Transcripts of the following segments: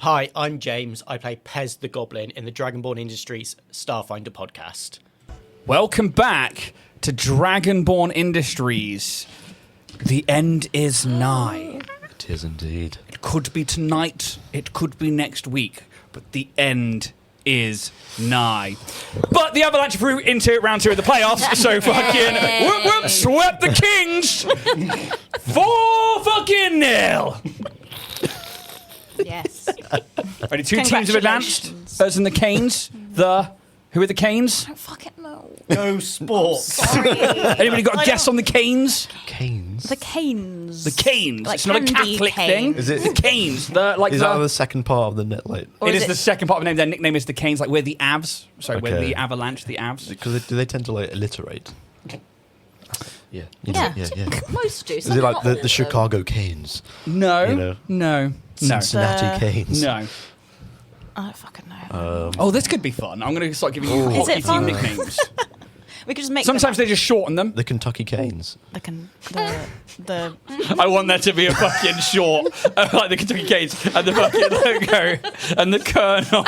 Hi, I'm James. I play Pez the Goblin in the Dragonborn Industries Starfinder podcast. Welcome back to Dragonborn Industries. The end is nigh. It is indeed. It could be tonight, it could be next week, but the end is nigh. But the Avalanche through into round 2 of the playoffs, so fucking whoop whoop swept the Kings 4-0. Yes. Only 2 teams have advanced. Us and the Canes. Who are the Canes? I don't fucking know. Go sports. Anybody got a guess on the Canes? Canes. The Canes. The Canes. Like it's not a candy Catholic cane. thing. Is it- the Canes? Is Is that the second part of the net? Like, It is the second part of the name. Their nickname is the Canes. Like we're the Avs. Sorry, we're Okay. the Avalanche. The Avs. because do they tend to like alliterate? Yeah. Yeah. Most do. Is it like the Chicago Canes? No. You know. No. Cincinnati Canes. No. I don't fucking know. Oh, this could be fun. I'm going to start giving you Is hockey it team fun? nicknames. We could just make Sometimes they just shorten them. The Kentucky Canes. the I want there to be a fucking short, like the Kentucky Canes, and the fucking logo, and the Colonel.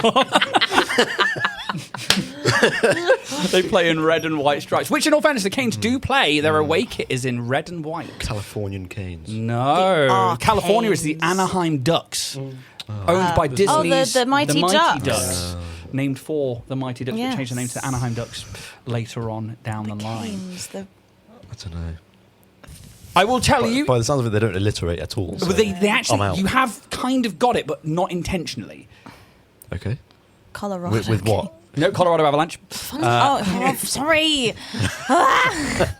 They play in red and white stripes, which in all fairness, the Canes do play. Their away kit is in red and white. Californian Canes. No. California is the Anaheim Ducks, owned by Disney's the Mighty Ducks. Named for the Mighty Ducks, but Yes. changed the name to the Anaheim Ducks later on down the line. Canes, I don't know. I will tell you. By the sounds of it, they don't alliterate at all. So But they I'm actually, out. you have kind of got it, but not intentionally. Okay. Colorado. With what? No, Colorado Avalanche. Sorry.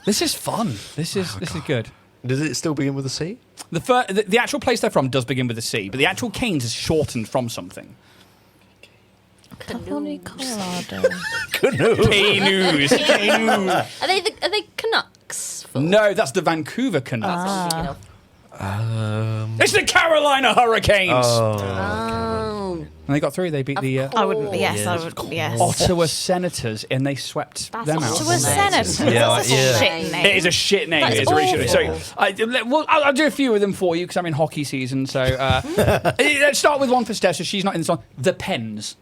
This is fun. This is good. Does it still begin with a C? The actual place they're from does begin with a C, but the actual Canes is shortened from something. California, Colorado. Canoes. Are they Canucks? No, that's the Vancouver Canucks. It's the Carolina Hurricanes. Oh. And they got through. They beat the I wouldn't. Yes, I would. Yes. Ottawa Senators, and they swept them out. Ottawa Senators. Yeah, That's a yeah. shit name. It is a shit name. That's It is originally. awful. So I'll do a few of them for you because I'm in hockey season. So let's start with one for Steph. So she's not in this one. The Pens.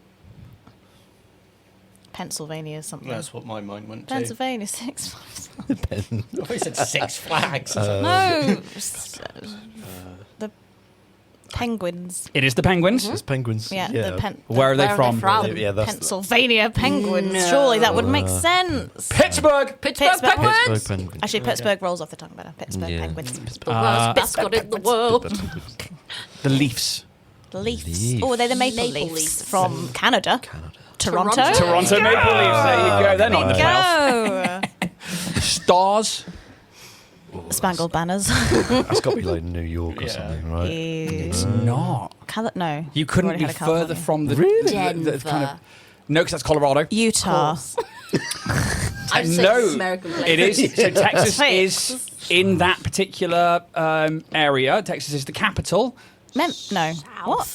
Pennsylvania something. That's what my mind went to. Pennsylvania, Six Flags. I thought you said Six Flags. No. The Penguins. It is the Penguins. It's penguins. Yeah. Where are they from? Yeah, that's Pennsylvania Penguins. No. Surely that would make sense. Pittsburgh. Pittsburgh Penguins. Pittsburgh Penguins. Actually, Pittsburgh rolls off the tongue better. Pittsburgh Yeah. Penguins. The worst mascot in the world. The Leafs. The Leafs. Leafs. Oh, they're the Maple Maple Leafs Leafs. from Canada. Canada. Toronto. Toronto Maple Leafs. There you go. They're not in the playoffs. Go. Stars. Spangled Banners. That's got to be like New York or Yeah. something, right? It's not. No. You couldn't Already be had a further California. from the Denver. kind of. No, because that's Colorado. Utah. I'd say No, American place. it is. So Texas Texas. is in that particular area. Texas is the capital. No. What?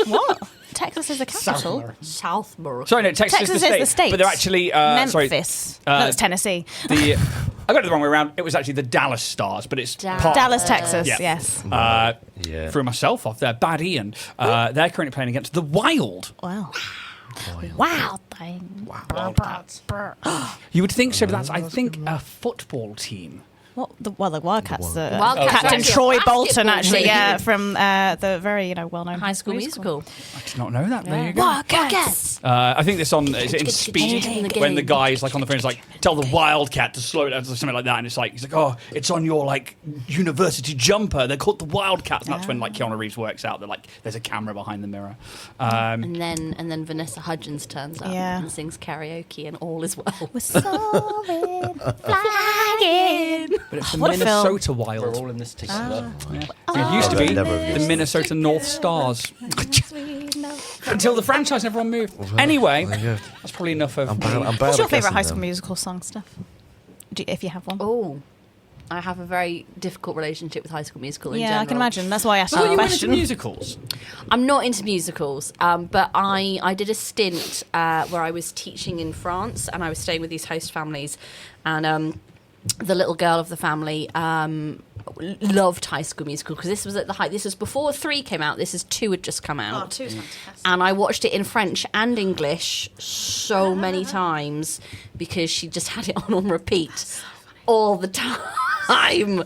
What? Texas is the capital. Southborough. Sorry, no, Texas, Texas is the state. But they're States. actually Memphis. No, it's Tennessee. I got it the wrong way around. It was actually the Dallas Stars, but it's part. Dallas, Texas. Yeah. Yes. Yeah. Threw myself off there, bad Ian. They're currently playing against the Wild. Wow. Wild thing. You would think so, but that's I think a football team. What? The Wildcats. Wildcats Captain are Troy actually a Bolton, basketball actually, team. yeah, from the very well-known High School Musical. I did not know that. There you go. Wildcats. I think this on is in Speed when the guy's like on the phone is like tell the Wildcat to slow it down or something like that, and it's like he's like, oh, it's on your like university jumper. They're called the Wildcats. And that's when like Keanu Reeves works out that like there's a camera behind the mirror. And then Vanessa Hudgens turns up Yeah. and sings karaoke, and all is well. We're soaring, flying. But it's the What a film. Minnesota We're Wild. all in this together. It used to be Never have the guessed. Minnesota North Stars until the franchise and everyone moved. Anyway, There you go. that's probably enough of. I'm me. bad What's at your favourite guessing High School them. Musical song, Steph? If you have one. Oh, I have a very difficult relationship with High School Musical in Yeah, general. I can imagine. That's why I asked I you thought the you went into question. musicals. I'm not into musicals, but I did a stint where I was teaching in France, and I was staying with these host families, and the little girl of the family, loved High School Musical because this was at the height. This was before 3 came out. This is 2 had just come out. 2's fantastic. And I watched it in French and English so many times because she just had it on repeat all the time,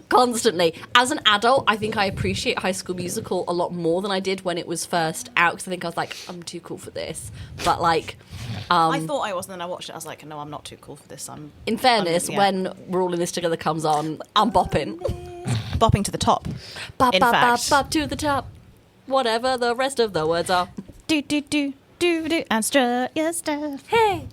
constantly. As an adult, I think I appreciate High School Musical a lot more than I did when it was first out because I think I was like, I'm too cool for this. But like, I thought I was, and then I watched it. I was like, no, I'm not too cool for this. in fairness, yeah. when We're All in This Together comes on, I'm bopping. Bopping to the top. Bop, In bop, fact. bop, bop to the top. Whatever the rest of the words are. Do, do, do, do, do, and strut your stuff. Hey.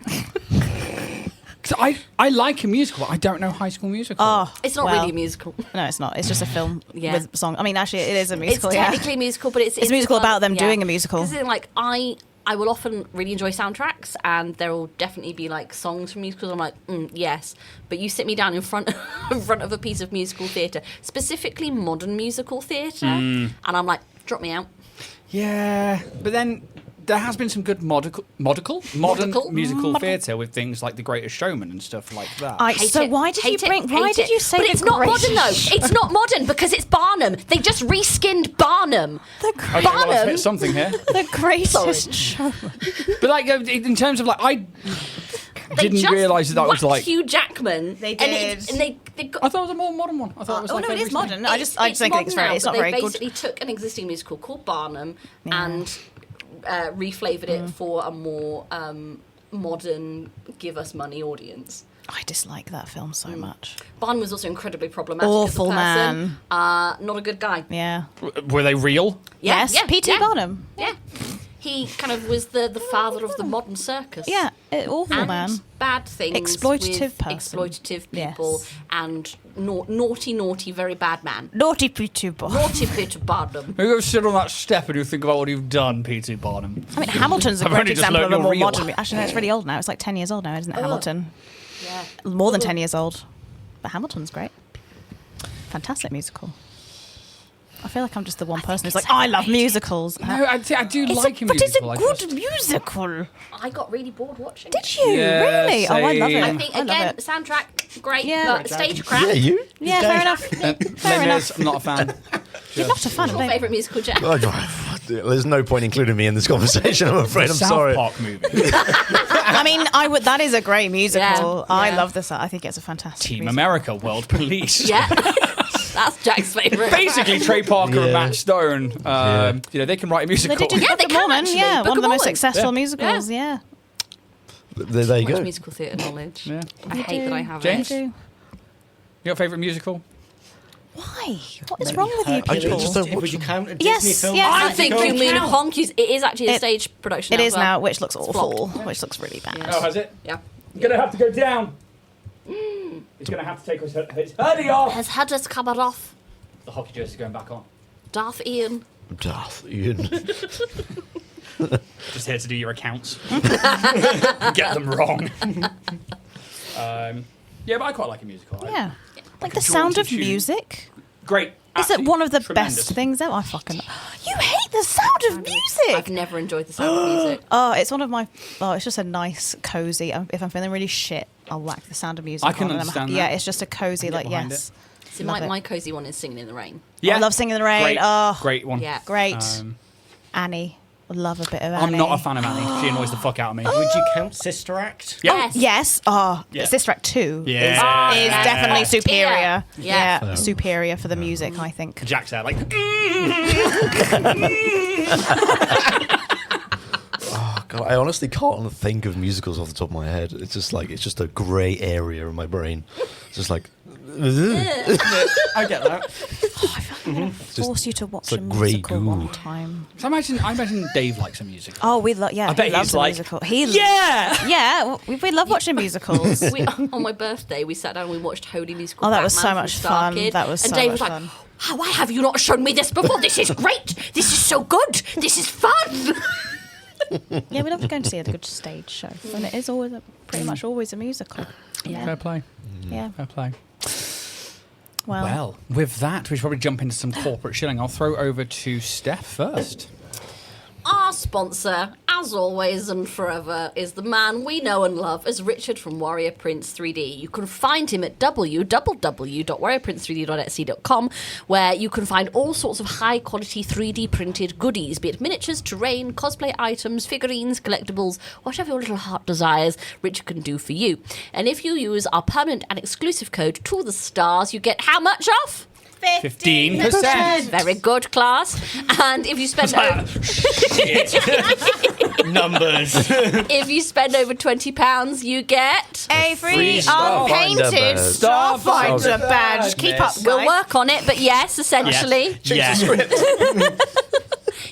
So I like a musical. I don't know High School Musical. Oh, It's not well, really a musical. No, it's not. It's just a film Yeah. with song. I mean, actually, it is a It's musical. Yeah. technically a musical, but it's It's a musical fun. about them Yeah. doing a musical. 'Cause like I will often really enjoy soundtracks, and there will definitely be like songs from musicals. I'm like, yes, but you sit me down in front of a piece of musical theatre, specifically modern musical theatre, and I'm like, drop me out. Yeah, but then there has been some good modern musical theatre with things like The Greatest Showman and stuff like that. Hate it, why did you hate it, bring? Why hate did it. you say? But the it's not Greatest modern though. It's not modern because it's Barnum. They just reskinned Barnum. The Okay, well, let's Barnum. hit something here. The greatest show. But like in terms of like, I They didn't just realise that was whacked like. Hugh Jackman. They And, did. and they got. I thought it was a more modern one. I thought it was. Oh like no, it very is recent. modern. I just think it's modern now, it's not but very they good. basically took an existing musical called Barnum Yeah. and reflavoured it for a more modern, give us money audience. I dislike that film so much. Barnum was also incredibly problematic Awful as a person. man. Not a good guy. Yeah. Were they real? Yeah, Yes, yeah, P.T. yeah. Barnum. Yeah. He kind of was the father of the modern circus. Yeah, awful And man. bad things. Exploitative with person. Exploitative people. Yes. And naughty, very bad man. Naughty P.T. Barnum. Naughty Peter Barnum. You go sit on that step and you think about what you've done, P.T. Barnum. I mean, Hamilton's a I've great only just example of learned a more you're real. modern. Actually, no, it's really old now. It's like 10 years old now, isn't it? Hamilton. Yeah. More than 10 years old. But Hamilton's great. Fantastic musical. I feel like I'm just the one person who's like, I love musicals. No, I do like a but it's a musical. good musical. I got really bored watching Did it. you? Yeah, Really? Oh, I love it. same. I think, I love again, it. soundtrack, great. Yeah. But stage crap. Yeah, you? Yeah, fair enough. Fair enough. I'm not a fan. You're not a fan of Your it. favourite musical, Jack? There's no point including me in this conversation, I'm afraid. I'm South sorry. Park movie. I mean, that is a great musical. Yeah, I yeah. love this. I think it's a fantastic Team musical. America, World Police. Yeah. That's Jack's favourite. Basically, Trey Parker and Yeah. Matt Stone, they can write a They musical. did do Yeah, Book they of can Mormon, actually. yeah, Book one of of the most Mormon. successful Yeah. musicals, yeah. There you Much go. musical theatre knowledge. Yeah. I hate that I have James? it. You do. Your favourite musical? Why? What is wrong with you I people? just don't Would watch you them. count a Disney Yes, film? yes. I think you mean Honkies. It is actually a stage production. It now is as well. now, which looks awful, flopped. which looks really bad. Yeah. Oh, has it? Yeah. You're going to have to go down. He's going to have to take his hoodie off. His head is covered off. The hockey jersey's going back on. Darth Ian. Darth Ian. Just here to do your accounts. Get them wrong. Yeah, but I quite like a musical. Yeah. Like the a sound jaunty of tune. music. Great. Is it Absolutely one of the tremendous. best things ever? I fucking... You hate the sound of I've music! never enjoyed the sound of music. Oh, it's one of my... Oh, it's just a nice, cosy... If I'm feeling really shit, I'll whack the sound of music I can on and understand Yeah, that. it's just a cozy, Get like, behind yes. See, Love it. my cozy one is Singing in the Rain. Yeah. I love Singing in the Rain. Great, Oh, great one. Yeah. great. Um, Annie. I love a bit of Annie. I'm not a fan of Annie. She annoys the fuck out of me. Would you count Sister Act? Yeah. Yes. Yes. Oh, Yeah. Sister Act 2 Yeah. is yeah. definitely Top tier. superior. Yeah. Yeah, superior for the music, I think. Jack's there, like. Oh, God, I honestly can't think of musicals off the top of my head. It's just a grey area in my brain. It's just like... I get that. Force you to watch it's a a grey musical goo. one time. So I imagine Dave likes a musical. Oh, we love. Yeah, I bet he loves he's a like, musical. yeah! Yeah, we love watching musicals. On my birthday, we sat down and we watched Holy Musical. Oh, that was Batman so from much fun. Starkid. That was and so Dave much was fun. like, "Why have you not shown me this before? This is great. This is so good. This is fun." Yeah, we love going to see a good stage show, and it is always pretty much always a musical. Yeah. Fair play. Yeah. Fair play. Well, With that, we should probably jump into some corporate shilling. I'll throw over to Steph first. Ask sponsor, as always and forever, is the man we know and love as Richard from Warrior Prince 3D. You can find him at www.warriorprince3d.etsy.com, where you can find all sorts of high-quality 3D printed goodies, be it miniatures, terrain, cosplay items, figurines, collectibles, whatever your little heart desires, Richard can do for you. And if you use our permanent and exclusive code to the stars, you get how much off? 15%. Very good, class. And if you spend Numbers. if you spend over £20, you get A free Starfinder unpainted badge. Starfinder badge. Keep up, guys. We'll work on it, but yes, essentially. Yeah.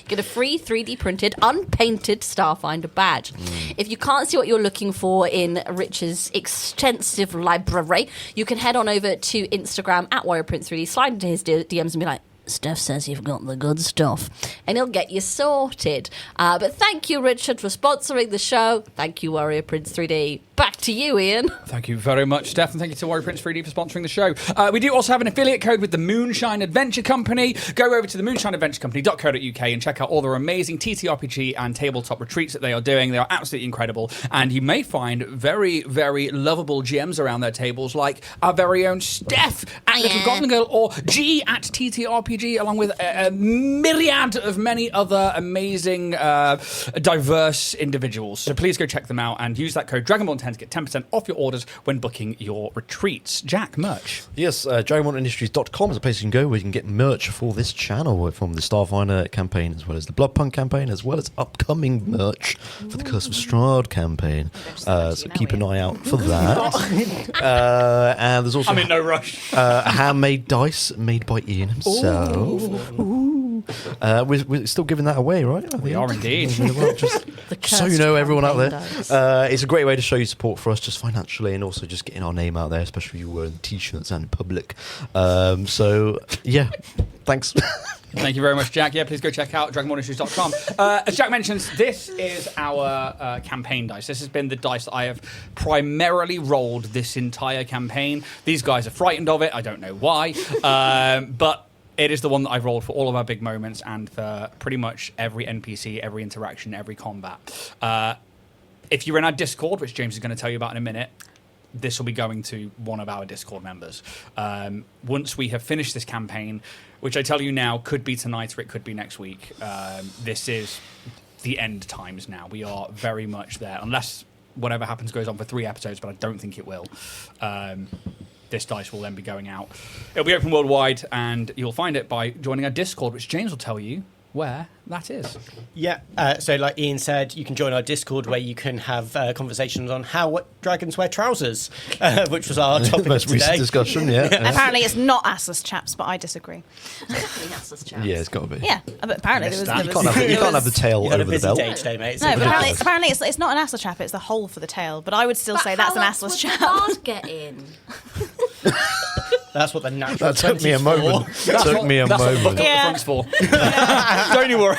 Get a free 3D printed, unpainted Starfinder badge. If you can't see what you're looking for in Rich's extensive library, you can head on over to Instagram at WarriorPrince3D, slide into his DMs and be like, Steph says you've got the good stuff, and he'll get you sorted. But thank you, Richard, for sponsoring the show. Thank you, Warrior Prince 3D. Back to you, Ian. Thank you very much, Steph, and thank you to Warrior Prince 3D for sponsoring the show. We do also have an affiliate code with the Moonshine Adventure Company. Go over to the moonshineadventurecompany.co.uk and check out all their amazing TTRPG and tabletop retreats that they are doing. They are absolutely incredible, and you may find very, very lovable GMs around their tables, like our very own Steph at Little Goblin Girl, or G at TTRPG, along with a myriad of many other amazing, diverse individuals. So please go check them out and use that code Dragonborn10 to get 10% off your orders when booking your retreats. Jack, merch. Yes, DragonbornIndustries.com is a place you can go where you can get merch for this channel, from the Starfinder campaign, as well as the Bloodpunk campaign, as well as upcoming merch for the Curse of Strahd campaign. So keep an eye out for that. And there's also I'm in no rush. handmade dice made by Ian himself. We're still giving that away, right? We are indeed. Just so you know, everyone out there, it's a great way to show your support for us, just financially, and also just getting our name out there, especially if you're wearing t-shirts and in public. So yeah, thanks. Thank you very much, Jack. Yeah, please go check out dragonbornindustries.com. As Jack mentions, this is our campaign dice. This has been the dice that I have primarily rolled this entire campaign. These guys are frightened of it. I don't know why. But it is the one that I've rolled for all of our big moments and for pretty much every NPC, every interaction, every combat. If you're in our Discord, which James is going to tell you about in a minute, this will be going to one of our Discord members. Once we have finished this campaign, which I tell you now could be tonight or it could be next week, this is the end times now. We are very much there, unless whatever happens goes on for 3 episodes, but I don't think it will. This dice will then be going out. It'll be open worldwide, and you'll find it by joining our Discord, which James will tell you where that is. Yeah, so like Ian said, you can join our Discord where you can have conversations on what dragons wear trousers, which was our topic Most of recent today. discussion, yeah. Apparently, it's not assless chaps, but I disagree. Yeah, it's got to be. Yeah, but apparently there was. You can't have the tail You had a over the busy belt. day today, mate. No, but apparently it's not an assless chap, it's the hole for the tail. But I would still say that's an assless chap. Bard get in. That's what the natural. That took me a 24. moment. That's what the bucket Yeah. of the front's for. Don't you worry.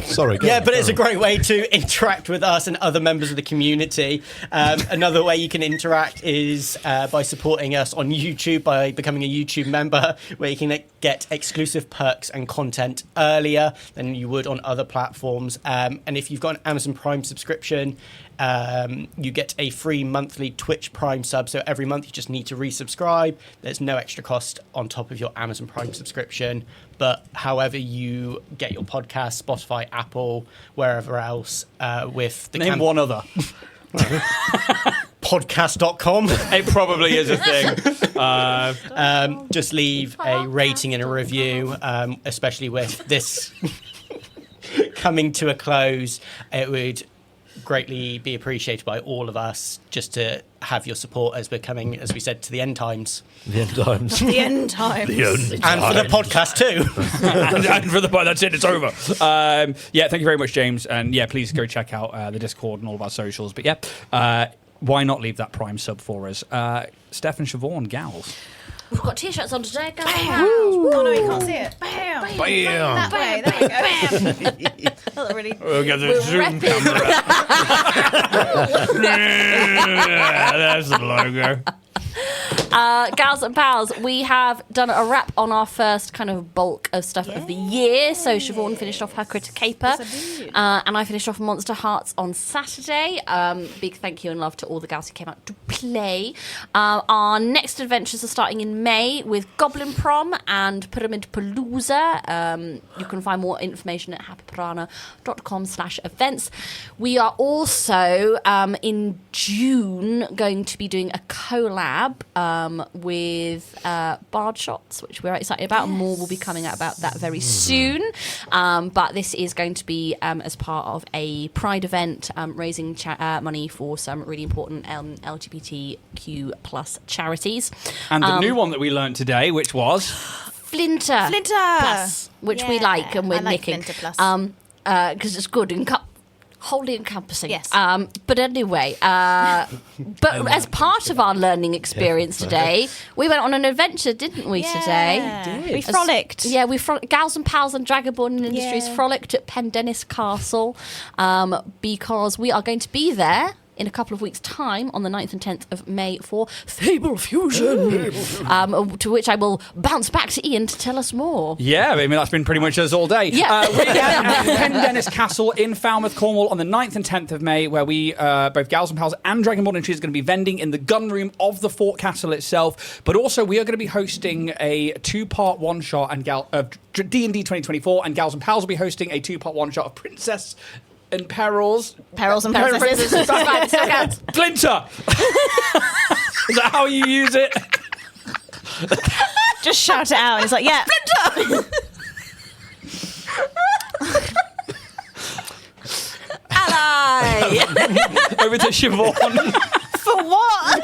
Sorry. go Yeah, on, but it's a carry great way to interact with us and other members of the community. Another way you can interact is by supporting us on YouTube, by becoming a YouTube member, where you can get exclusive perks and content earlier than you would on other platforms. And if you've got an Amazon Prime subscription, you get a free monthly Twitch Prime sub. So every month you just need to resubscribe. There's no extra cost on top of your Amazon Prime subscription. But however you get your podcast, Spotify, Apple, wherever else, with the Name one other. podcast.com. It probably is a thing. Just leave a rating and a review, especially with this coming to a close. It would greatly be appreciated by all of us just to have your support as we're coming, as we said, to the end times. The end times. The end times. And for the podcast too. and for the point, that's it, it's over. Yeah, thank you very much, James. And yeah, please go check out the Discord and all of our socials. But yeah, why not leave that Prime sub for us? Steph and Siobhan, gals. We've got t-shirts on today, guys. Oh no, you can't see it. Bam. Bam. That way, there we go. That looked really. We'll get the We're Zoom repping. camera. There's the logo. Gals and pals, we have done a wrap on our first kind of bulk of stuff of the year. So Siobhan finished off her Critter Caper, and I finished off Monster Hearts on Saturday. Big thank you and love to all the gals who came out to play. Our next adventures are starting in May with Goblin Prom and Pyramid Palooza. You can find more information at happypiranha.com/events. We are also in June going to be doing a collab with Bard Shots, which we're excited about. And more will be coming out about that very soon. But this is going to be as part of a Pride event, raising money for some really important LGBTQ plus charities. And the new one that we learned today, which was Flinter Plus, which we like and we're nicking. Flinter Plus. Because it's good and wholly encompassing. Yes. But anyway, but as part of our learning experience today, we went on an adventure, didn't we, today? We frolicked. Yeah, Gals and Pals and Dragonborn Industries frolicked at Pendennis Castle because we are going to be there in a couple of weeks' time on the 9th and 10th of May for Fable Fusion, to which I will bounce back to Ian to tell us more. Yeah, I mean, that's been pretty much us all day. Yeah. We're at Pendennis Castle in Falmouth, Cornwall on the 9th and 10th of May, where we, both Gals and Pals and Dragonborn Industries, are going to be vending in the gun room of the Fort Castle itself. But also, we are going to be hosting a 2-part one-shot of D&D 2024, and Gals and Pals will be hosting a 2-part one-shot of Princess and Perils and Princesses. Splinter! Is that how you use it? Just shout it out and it's like, yeah. Splinter! Ally! Over to Siobhan. For what?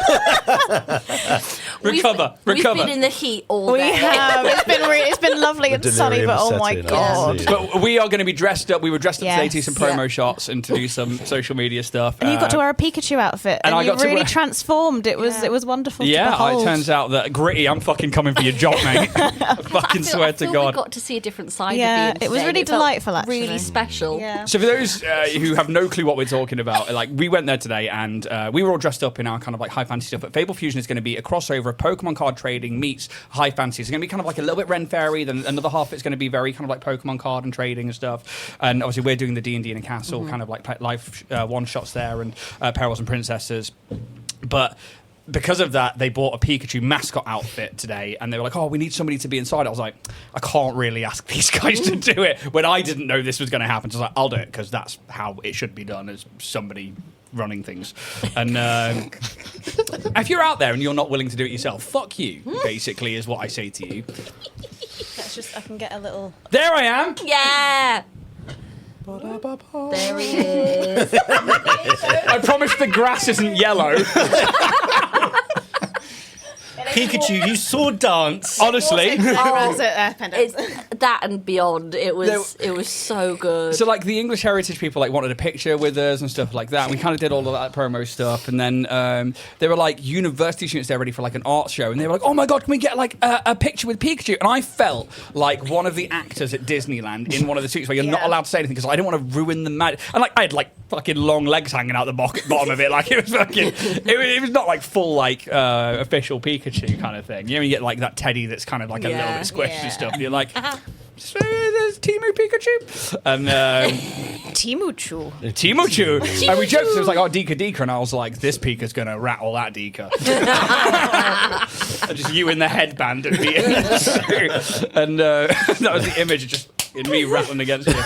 Recover. We've been in the heat all day. We have. It's been lovely and sunny, but oh my god. But we are going to be dressed up. We were dressed up today to do some promo Yeah. shots and to do some social media stuff. And you got to wear a Pikachu outfit, and I you got to really wear- transformed. It was wonderful to Yeah, behold. it turns out that Gritty, I'm fucking coming for your job, mate. I fucking swear to We God. got to see a different side Yeah, of Ian it was today, really and felt delightful, actually. Really special. Yeah. So for those who have no clue what we're talking about, like we went there today and we were all dressed up in our kind of like high fantasy stuff. But Fable Fusion is going to be a crossover of Pokemon card trading meets high fantasy. It's going to be kind of like a little bit Ren Fairy. Then another half of it's going to be very kind of like Pokemon card and trading and stuff. And obviously we're doing the D&D in a castle, kind of like live one shots there and Perils and Princesses. But because of that, they bought a Pikachu mascot outfit today, and they were like, "Oh, we need somebody to be inside." I was like, "I can't really ask these guys to do it when I didn't know this was going to happen." So I was like, "I'll do it because that's how it should be done as somebody running things." And if you're out there and you're not willing to do it yourself, fuck you. Basically, is what I say to you. That's just I can get a little. There I am. Yeah. There he is. I promise the grass isn't yellow. Pikachu, you saw dance. Honestly. It's that and beyond. It was so good. So, like, the English heritage people, like, wanted a picture with us and stuff like that. And we kind of did all of that promo stuff. And then there were, like, university students there ready for, like, an art show. And they were like, "Oh, my God, can we get, like, a picture with Pikachu?" And I felt like one of the actors at Disneyland in one of the suits where you're not allowed to say anything because I didn't want to ruin the magic. And, like, I had, like, fucking long legs hanging out the bottom of it. Like, it was fucking... It was not, like, full, like, official Pikachu kind of thing. You know, you get, like, that teddy that's kind of, like, a little bit squished and stuff. And you're like... There's Timu Pikachu and Timuchu. And we joked, it was like, "Oh, Dika," and I was like, "This Pika's gonna rattle that Dika." And just you in the headband and me in the suit. And that was the image, just in me rattling against you.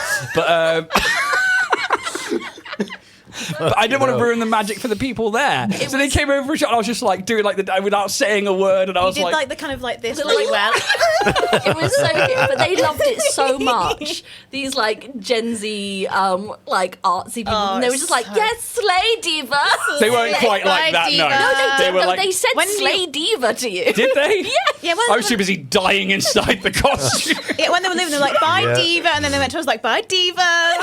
But I didn't want to ruin the magic for the people there. So they came over a shot and I was just like doing like the without saying a word, and I was You did like the kind of like this Like- really well. It was so good, but they loved it so much. These like Gen Z, like artsy people, and they were just like, "Yes, Slay Diva." They weren't quite like that. Diva. No, No, they were did. like, They said When "Slay you- Diva" to you. did they? Yeah, well, I was too busy dying inside the costume. yeah, when they were leaving, they were like, "Bye, Yeah. Diva," and then they went to us like, "Bye, Diva."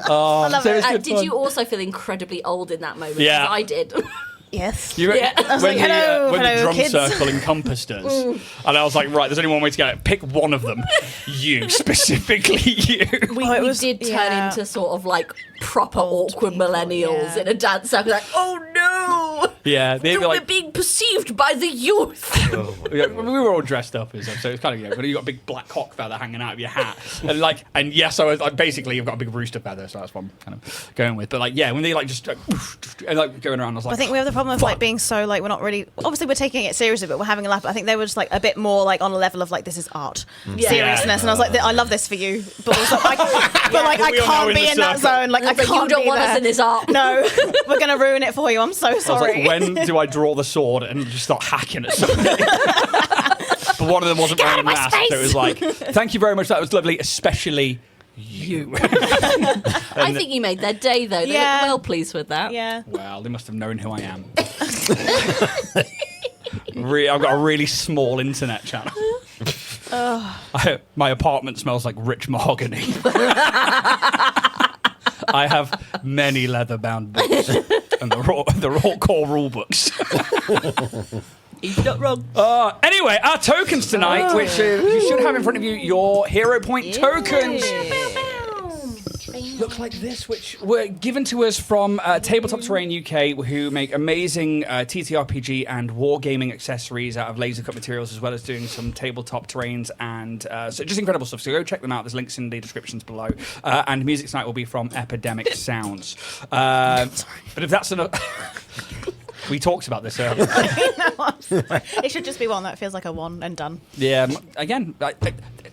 Oh, love so it. was good Did fun. you also feel incredibly old in that moment? Yeah. 'Cause I did. Yes. You Yeah. I was when like, hello, when the hello, drum kids. circle encompassed us, and I was like, right, there's only one way to go. Pick one of them. You, specifically you. We did turn into sort of like proper awkward millennials in a dance circle. Like, oh no! Yeah, they'd be We're like, being perceived by the youth. yeah, we were all dressed up as them, so it's kind of, but you got a big black cock feather hanging out of your hat, and yes, I basically you've got a big rooster feather, so that's what I'm kind of going with. But like, yeah, when they like just and like going around, I was like, I think we have the problem of like being so like we're not really obviously we're taking it seriously, but we're having a laugh. But I think they were just like a bit more like on a level of like this is art seriousness, and I was like I love this for you, but also I can't be in that zone. Like I But can't you don't be want there. us in this art. No, we're gonna ruin it for you. I'm so I was sorry. like, when do I draw the sword and just start hacking at something? But one of them wasn't wearing a mask, so it was like, thank you very much, that was lovely, especially you. I think you made their day, though. They Yeah. look well pleased with that. Yeah. Well, they must have known who I am. I've got a really small internet channel. My apartment smells like rich mahogany. I have many leather-bound books, and they're all core rule books. He's not wrong. Anyway, our tokens tonight, which you should have in front of you, your hero point tokens. Look like this, which were given to us from Tabletop Terrain UK, who make amazing TTRPG and wargaming accessories out of laser cut materials, as well as doing some tabletop terrains and so just incredible stuff. So go check them out. There's links in the descriptions below. And music tonight will be from Epidemic Sounds. But if that's enough. We talked about this earlier. It should just be one that feels like a one and done. Yeah, again,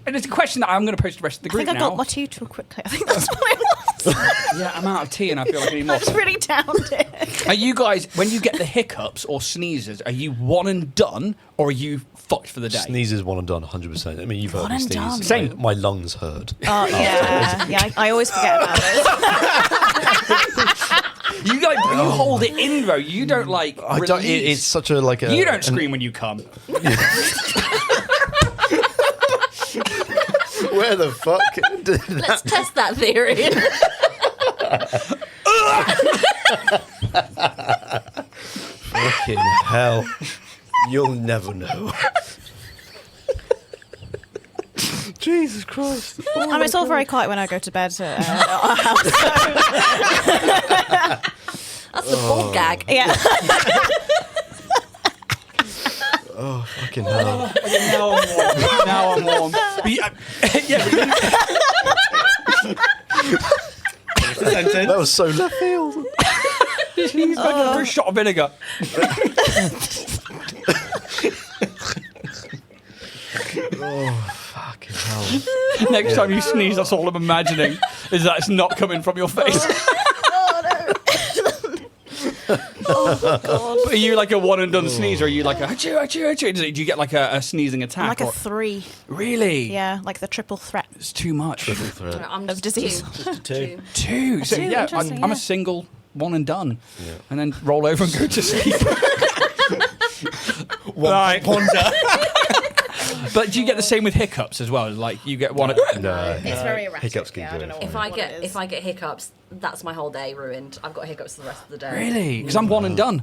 and it's a question that I'm going to post to the rest of the I group think I now. got my tea too quickly. I think that's what it was. Yeah, I'm out of tea and I feel like I need more. I was really downed it. Are you guys, when you get the hiccups or sneezes, are you one and done, or are you fucked for the day? Sneezes one and done, 100%. I mean, you've heard One me and sneeze. done. Same. My lungs hurt. Oh yeah. I always forget about it. You hold it in though. You don't like. I don't. release. It's such a like a. You don't scream when you come. Where the fuck? Let's test that theory. Fucking hell! You'll never know. Jesus Christ! I mean, it's all very quiet when I go to bed at our house. That's the ball gag. Yeah. Oh fucking hell! Now I'm warm. But That was so left field. he's looking for a shot of vinegar. Fucking hell! Next time you sneeze, that's all I'm imagining is that it's not coming from your face. God. Are you like a one and done sneeze, or are you like a achoo, achoo, achoo? Do you get like a sneezing attack? I'm like a or- 3. Really? Yeah, like the triple threat. It's too much. I'm Of just disease. Two. Two. So Two, yeah, interesting, I'm yeah. a single one and done, and then roll over and go to sleep. Right. But do you get the same with hiccups as well? Like you get one. No, It's very erratic. hiccups can yeah, do I don't it. know If what I it get is. if I get hiccups, that's my whole day ruined. I've got hiccups for the rest of the day. Really? Because I'm one and done.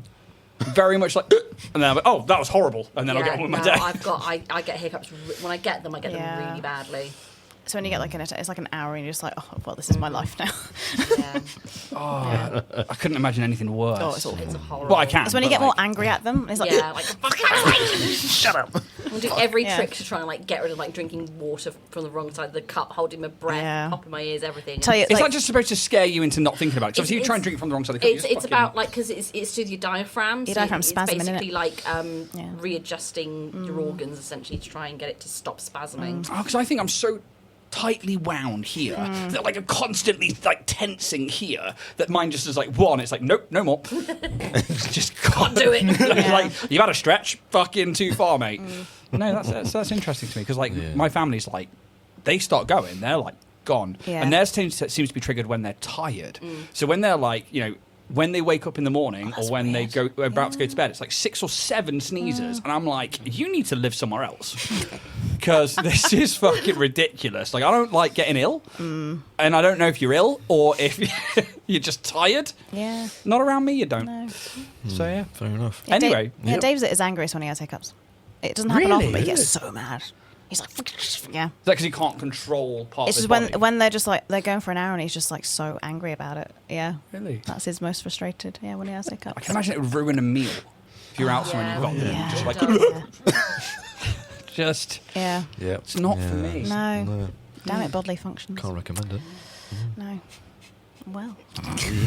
Very much like, and then I'm like, oh, that was horrible, and then I'll get on with my day. I get hiccups when I get them. I get Yeah. them really badly. So when you get like it's like an hour and you're just like, oh well, this is my life now. Yeah. I couldn't imagine anything worse. Oh, it's awful. It's horrible. Well, I can. It's when you but, get more like, angry at them. It's like, Yeah, like Shut up. I'm doing every Yeah. trick to try and like get rid of like drinking water from the wrong side of the cup, holding my breath, Yeah. popping my ears, everything. Tell you, It's like, not just supposed to scare you into not thinking about it. 'Cause obviously, you try and drink from the wrong side of the cup. It's about like because it's to your diaphragm. Your so diaphragm it's spasming, innit? basically like Yeah. readjusting your organs essentially to try and get it to stop spasming. because I think I'm so tightly wound here that like I'm constantly like tensing here that mine just is like one. It's like nope, no more. Just can't do it. It's like you've had a stretch, fucking too far, mate. No, that's interesting to me because like my family's like they start going, they're like gone, Yeah. and theirs seems to be triggered when they're tired. So when they're like when they wake up in the morning or when they go about to go to bed, it's like 6 or 7 sneezes, and I'm like, you need to live somewhere else because this is fucking ridiculous. Like, I don't like getting ill, and I don't know if you're ill or if you're just tired. yeah. Not around me, you don't. No. So yeah. Fair enough. Yeah, Anyway, Dave's at his angriest when he has hiccups. It doesn't happen Really? often, but he gets so mad. He's like, yeah. Is that because he can't control parts It's of just his body? when they're just like they're going for an hour and he's just like so angry about it. Yeah. Really? That's his most frustrated. Yeah, when he has hiccups. I can imagine it would ruin a meal. If you're out somewhere and you've got them, Yeah. just like, just, Yeah. Yeah. it's not for me. No. Damn it, bodily functions. Can't recommend it. No. Well.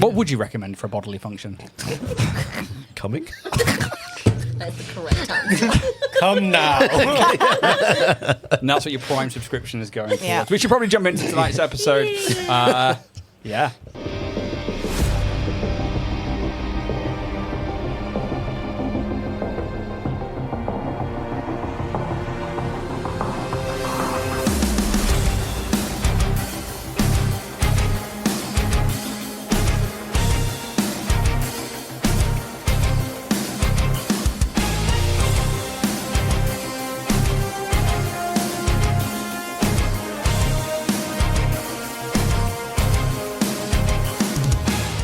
What would you recommend for a bodily function? Coming? That's the correct answer. Come now. And that's what your Prime subscription is going for. Yeah. We should probably jump into tonight's episode. Yeah.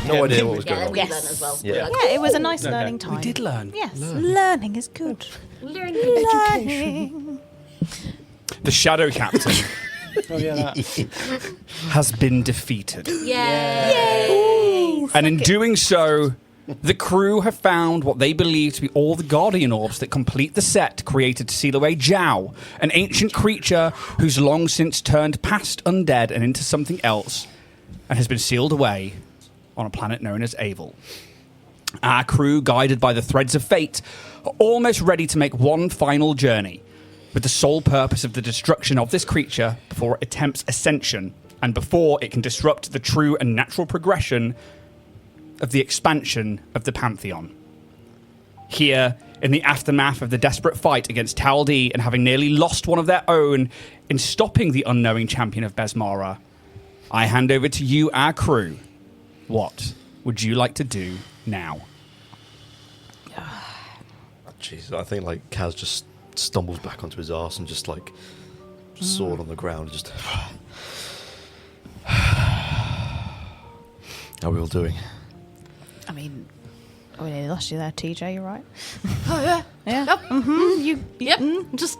No idea what was Yeah, going on. we learn as well. Yeah. We're like, Yeah, it was a nice learning time. We did learn. Yes. Learning is good. learning. The Shadow Captain Oh, yeah, that. has been defeated. Yay! And in doing so, the crew have found what they believe to be all the Guardian Orbs that complete the set created to seal away Zhao, an ancient creature who's long since turned past undead and into something else, and has been sealed away on a planet known as Avel. Our crew, guided by the threads of fate, are almost ready to make one final journey, with the sole purpose of the destruction of this creature before it attempts ascension, and before it can disrupt the true and natural progression of the expansion of the Pantheon. Here, in the aftermath of the desperate fight against Tal'D and having nearly lost one of their own in stopping the unknowing champion of Besmara, I hand over to you, our crew. What would you like to do now? Jeez, I think like Kaz just stumbles back onto his arse and just like sword on the ground and just. How are we all doing? I mean, we nearly lost you there, TJ. You're right. Oh, yeah. Yeah. Yep. You. Yep. Just.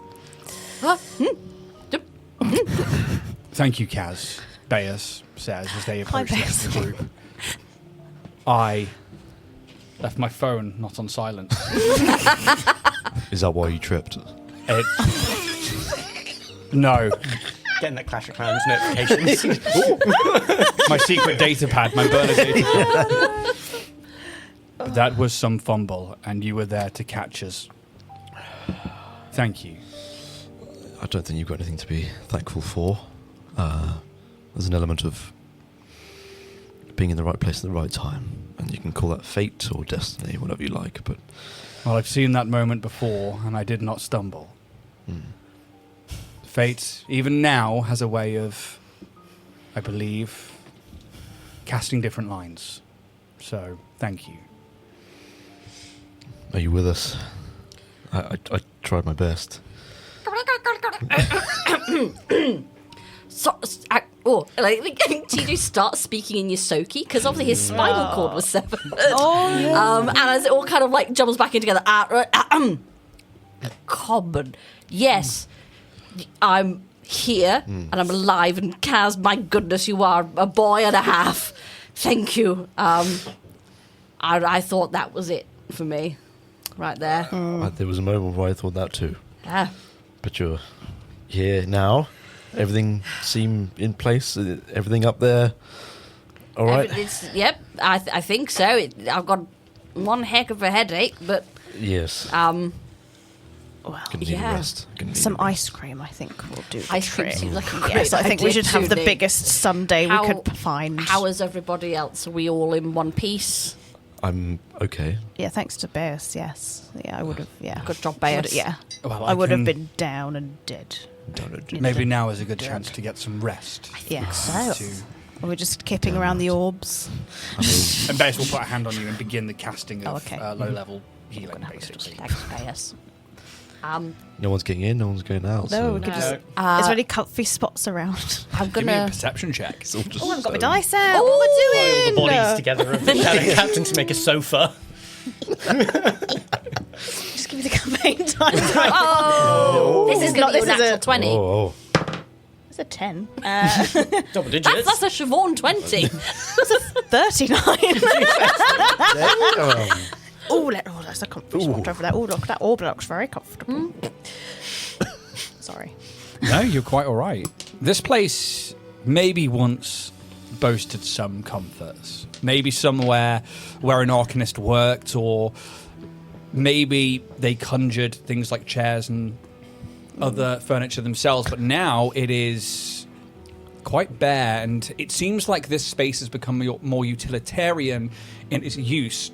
Yep. Thank you, Kaz. Beas says as they approach the Beas. rest of the group. I left my phone not on silent. Is that why you tripped? No. Getting that Clash of Clans notifications. My secret data pad, my burner data pad. That was some fumble, and you were there to catch us. Thank you. I don't think you've got anything to be thankful for. There's an element of being in the right place at the right time, and you can call that fate or destiny, whatever you like. But Well, I've seen that moment before, and I did not stumble. Fate, even now, has a way of, I believe, casting different lines. So, thank you. are you with us? I tried my best. TJ starts speaking in Yosoki because obviously his spinal cord was severed. Oh yeah. And as it all kind of like jumbles back in together, common. Yes, I'm here and I'm alive. And Kaz, my goodness, you are a boy and a half. Thank you. I thought that was it for me, right there. There was a moment where I thought that too. Ah. But you're here now. Everything seem in place. Everything up there. All right. Yep, I think so. I've got one heck of a headache, but Yes. Well, Gonna need a yeah. rest. Gonna need some a rest. ice cream, I think, will do the ice cream trick. seems like a great Yes, I think we idea should have too, the Nick. biggest Sunday How- we could find. How is everybody else? Are we all in one piece? I'm okay. Yeah, thanks to Bears. Yes. Yeah, I would have. Yeah. Good job, I would- Bears. Yeah. Well, I would have can- been down and dead. Maybe now is a good chance to get some rest. Yeah. So. To- We're just kipping around the orbs. I mean, And Bess will put a hand on you and begin the casting of okay. low-level healing, basically. Thanks, Bears. no one's getting in, no one's going out. No, so we could just. No. Is there any comfy spots around? I'm Give me a gonna. perception check. it's all just Oh, I've got my stone. dice out. Pile What the am I doing? bodies together of the Shadow Captain to make a sofa. Just give me the campaign. same time. This is going to be a This is natural a- 20. Oh, It's a 10. Double digits. That's a Siobhan 20. 39. damn. That's a comfortable spot over there. Oh, look, that orb looks very comfortable. Sorry. No, you're quite all right. This place maybe once boasted some comforts. Maybe somewhere where an arcanist worked, or maybe they conjured things like chairs and other furniture themselves. But now it is quite bare, and it seems like this space has become more utilitarian in its use.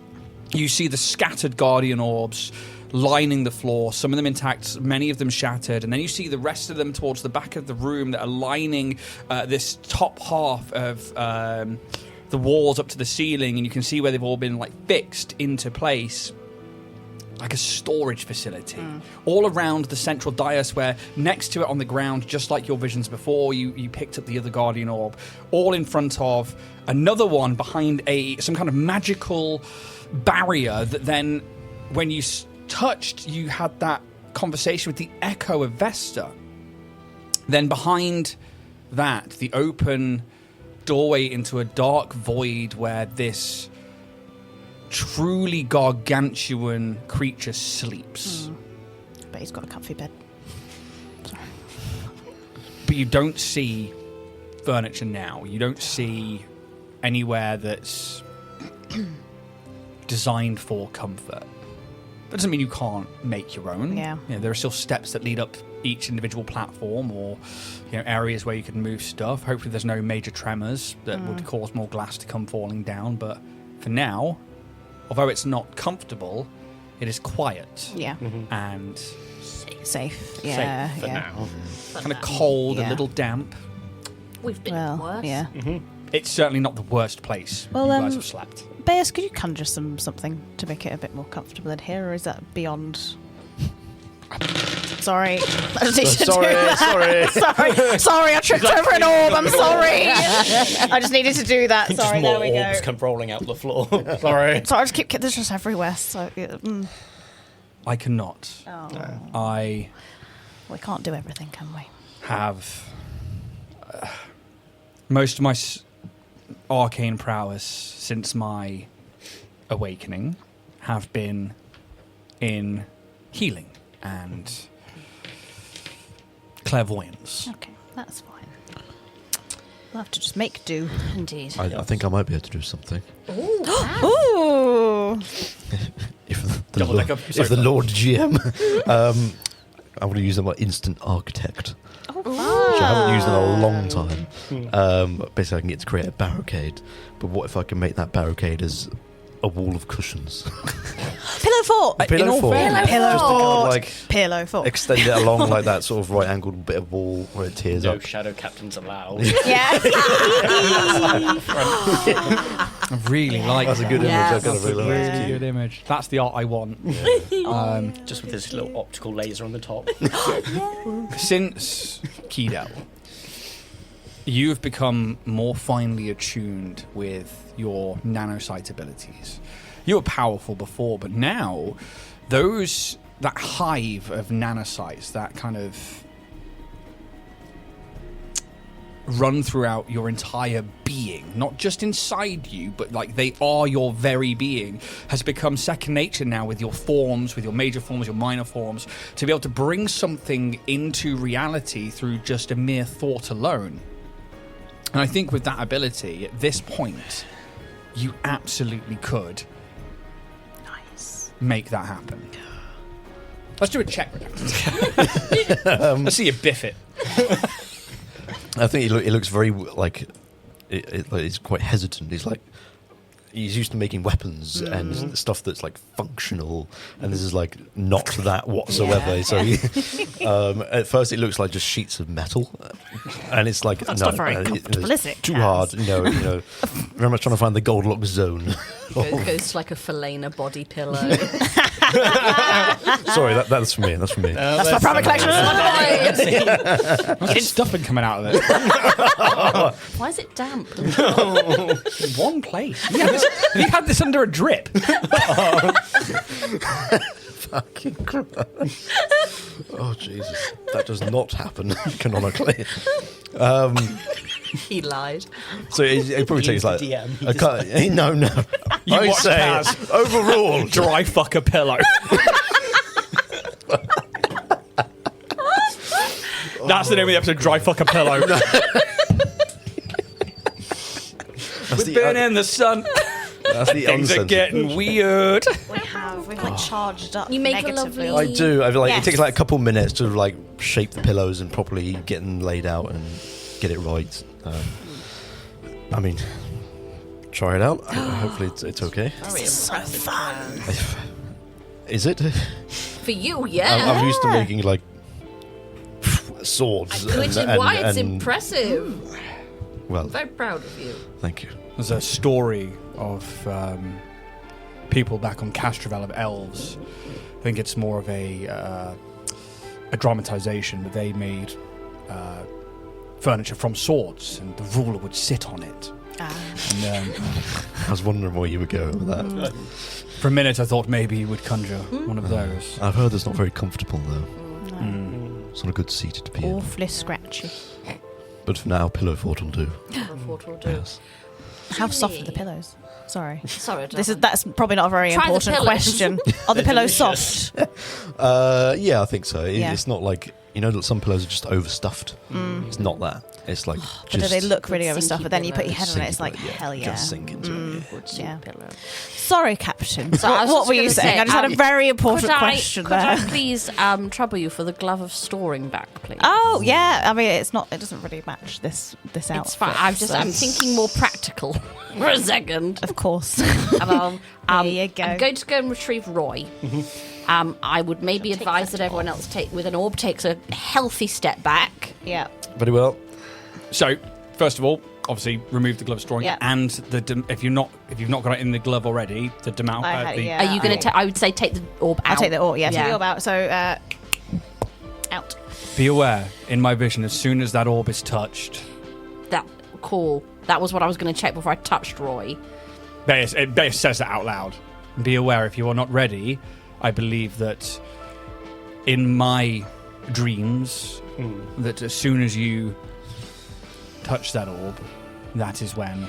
You see the scattered guardian orbs lining the floor, some of them intact, many of them shattered, and then you see the rest of them towards the back of the room that are lining this top half of the walls up to the ceiling, and you can see where they've all been like fixed into place like a storage facility all around the central dais, where next to it on the ground, just like your visions before, you picked up the other guardian orb, all in front of another one behind some kind of magical barrier that then when you touched, you had that conversation with the echo of Vesta. Then behind that, the open doorway into a dark void where this truly gargantuan creature sleeps. But he's got a comfy bed. But you don't see furniture now. You don't see anywhere that's designed for comfort. That doesn't mean you can't make your own. Yeah. There are still steps that lead up each individual platform, or areas where you can move stuff. Hopefully there's no major tremors that would cause more glass to come falling down. But for now, although it's not comfortable, it is quiet. Yeah. And Safe. Yeah. Safe for now. kind of cold, Yeah. a little damp. We've been Well, worse. yeah. It's certainly not the worst place Well, you guys have slept. Beas, could you conjure something to make it a bit more comfortable in here, or is that beyond? Sorry. I just need to do that. Sorry, I tripped over an orb. I'm sorry. I just needed to do that. Just Sorry, more there we go. orbs come rolling out the floor. Sorry. Sorry, I just keep there's just everywhere. So I cannot. I we can't do everything, can we? have most of my arcane prowess since my awakening have been in healing and clairvoyance. Okay, that's fine. We'll have to just make do. Indeed. I think I might be able to do something. Ooh. If the, Double Lord, decker. if the Lord GM, I want to use them like instant architect, which I haven't used in a long time. Basically, I can get to create a barricade. But what if I can make that barricade as a wall of cushions? Pillow fort. Pillow fort. Pillow Just to kind of fort. like Pillow fort. extend it along like that sort of right-angled bit of wall where it tears No up. shadow captains allowed. Yeah. I really like That's a that. good Yes. image. I've got to Really realise. good image. That's the art I want. Just with this little optical laser on the top. Since Keydell, you've become more finely attuned with your nanosight abilities. You were powerful before, but now that hive of nanosites, that kind of run throughout your entire being, not just inside you, but like they are your very being, has become second nature now with your forms, with your major forms, your minor forms, to be able to bring something into reality through just a mere thought alone. And I think with that ability, at this point, you absolutely could make that happen. Let's do a check. Let's see you biff it. I think he looks very like he's quite hesitant. He's used to making weapons and stuff that's like functional, and this is like not that whatsoever. Yeah. So at first it looks like just sheets of metal, and it's like That's not very comfortable, is it, Too Kaz? hard, very much trying to find the Goldilocks zone. Goes to like a Felina body pillow. Sorry, that's for me. That's for me. That's my private collection. There's stuffing coming out of it. Why is it damp? In one place. You had this under a drip. Fucking Christ. Oh, Jesus. That does not happen canonically. He lied. So it probably takes like... DM. I can't, no. You I watch say, Kaz overall... dry fuck a pillow. That's the name of the episode, Dry Fuck a Pillow. We've been in the sun. That's the Things are uncensored getting version. weird. We've like charged up. You make a negatively. lovely- I do. I feel like Yes. it takes like a couple minutes to like shape the pillows and properly get them laid out and get it right. I mean, try it out. Hopefully it's okay. This is so fun. Is it? For you, yeah. I'm used to making like swords. Which is why it's impressive. Well, Very proud of you. thank you. There's a story of people back on Castrovel of elves. I think it's more of a dramatization, but they made furniture from swords, and the ruler would sit on it. And, I was wondering where you were going with that. for a minute, I thought maybe you would conjure one of those. I've heard it's not very comfortable though. It's not a good seat to be in. Awfully scratchy. But for now, pillow fort will do. What will do. Yes. How soft are the pillows? Sorry. Sorry, That's probably not a very Try the important pillows. question. Are the pillows soft? Yeah, I think so. Yeah. It's not like, you know, that some pillows are just overstuffed. It's not that. It's like But just... do they look really Sinky overstuffed? But then you put your head on it, sinky it's like, pillow, hell yeah. Just sink into it. Yeah. Sorry, Captain. So I was what just were you gonna saying? say, I just had a very important question could there. I please trouble you for the glove of storing back, please? Oh yeah, I mean it's not. It doesn't really match this outfit. It's fine. I'm thinking more practical for a second. Of course. And There you go. I'm going to go and retrieve Roy. I would maybe advise that everyone else with an orb takes a healthy step back. Yeah. Very well. So, first of all, obviously remove the glove storing, Yeah. and if you've not got it in the glove already, the demount. Yeah. Are you going to? I would say take the orb out. I'll take the orb. Yeah, take the orb out. So out. Be aware, in my vision, as soon as that orb is touched, That cool. That was what I was going to check before I touched Roy. it says that out loud. Be aware, if you are not ready, I believe that in my dreams, that as soon as you touch that orb, that is when.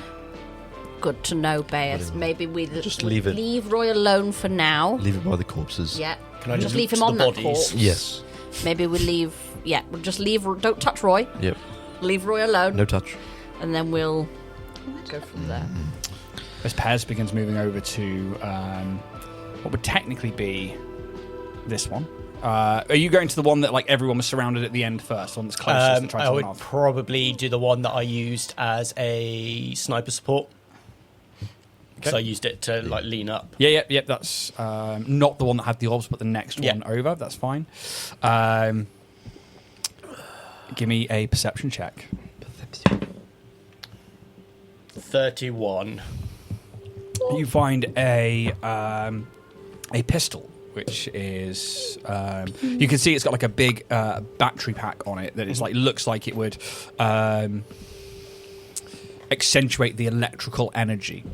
Good to know, Baeus. Maybe we Just leave it. Leave Roy alone for now. Leave it by the corpses. Yeah. Can I just just leave look him to on the that bodies? corpse. Yes. Maybe we leave. Yeah, we'll just leave. Don't touch Roy. Yep. Leave Roy alone, No touch. and then we'll go from there. As Pez begins moving over to what would technically be this one. Are you going to the one that like everyone was surrounded at the end first, the one that's closest to try I to would run off? probably do the one that I used as a sniper support. Because I used it to like lean up. Yeah. That's not the one that had the orbs, but the next one over. That's fine. Give me a perception check. 31. You find a pistol, which is you can see it's got like a big battery pack on it that is like looks like it would accentuate the electrical energy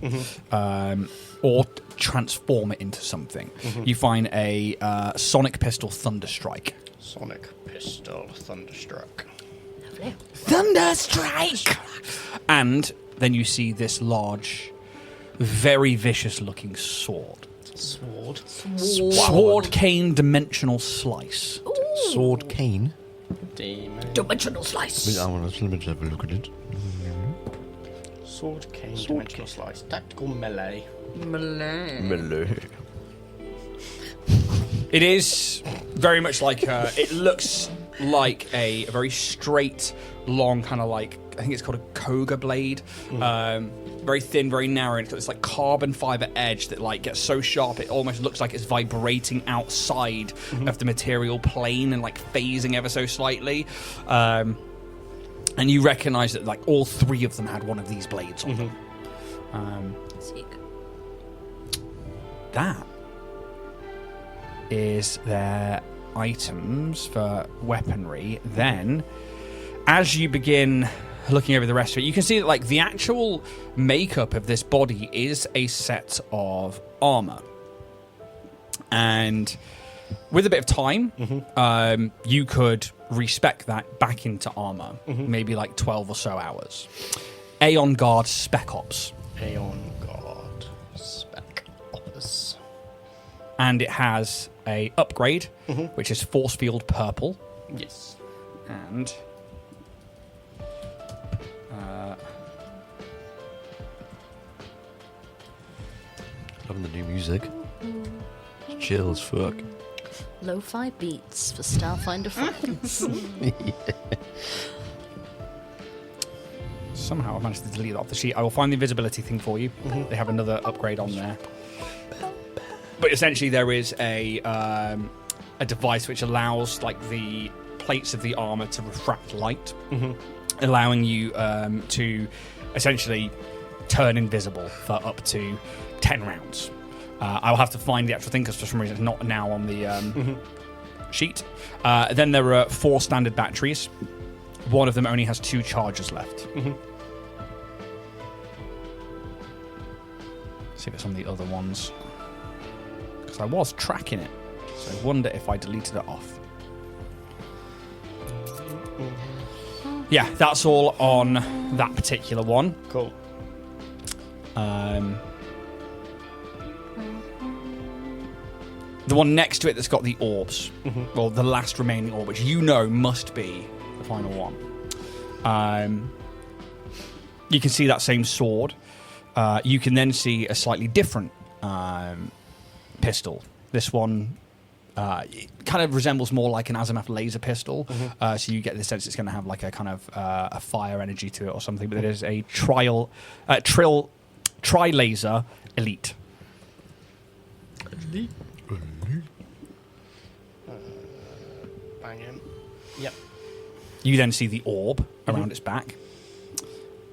or transform it into something. You find a sonic pistol Thunderstrike. Sonic pistol Thunderstruck. Thunderstrike! And then you see this large, very vicious looking sword. Sword cane dimensional slice. Sword cane. Demon. Dimensional slice. Let me have a look at it. Sword cane dimensional slice. Tactical melee. It is very much like it looks like a very straight, long kind of like I think it's called a Koga blade. Very thin, very narrow, and it's got this like carbon fiber edge that like gets so sharp it almost looks like it's vibrating outside of the material plane and like phasing ever so slightly. And you recognise that like all three of them had one of these blades on them. Sick. That is their items for weaponry. Then, as you begin looking over the rest of it, you can see that like the actual makeup of this body is a set of armor, and with a bit of time, you could respec that back into armor, maybe like 12 or so hours. Aeon Guard Spec Ops. Aeon Guard Spec Ops. And it has a upgrade, which is Force Field Purple. Yes. And Loving the new music. It's chill as fuck. Lo-fi beats for Starfinder friends. somehow I've managed to delete it off the sheet. I will find the invisibility thing for you. They have another upgrade on there. But essentially there is a device which allows like the plates of the armor to refract light, allowing you to essentially turn invisible for up to 10 rounds. I'll have to find the actual thing because for some reason it's not now on the sheet. Then there are 4 standard batteries. One of them only has 2 charges left. See if it's on the other ones. Because I was tracking it. So I wonder if I deleted it off. Yeah, that's all on that particular one. Cool. The one next to it that's got the orbs, well, the last remaining orb, which you know must be the final one. You can see that same sword. You can then see a slightly different pistol. This one kind of resembles more like an azimuth laser pistol, so you get the sense it's going to have like a kind of a fire energy to it or something. But it is a tri-laser elite. Bang in. Yep. You then see the orb around its back.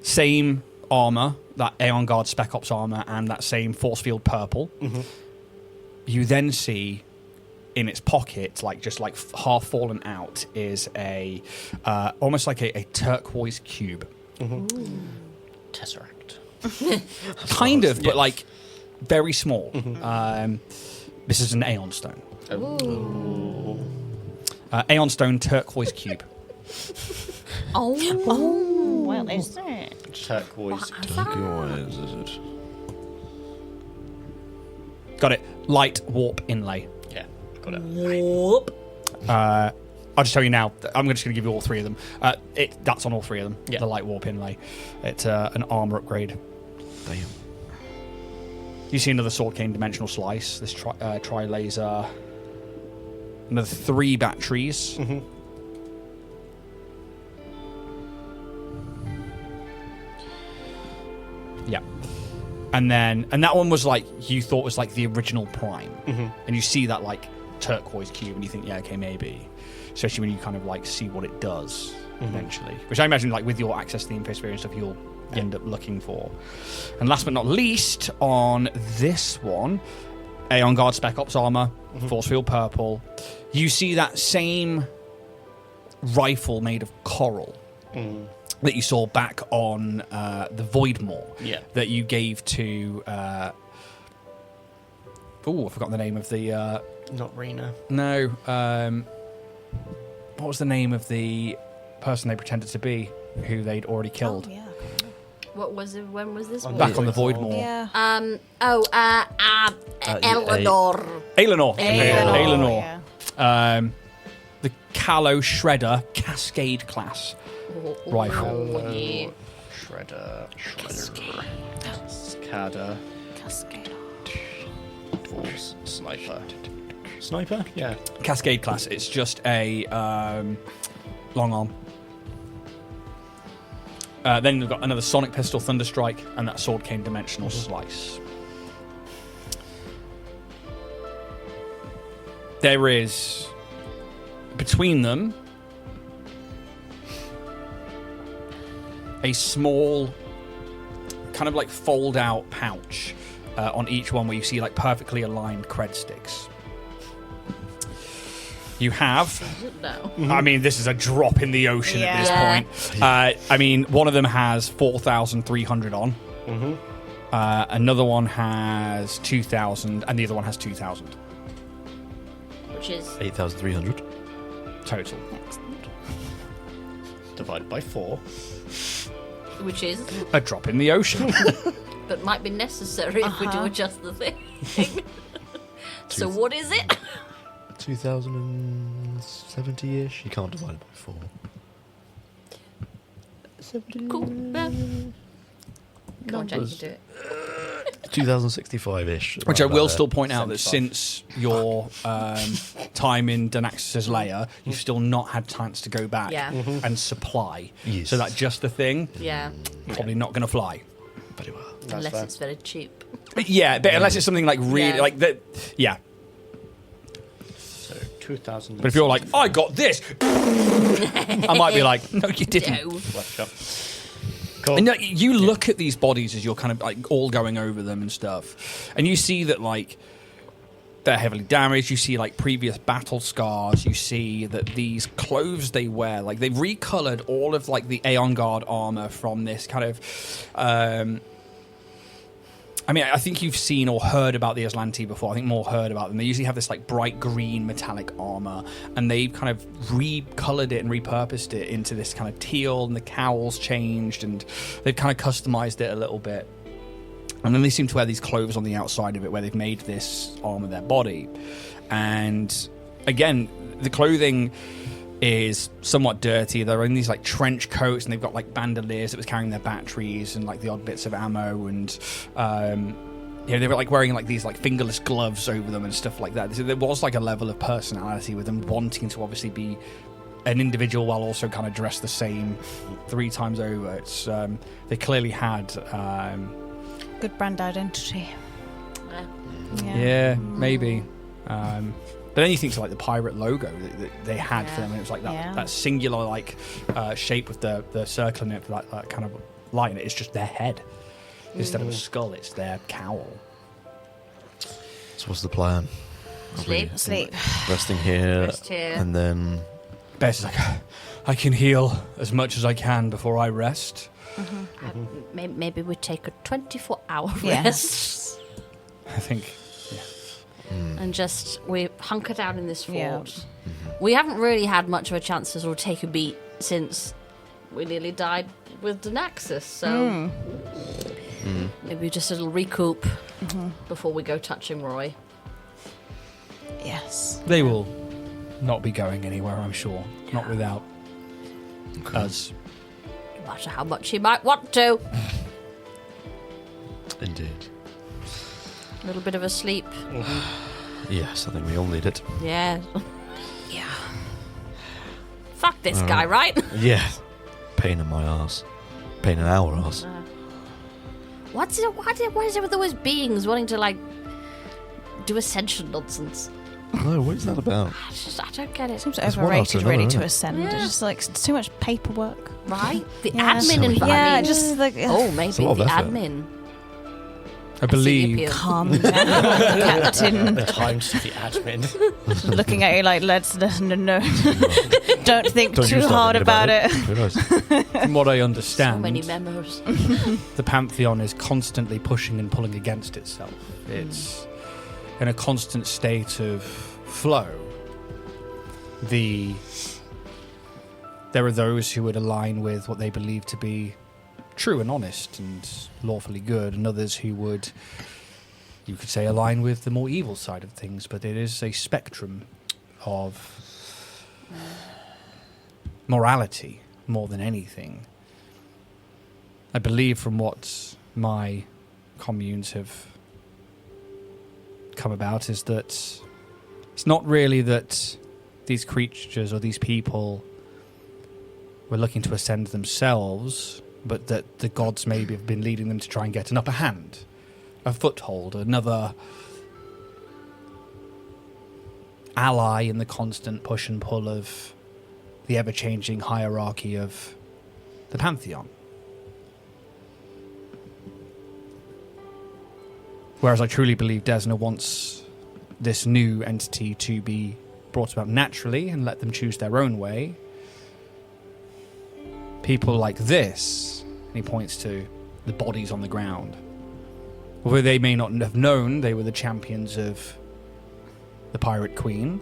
Same armor, that Aeon Guard Spec Ops armor, and that same Force Field Purple. You then see in its pocket, like just like half fallen out, is a almost like a turquoise cube. Tesseract. Kind of, but like very small. This is an Aeon Stone. Aeon Stone turquoise cube. Well, is it? Turquoise. Turquoise, is it? Got it. Light warp inlay. Yeah, got it. Whoop. I'll just tell you now. I'm just going to give you all 3 of them. That's on all 3 of them. Yeah. The light warp inlay. It's an armor upgrade. Damn. You see another sword cane dimensional slice. This tri-laser. Another 3 batteries. Yeah. And that one was like, you thought was like the original Prime. And you see that like turquoise cube and you think, yeah, okay, maybe. Especially when you kind of like see what it does eventually. Which I imagine like with your access to the Infosphere and stuff, you'll end up looking for. And last but not least, on this one, Aeon Guard Spec Ops armor, Force Field Purple. You see that same rifle made of coral that you saw back on the Voidmaw that you gave to... I forgot the name of the... Not Rena. No. What was the name of the person they pretended to be, who they'd already killed? Oh, yeah. What was it? When was this? Back on the Voidmaw. Yeah. Eleanor. Aelenor. Yeah. The Callow Shredder Cascade class rifle. Yeah. Shredder. Cascada. Cascade. Dwarves. Sniper. Sniper? Yeah. Cascade class. It's just a long arm. Then we've got another Sonic Pistol Thunderstrike and that Sword Cane Dimensional Slice. There is, between them, a small, kind of like fold-out pouch on each one where you see like perfectly aligned cred sticks. You have... No. I mean, this is a drop in the ocean at this Yeah. point. I mean, one of them has 4,300 on. Another one has 2,000, and the other one has 2,000. Which is 8,300. Total. Divided by 4. which is, A drop in the ocean. but might be necessary if we do adjust the thing. So what is it? 2,070-ish. You can't divide it by 4. Cool. Come on, Jack, you can do it. 2,065-ish. Which I around will about still there. point out that since your time in Denaxis's lair, you've still not had chance to go back Yeah. and supply. Yes. So that just the thing, Yeah. probably not going to fly. Very well. Unless fair. it's very cheap. Yeah, but unless it's something like really Yeah. like that. Yeah. So 2,000. But if you're like, I got this, I might be like, no, you didn't. No. Cool. And you look at these bodies as you're kind of like all going over them and stuff, and you see that like they're heavily damaged. You see like previous battle scars. You see that these clothes they wear, like they've recolored all of like the Aeon Guard armor from this kind of. I mean, I think you've seen or heard about the Aslanti before. I think more heard about them. They usually have this like bright green metallic armor, and they've kind of recolored it and repurposed it into this kind of teal, and the cowls changed, and they've kind of customized it a little bit. And then they seem to wear these clothes on the outside of it where they've made this armor their body. And again, the clothing is somewhat dirty. They're in these like trench coats, and they've got like bandoliers that was carrying their batteries and like the odd bits of ammo, and they were like wearing like these like fingerless gloves over them and stuff like that. So there was like a level of personality with them wanting to obviously be an individual while also kind of dressed the same 3 times over. It's they clearly had Good brand identity. yeah, maybe. But then you think to like the pirate logo that they had for them, and it was like that singular like shape with the circle in it for that kind of line. It's just their head instead of a skull. It's their cowl. So what's the plan? Sleep. Resting here, Rest here. and then Bess is like, I can heal as much as I can before I rest. Maybe we take a 24-hour Yeah. rest. I think. And just we hunker down in this fort. Yeah. We haven't really had much of a chance to sort of take a beat since we nearly died with Denaxis, so maybe just a little recoup before we go touching Roy. Yes. They will not be going anywhere, I'm sure. Not without us. No matter how much he might want to. indeed. A little bit of a sleep. Yes, I think we all need it. Yeah. Yeah. Fuck this guy, right? Yeah. Pain in my ass. Pain in our ass. What is it with those beings wanting to like do ascension nonsense? No, what is that about? I don't get it. Seems It's one after overrated, another, really, isn't to it? ascend. Yeah. It's just like it's too much paperwork. Right? The Yeah. admin So environment. Yeah, just like Oh, maybe It's a lot the of effort. admin. I believe. appeal. calm down, Captain. Times to the admin. Looking at you like, no. Don't think Don't too you start hard thinking about it. Who knows? From what I So understand, many memos. the Pantheon is constantly pushing and pulling against itself. It's in a constant state of flow. There are those who would align with what they believe to be true and honest and lawfully good, and others who would, you could say, align with the more evil side of things. But it is a spectrum of morality more than anything. I believe from what my communes have come about is that it's not really that these creatures or these people were looking to ascend themselves, but that the gods maybe have been leading them to try and get an upper hand, a foothold, another ally in the constant push and pull of the ever-changing hierarchy of the Pantheon. Whereas I truly believe Desna wants this new entity to be brought about naturally and let them choose their own way. People like this, and he points to the bodies on the ground, although they may not have known they were the champions of the Pirate Queen,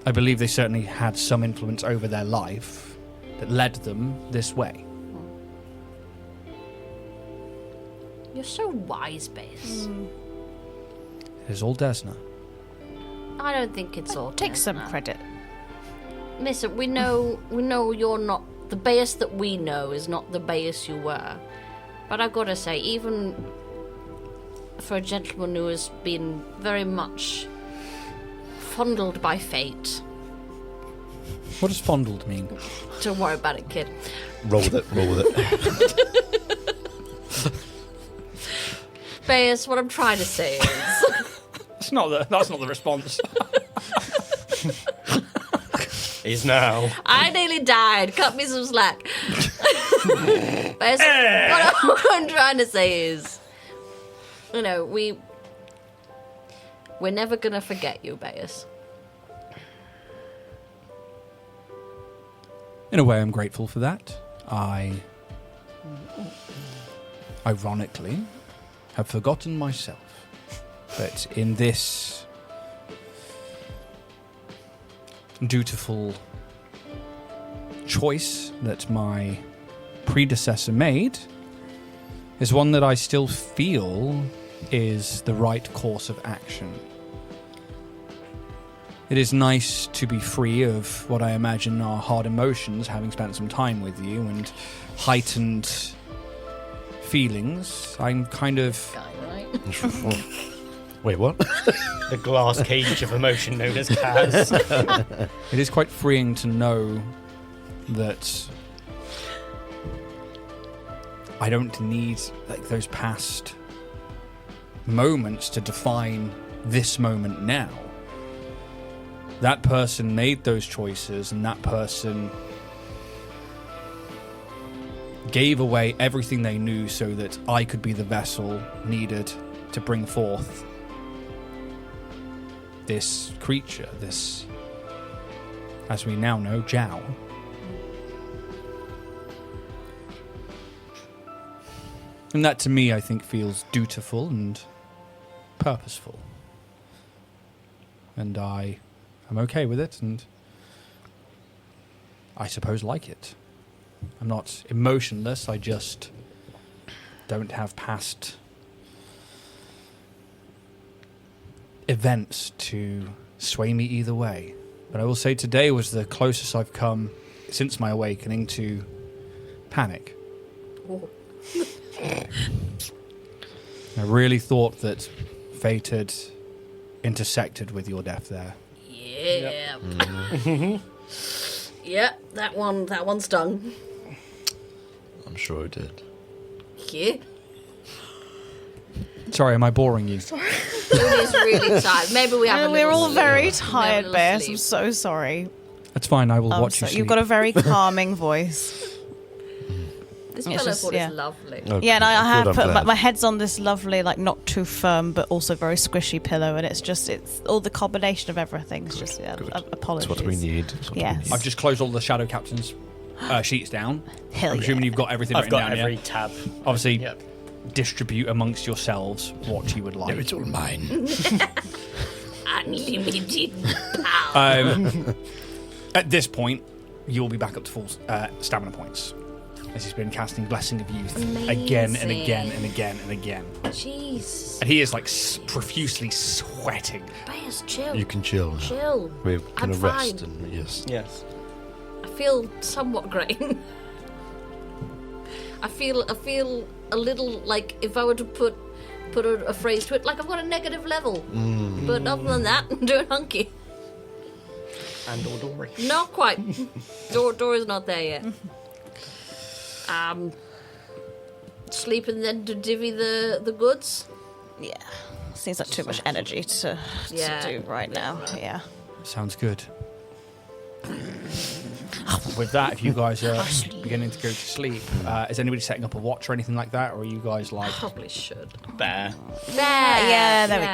I believe they certainly had some influence over their life that led them this way. You're so wise, Base. It is all Desna. I don't think it's all. Take some Desna. credit. Listen, we know you're not the Base that we know is not the Base you were. But I've got to say, even for a gentleman who has been very much fondled by fate. What does fondled mean? Don't worry about it, kid. Roll with it. Bayes, what I'm trying to say is... That's not the response. Is now. I nearly died. Cut me some slack. Bayes, what I'm trying to say is... we're never going to forget you, Bayes. In a way, I'm grateful for that. I, ironically, have forgotten myself. But in this dutiful choice that my predecessor made is one that I still feel is the right course of action. It is nice to be free of what I imagine are hard emotions, having spent some time with you, and heightened feelings. I'm kind of... Right? Wait, what? The glass cage of emotion known as Kaz. It is quite freeing to know that I don't need those past moments to define this moment now. That person made those choices, and that person gave away everything they knew so that I could be the vessel needed to bring forth this creature, this, as we now know, Zhao. And that to me, I think, feels dutiful and purposeful. And I'm okay with it, and I suppose like it. I'm not emotionless, I just don't have past events to sway me either way. But I will say today was the closest I've come since my awakening to panic. Oh. I really thought that fate had intersected with your death there. Yeah. Yeah, that one stung. I'm sure it did. Yeah. Sorry, am I boring you? It is really tired. Maybe we have a We're little all sleep. very Maybe a tired, little Bears. sleep. I'm so sorry. That's fine, I will watch you So, sleep. you've got a very calming voice. This It's pillow just- fort yeah. is lovely. Okay, Yeah, and I have good, I'm put glad. my head's on this lovely, not too firm, but also very squishy pillow, and it's all the combination of everything. It's just Good. apologies. That's what we need. That's what we Yes. need. I've just closed all the Shadow Captain's sheets down. Hell I'm yeah. assuming you've got everything I've written got down, every yeah? tab. Obviously, Yep. distribute amongst yourselves what you would like. No, it's all mine. Unlimited power. At this point, you'll be back up to full stamina points. As he's been casting Blessing of Youth again and again and again and again. Jeez. And he is profusely sweating. Bears, chill. You can chill now. Chill. We're I'm going to rest. fine. And yes. Yes. I feel somewhat great. I feel a little like if I were to put a phrase to it, like I've got a negative level. But other than that, I'm doing hunky. And or Dory. Not quite. Dory's not there yet. Sleeping then to divvy the goods. Yeah. Seems like too much energy to do right now. Yeah. Sounds good. With that, if you guys are beginning to go to sleep, is anybody setting up a watch or anything like that? Or are you guys Probably should. Bear. There. Yeah, there we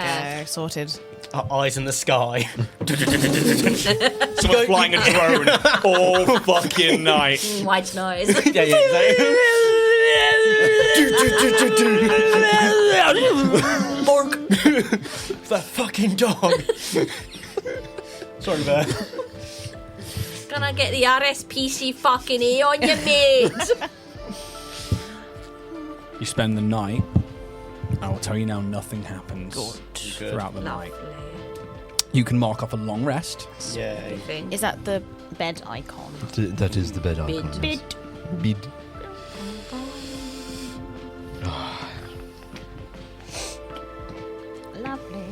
go. Sorted. Our eyes in the sky. someone flying a drone all fucking night? White noise. Yeah, exactly. Bork. That fucking dog. So Sorry, Bear. Gonna get the RSPC fucking A on you, mate. You spend the night. I will tell you now, nothing happens throughout the night. You can mark off a long rest. Yay. Is that the bed icon? That is the bed icon. Bed. Bed. Lovely.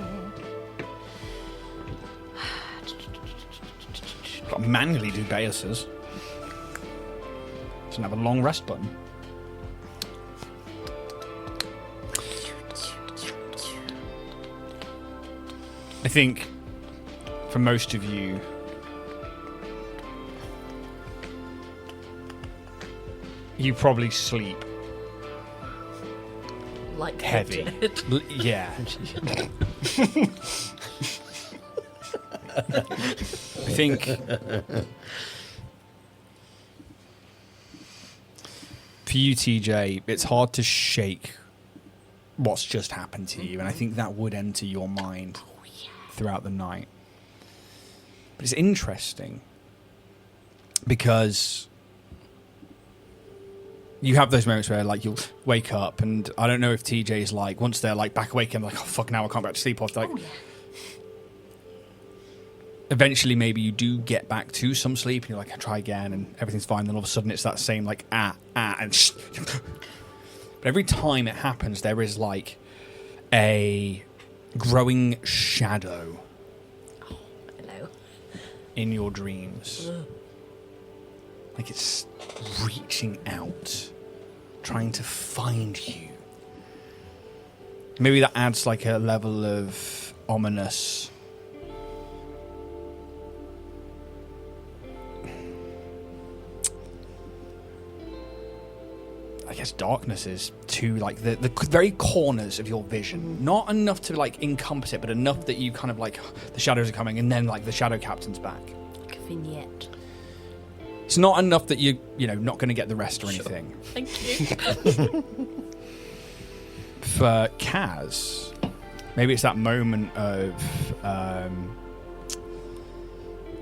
Got to manually do Baeus's. Doesn't have a long rest button. I think for most of you, you probably sleep Like heavy. Yeah. I think for you, TJ, it's hard to shake what's just happened to you, and I think that would enter your mind throughout the night. But it's interesting because you have those moments where like you'll wake up, and I don't know if TJ's like, once they're like back awake and like, oh fuck, now I can't go back to sleep, or like eventually maybe you do get back to some sleep and you're like, I try again and everything's fine, then all of a sudden it's that same like and but every time it happens there is like a growing shadow in your dreams. Like it's reaching out, trying to find you. Maybe that adds like a level of ominous. I guess darkness is to like the very corners of your vision. Not enough to like encompass it, but enough that you kind of like the shadows are coming, and then like the shadow captain's back. Like a vignette. It's not enough that you know not going to get the rest or anything. Thank you. For Kaz, maybe it's that moment of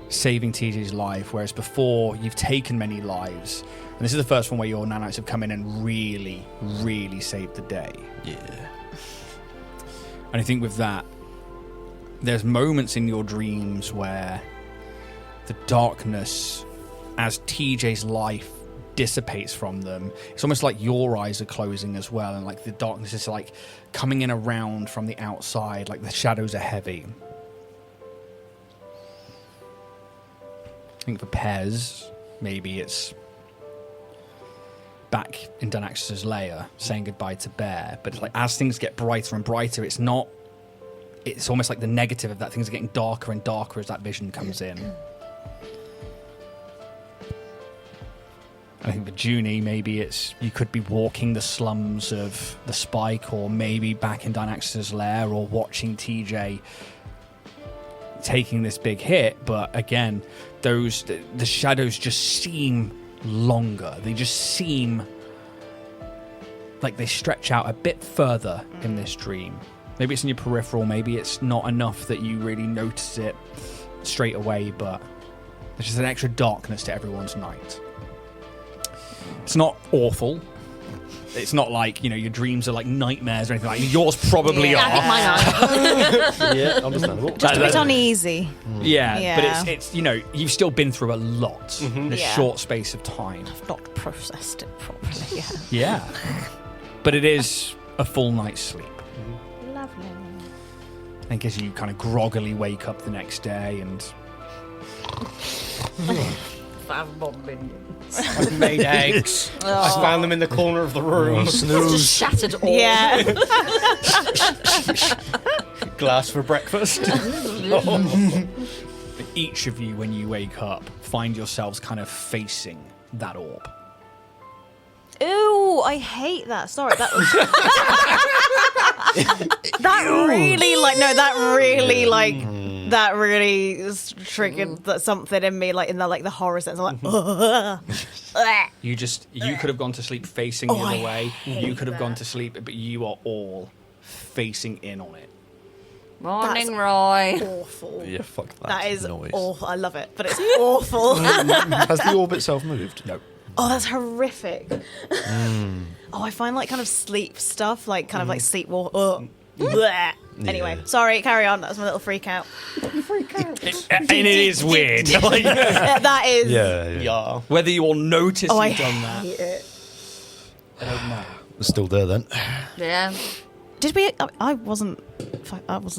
saving TJ's life, whereas before you've taken many lives, and this is the first one where your nanites have come in and really, really saved the day. Yeah. And I think with that, there's moments in your dreams where the darkness, as TJ's life dissipates from them, it's almost like your eyes are closing as well, and like the darkness is like coming in around from the outside, like the shadows are heavy. I think for Pez, maybe it's back in Danax's lair saying goodbye to Bear, but it's like as things get brighter and brighter, it's almost like the negative of that, things are getting darker and darker as that vision comes in. I think for Junie, maybe it's you could be walking the slums of the Spike, or maybe back in Dynax's lair, or watching TJ taking this big hit. But again, the shadows just seem longer. They just seem like they stretch out a bit further in this dream. Maybe it's in your peripheral. Maybe it's not enough that you really notice it straight away. But there's just an extra darkness to everyone's night. It's not awful. It's not like, you know, your dreams are like nightmares or anything like that. Yours probably are. I think mine are. Yeah, understandable. Just a bit uneasy. Yeah, but it's you know, you've still been through a lot in a short space of time. I've not processed it properly. Yeah. Yeah. But it is a full night's sleep. Lovely. I think as you kind of groggily wake up the next day and... I've made eggs. I found them in the corner of the room. Just shattered all. Yeah. Glass for breakfast. Each of you, when you wake up, find yourselves kind of facing that orb. Ooh, I hate that. Sorry, that was... that really triggered something in me, like in the horror sense. I'm like, You could have gone to sleep facing the other way. You could have gone to sleep, but you are all facing in on it. Morning, Roy. Awful. Yeah, fuck that. That is noise. awful. I love it, but it's awful. Has the orb itself moved? No. Oh, that's horrific. Oh, I find like kind of sleep stuff, like kind of like sleep walk. Blech. Anyway, sorry, carry on. That was my little freak out. And it is weird. Like, That is. Yeah. whether you all notice Oh, I you've done that. hate it. I don't know. It's still there then. Yeah. Did we? I wasn't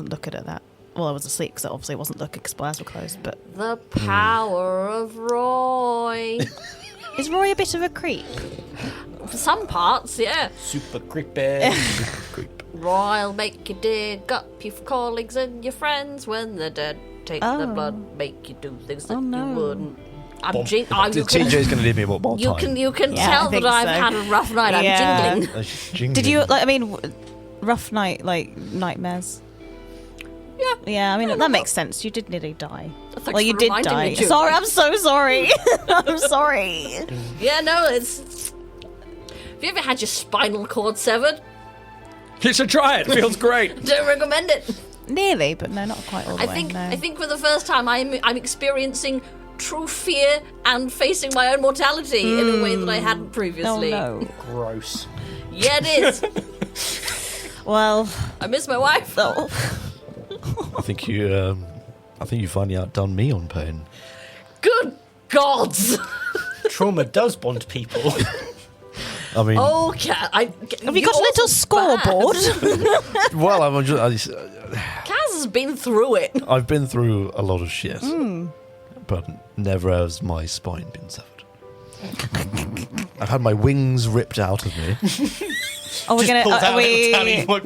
looking at that. Well, I was asleep because I obviously wasn't looking because my eyes were closed. But The power of Roy. is Roy a bit of a creep? For some parts, yeah. Super creepy. Roy'll make you dig up your colleagues and your friends when they're dead. Take the blood, make you do things that you wouldn't. TJ's going to leave me about more You time. can Yeah, tell I think that I've so. had a rough night. Yeah. I'm jingling. Did you? Like, I mean, rough night, like nightmares. Yeah. Yeah, I mean that makes sense. You did nearly die. Thanks Well, you for did reminding die. me, Julie. Sorry, I'm so sorry. I'm sorry. Yeah, no, it's. Have you ever had your spinal cord severed? You should try it. It feels great. Don't recommend it. Nearly, but no, not quite all the I way. think no. I think for the first time I'm experiencing true fear and facing my own mortality in a way that I hadn't Oh previously. no. Gross. Yeah, it is. Well, I miss my wife. oh. I think you finally outdone me on pain. Good gods. Trauma does bond people. I mean, Oh, Cat. Have you got a little scoreboard? well, Kaz Kaz has been through it. I've been through a lot of shit, but never has my spine been severed. I've had my wings ripped out of me. Oh, we're gonna. Pulls out Are a little we? tally point.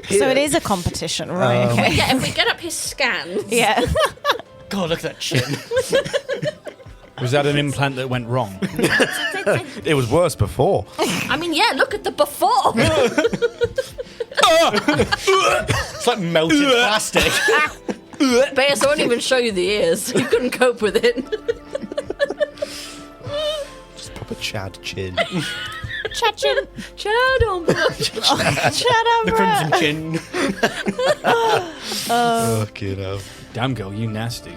So it is a competition, right? Okay. Yeah, if we get up his scans. Yeah. God, look at that chin. Was that an implant that went wrong? It was worse before. I mean, yeah, look at the before. It's like melted plastic. Bears won't even show you the ears. You couldn't cope with it. Just proper Chad chin. Chad-chin. Chad on The crimson chin. Fucking hell. Damn girl, you nasty.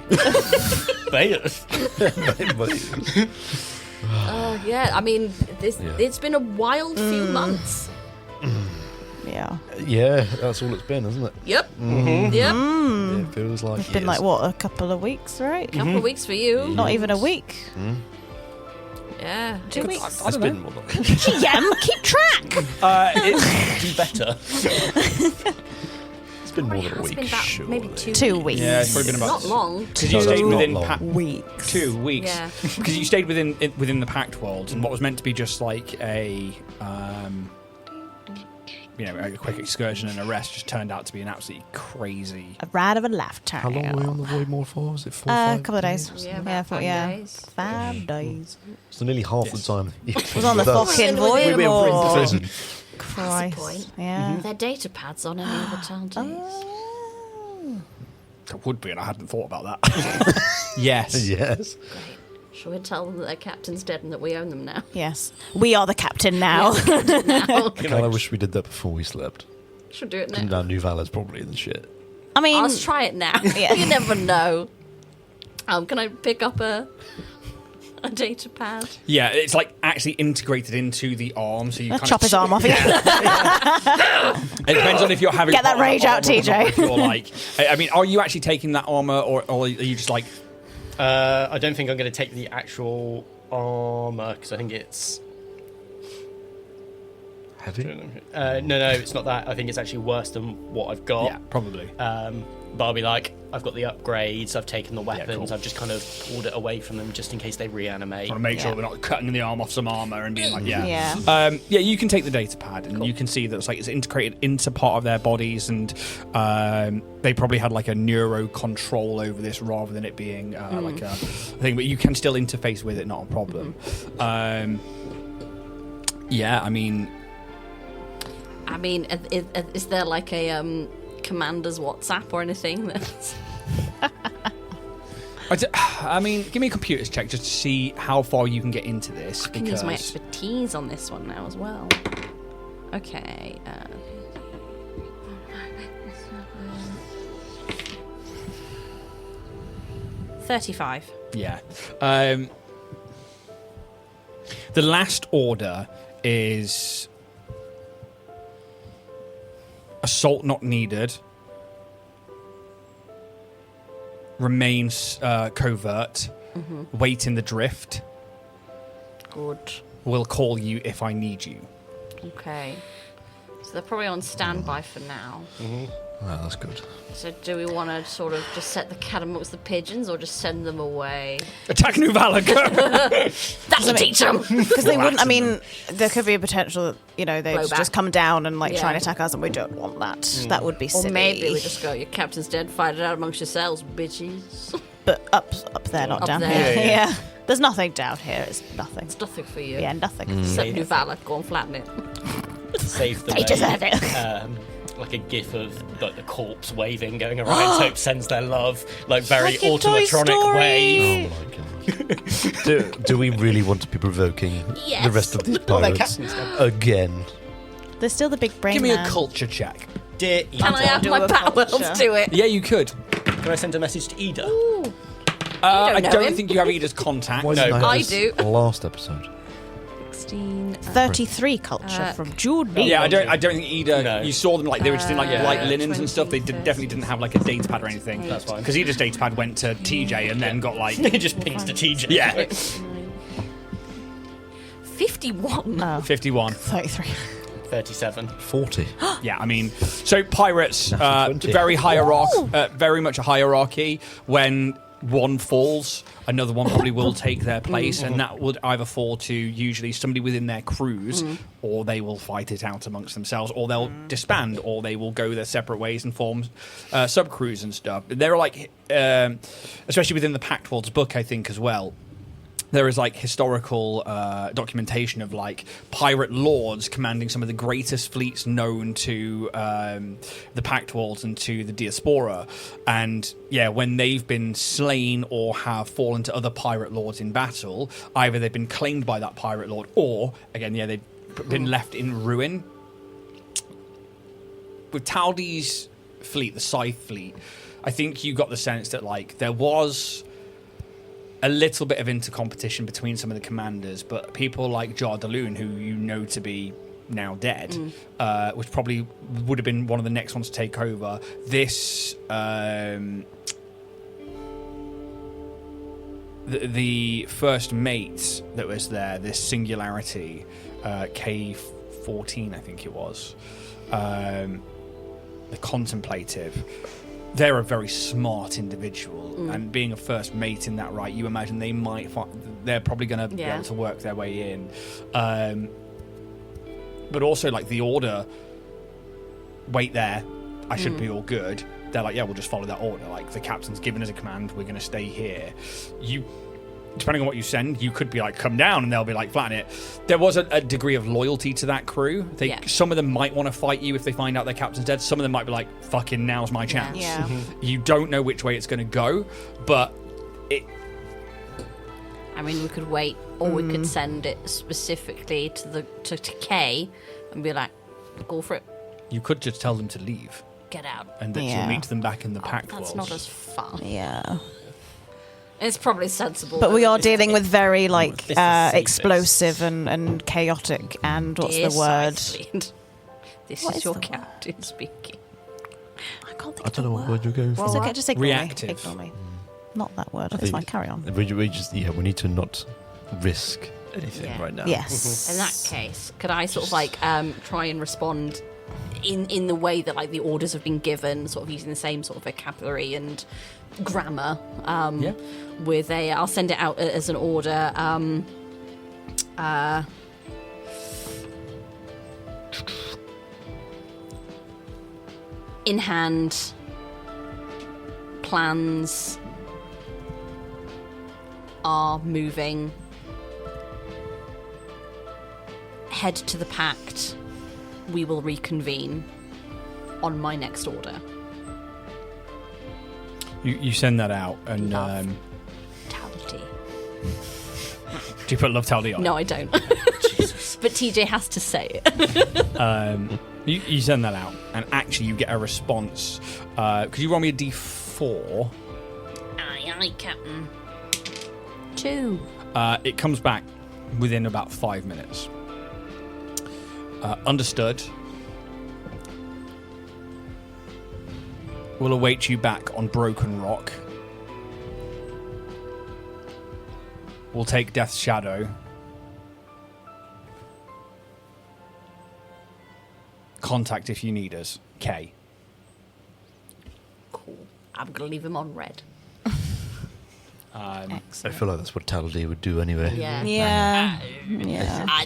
Bears. Yeah, I mean, it's been a wild few months. Yeah. Yeah, that's all it's been, isn't it? Yep. Yep. Yeah, it feels like It's been like what, a couple of weeks, right? Couple of weeks for you. Not even a week. Yeah. 2 weeks. It's been more than GM, keep track. Do better. It's been more than a It's week, been about sure. maybe 2 2 weeks. weeks. Yeah, it's probably been about Not long. because you No, stayed that's not within long. Weeks. 2 weeks. Yeah. Because you stayed within the Pact world, and what was meant to be just like a a quick excursion and a rest just turned out to be an absolutely crazy. A ride of a lifetime. How long were we on the Void More for? Was it 4 A 5 couple of days. Yeah, about 5 days. 5 days. So nearly half the time. Was on the fucking void We were in more. prison. Christ. point. Yeah. Their data pads on any of the Tal'Ds. It would be, and I hadn't thought about that. Yes. Yes. Shall we tell them that their captain's dead and that we own them now? Yes. We are the captain now. Now. I kind of wish we did that before we slept. Should do it And now. now New Valor's probably in the shit. I mean, Let's try it now. Yeah. You never know. Can I pick up a data pad? Yeah, it's like actually integrated into the arm, so you I'll kind chop of his arm off again. It depends on if you're having Get that rage out, TJ. If you're like, I mean, are you actually taking that armor, or are you just like? I don't think I'm going to take the actual armor because I think it's. Heavy? No, it's not that. I think it's actually worse than what I've got. Yeah, probably. But I'll be like, I've got the upgrades, I've taken the weapons, cool. I've just kind of pulled it away from them just in case they reanimate. Want to make sure we're not cutting the arm off some armor and being like, Yeah. Yeah, you can take the data pad and you can see that it's integrated into part of their bodies, and they probably had like a neuro control over this rather than it being like a thing. But you can still interface with it, not a problem. Yeah, I mean, is there like a commander's WhatsApp or anything? That's... I mean, give me a computers check just to see how far you can get into this. I can use my expertise on this one now as well. Okay. $35. Yeah. The last order is assault not needed, remains covert, wait in the drift. Good. Will call you if I need you. Okay. So they're probably on standby for now. Well, that's good. So do we want to sort of just set the cat amongst the pigeons or just send them away? Attack New Valor, go! That'll teach them! Because they wouldn't. I mean, there could be a potential that they Blowback. just come down and Yeah. try and attack us, and we don't want that. That would be Or silly. maybe we just go, your captain's dead, fight it out amongst yourselves, bitches. But up there, not Up down there. here. Yeah. Yeah. There's nothing down here. It's nothing. It's nothing for you. Yeah, nothing. Except New Valor, go and flatten it. Save the They deserve it. Like a gif of like the corpse waving, going Orion's Hope sends their love, like very Like in Toy automatronic Story. wave. Oh my god. do we really want to be provoking Yes. the rest of these Well, their pirates captain's dead. again? There's still the big brain Give me a man. culture check. Dear Can I Ida, add do my a powers culture. to it? Yeah, you could. can I send a message to Ida? I know don't him. think you have Ida's contact. Why No, didn't have I this do. Last episode. 16. 33 culture from Jude. Yeah, I don't think Ida. No. You saw them like they were just in like Yeah. light linens and stuff. They 20, definitely didn't have like a data pad or anything. That's fine. Because Ida's data pad went to TJ and then got like He just pings to TJ. yeah, 51. 51. 33. 37. 40. Yeah, I mean, so pirates, Natural 20. very much a hierarchy. When one falls, another one probably will take their place, and that would either fall to usually somebody within their crews, or they will fight it out amongst themselves, or they'll disband, or they will go their separate ways and form sub crews and stuff. There are like, especially within the Pact Worlds book, I think as well. There is like historical documentation of like pirate lords commanding some of the greatest fleets known to the Pact Worlds and to the Diaspora. And yeah, when they've been slain or have fallen to other pirate lords in battle, either they've been claimed by that pirate lord or, again, yeah, they've been left in ruin. With Tal'D's fleet, the Scythe fleet, I think you got the sense that like there was a little bit of intercompetition between some of the commanders, but people like Jar Daloon, who you know to be now dead, which probably would have been one of the next ones to take over. This, the first mate that was there, this Singularity, K-14, I think it was, the Contemplative. They're a very smart individual, and being a first mate in that right, you imagine they might they're probably going to be able to work their way in. But also, like, the order, wait there, I should be all good. They're like, yeah, we'll just follow that order. Like, the captain's given us a command, we're going to stay here. Depending on what you send, you could be like, come down, and they'll be like, flatten it. There was a degree of loyalty to that crew. Some of them might want to fight you if they find out their captain's dead. Some of them might be like, fucking now's my chance. Yeah. You don't know which way it's going to go, but I mean, we could wait, or we could send it specifically to K and be like, go for it, you could just tell them to leave, get out. and that Yeah. you'll meet them back in the Pact That's Worlds. not as fun. Yeah. It's probably sensible. But we are dealing with very, like, It's the safest. explosive and chaotic, and what's Dear the word? Scythe, this What is is your the word? captain speaking. I can't think I of the don't know what word. word you're going for. It's okay, just ignore Reactive. me. Ignore me. Not that word. It's think- fine, carry on. We need to not risk anything Yeah. right now. Yes. In that case, could I sort of like try and respond in the way that like the orders have been given, sort of using the same sort of vocabulary and grammar? With I'll send it out as an order. In hand, plans are moving. Head to the Pact. We will reconvene on my next order. You send that out, and Love. Tal'D. do you put Love Tal'D on? No, I don't. But TJ has to say it. You send that out, and actually you get a response. Could you roll me a d4? Aye, Captain. 2. It comes back within about 5 minutes. Understood. Will await you back on Broken Rock. We'll take Death's Shadow. Contact if you need us. K. Cool. I'm going to leave him on red. I feel like that's what Tal'D would do anyway. Yeah. Yeah.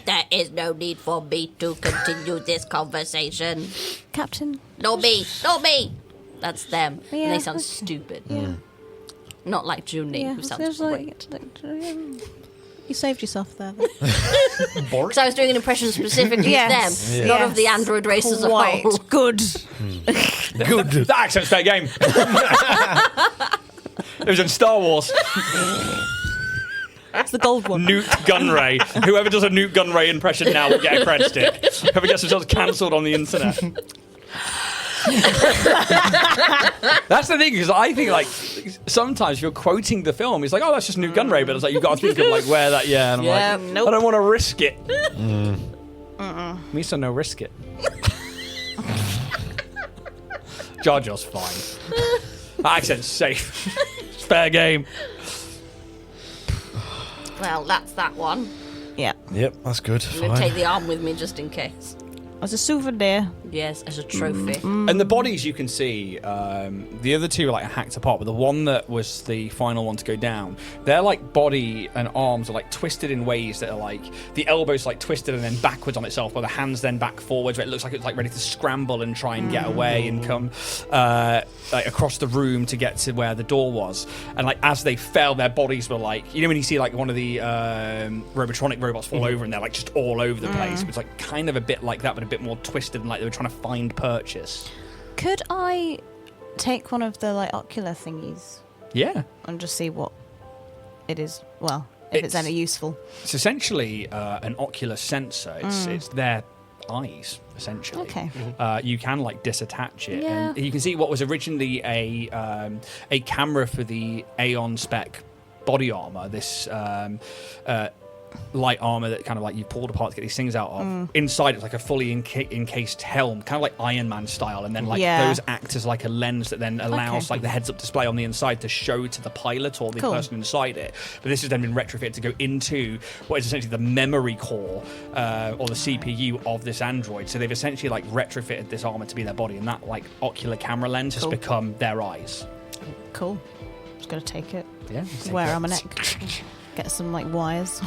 There is no need for me to continue this conversation. Captain. Not me. That's them. Yeah, And they sound okay. stupid. Yeah. Not like Junie, who sounds great. You saved yourself there. Because I was doing an impression specifically of them, Yes. not of the android race as a Quite whole. good. Good. That accent's fair game. It was in Star Wars. That's the gold one. Newt Gunray. Whoever does a Newt Gunray impression now will get a cred stick. Whoever gets themselves cancelled on the internet. That's the thing, because I think like sometimes if you're quoting the film, it's like, oh, that's just Newt Gunray, but it's like you've got to think of like where that, and I'm like, nope. I don't want to risk it. Me so no risk it. Jar Jar's fine. That accent's safe. It's fair game. Well, that's that one. Yeah. Yep, that's good. I'm going to take the arm with me just in case. As a souvenir. Yes, as a trophy. And the bodies you can see, the other two are like hacked apart, but the one that was the final one to go down, their like body and arms are like twisted in ways that are like the elbows like twisted and then backwards on itself, while the hands then back forwards, where it looks like it's like ready to scramble and try and get away and come like across the room to get to where the door was. And like as they fell, their bodies were like, you know when you see like one of the robotronic robots fall over and they're like just all over the place. It's like kind of a bit like that, but a bit more twisted and like they were trying to find purchase. Could I take one of the like ocular thingies Yeah. and just see what it is? Well, if it's any useful. It's essentially an ocular sensor. It's their eyes, essentially. Okay. You can like disattach it, Yeah. and you can see what was originally a camera for the Aeon spec body armor. This light armor that kind of like you pulled apart to get these things out of. Inside it's like a fully encased helm, kind of like Iron Man style, and then like those act as like a lens that then allows like the heads-up display on the inside to show to the pilot or the person inside it. But this has then been retrofitted to go into what is essentially the memory core or the CPU of this android. So they've essentially like retrofitted this armor to be their body, and that like ocular camera lens has become their eyes. Cool. Just gonna take it. Yeah. Wear it on my neck. Get some like wires.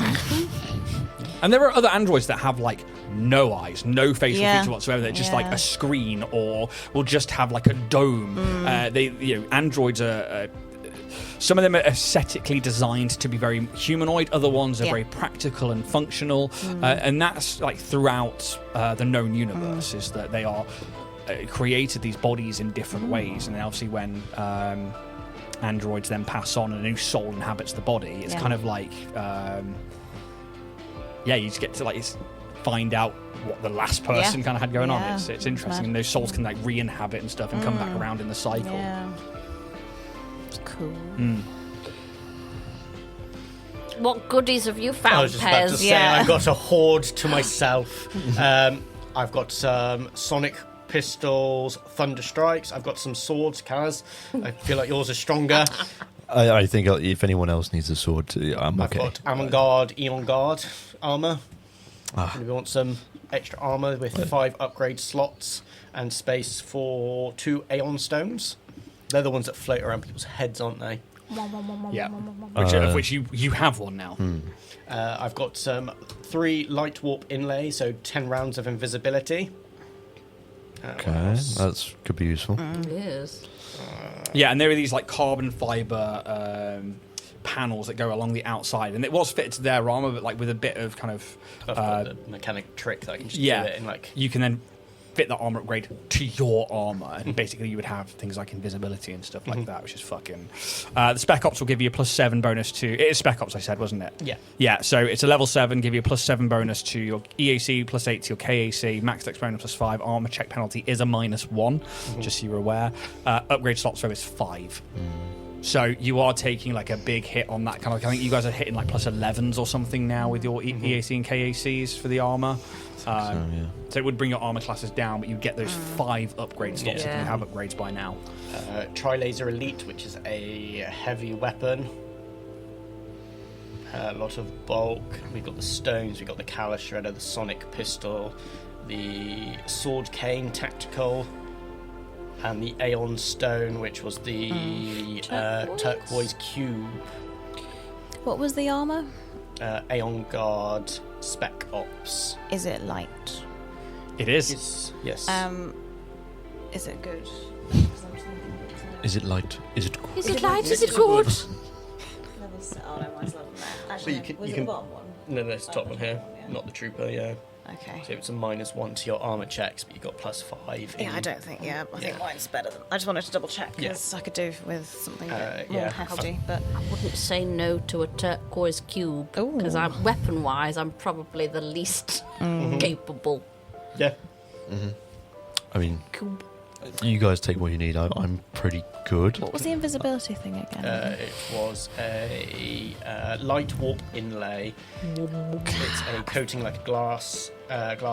And there are other androids that have like no eyes, no facial Yeah. feature whatsoever. They're just like Yeah. a screen, or will just have like a dome. Androids are. Some of them are aesthetically designed to be very humanoid. Other ones are very practical and functional, and that's like throughout the known universe. Is that they are created these bodies in different ways, and then obviously when androids then pass on and a new soul inhabits the body, it's kind of like you just get to like find out what the last person kind of had going on. It's interesting, and those souls can like re-inhabit and stuff and come back around in the cycle. It's cool. What goodies have you found, I was just about to Pez? say, I've got a hoard to myself. I've got some sonic pistols, thunder strikes. I've got some swords, Kaz. I feel like yours are stronger. I think if anyone else needs a sword, I'm I've okay. got Avant-Garde, Eon Guard armor. If you want some extra armor with 5 upgrade slots and space for 2 Aeon stones. They're the ones that float around people's heads, aren't they? Yeah, of which you have one now. I've got some 3 light warp inlay, so 10 rounds of invisibility. Okay, that could be useful. Yes. Yeah, and there are these like carbon fiber panels that go along the outside, and it was fitted to their armor, but like with a bit of kind of I've got a mechanic trick that I can just do it in like. You can then fit the armor upgrade to your armor. And basically you would have things like invisibility and stuff like that, which is fucking... the Spec Ops will give you a +7 bonus to... It is Spec Ops, I said, wasn't it? Yeah. Yeah, so it's a level 7, give you a +7 bonus to your EAC, +8 to your KAC, max dex bonus +5, armor check penalty is a -1, just so you're aware. Upgrade slots, though, is 5. So you are taking like a big hit on that kind of... I think you guys are hitting like +11s or something now with your EAC and KACs for the armor. So it would bring your armor classes down, but you get those 5 upgrade slots if you have upgrades by now. Tri-Laser Elite, which is a heavy weapon. A lot of bulk. We've got the stones, we've got the Callus Shredder, the Sonic Pistol, the Sword Cane Tactical, and the Aeon Stone, which was the turquoise cube. What was the armor? Aeon Guard Spec Ops. Is it light? It is. Yes. Is it good? Is it light? Is it? Is it light? Is it good? Oh no, mine's level there. Actually, But you was it can- the bottom one? No, it's the top one here, not the Trooper, yeah. Okay. So it's a -1 to your armor checks, but you got +5. Yeah, I don't think. Yeah, I think mine's better than. I just wanted to double check because I could do with something a bit more hefty. But I wouldn't say no to a turquoise cube because weapon-wise, I'm probably the least capable. Yeah. I mean, you guys take what you need. I'm pretty good. what was the invisibility thing again? It was a light warp inlay. It's a coating like a glass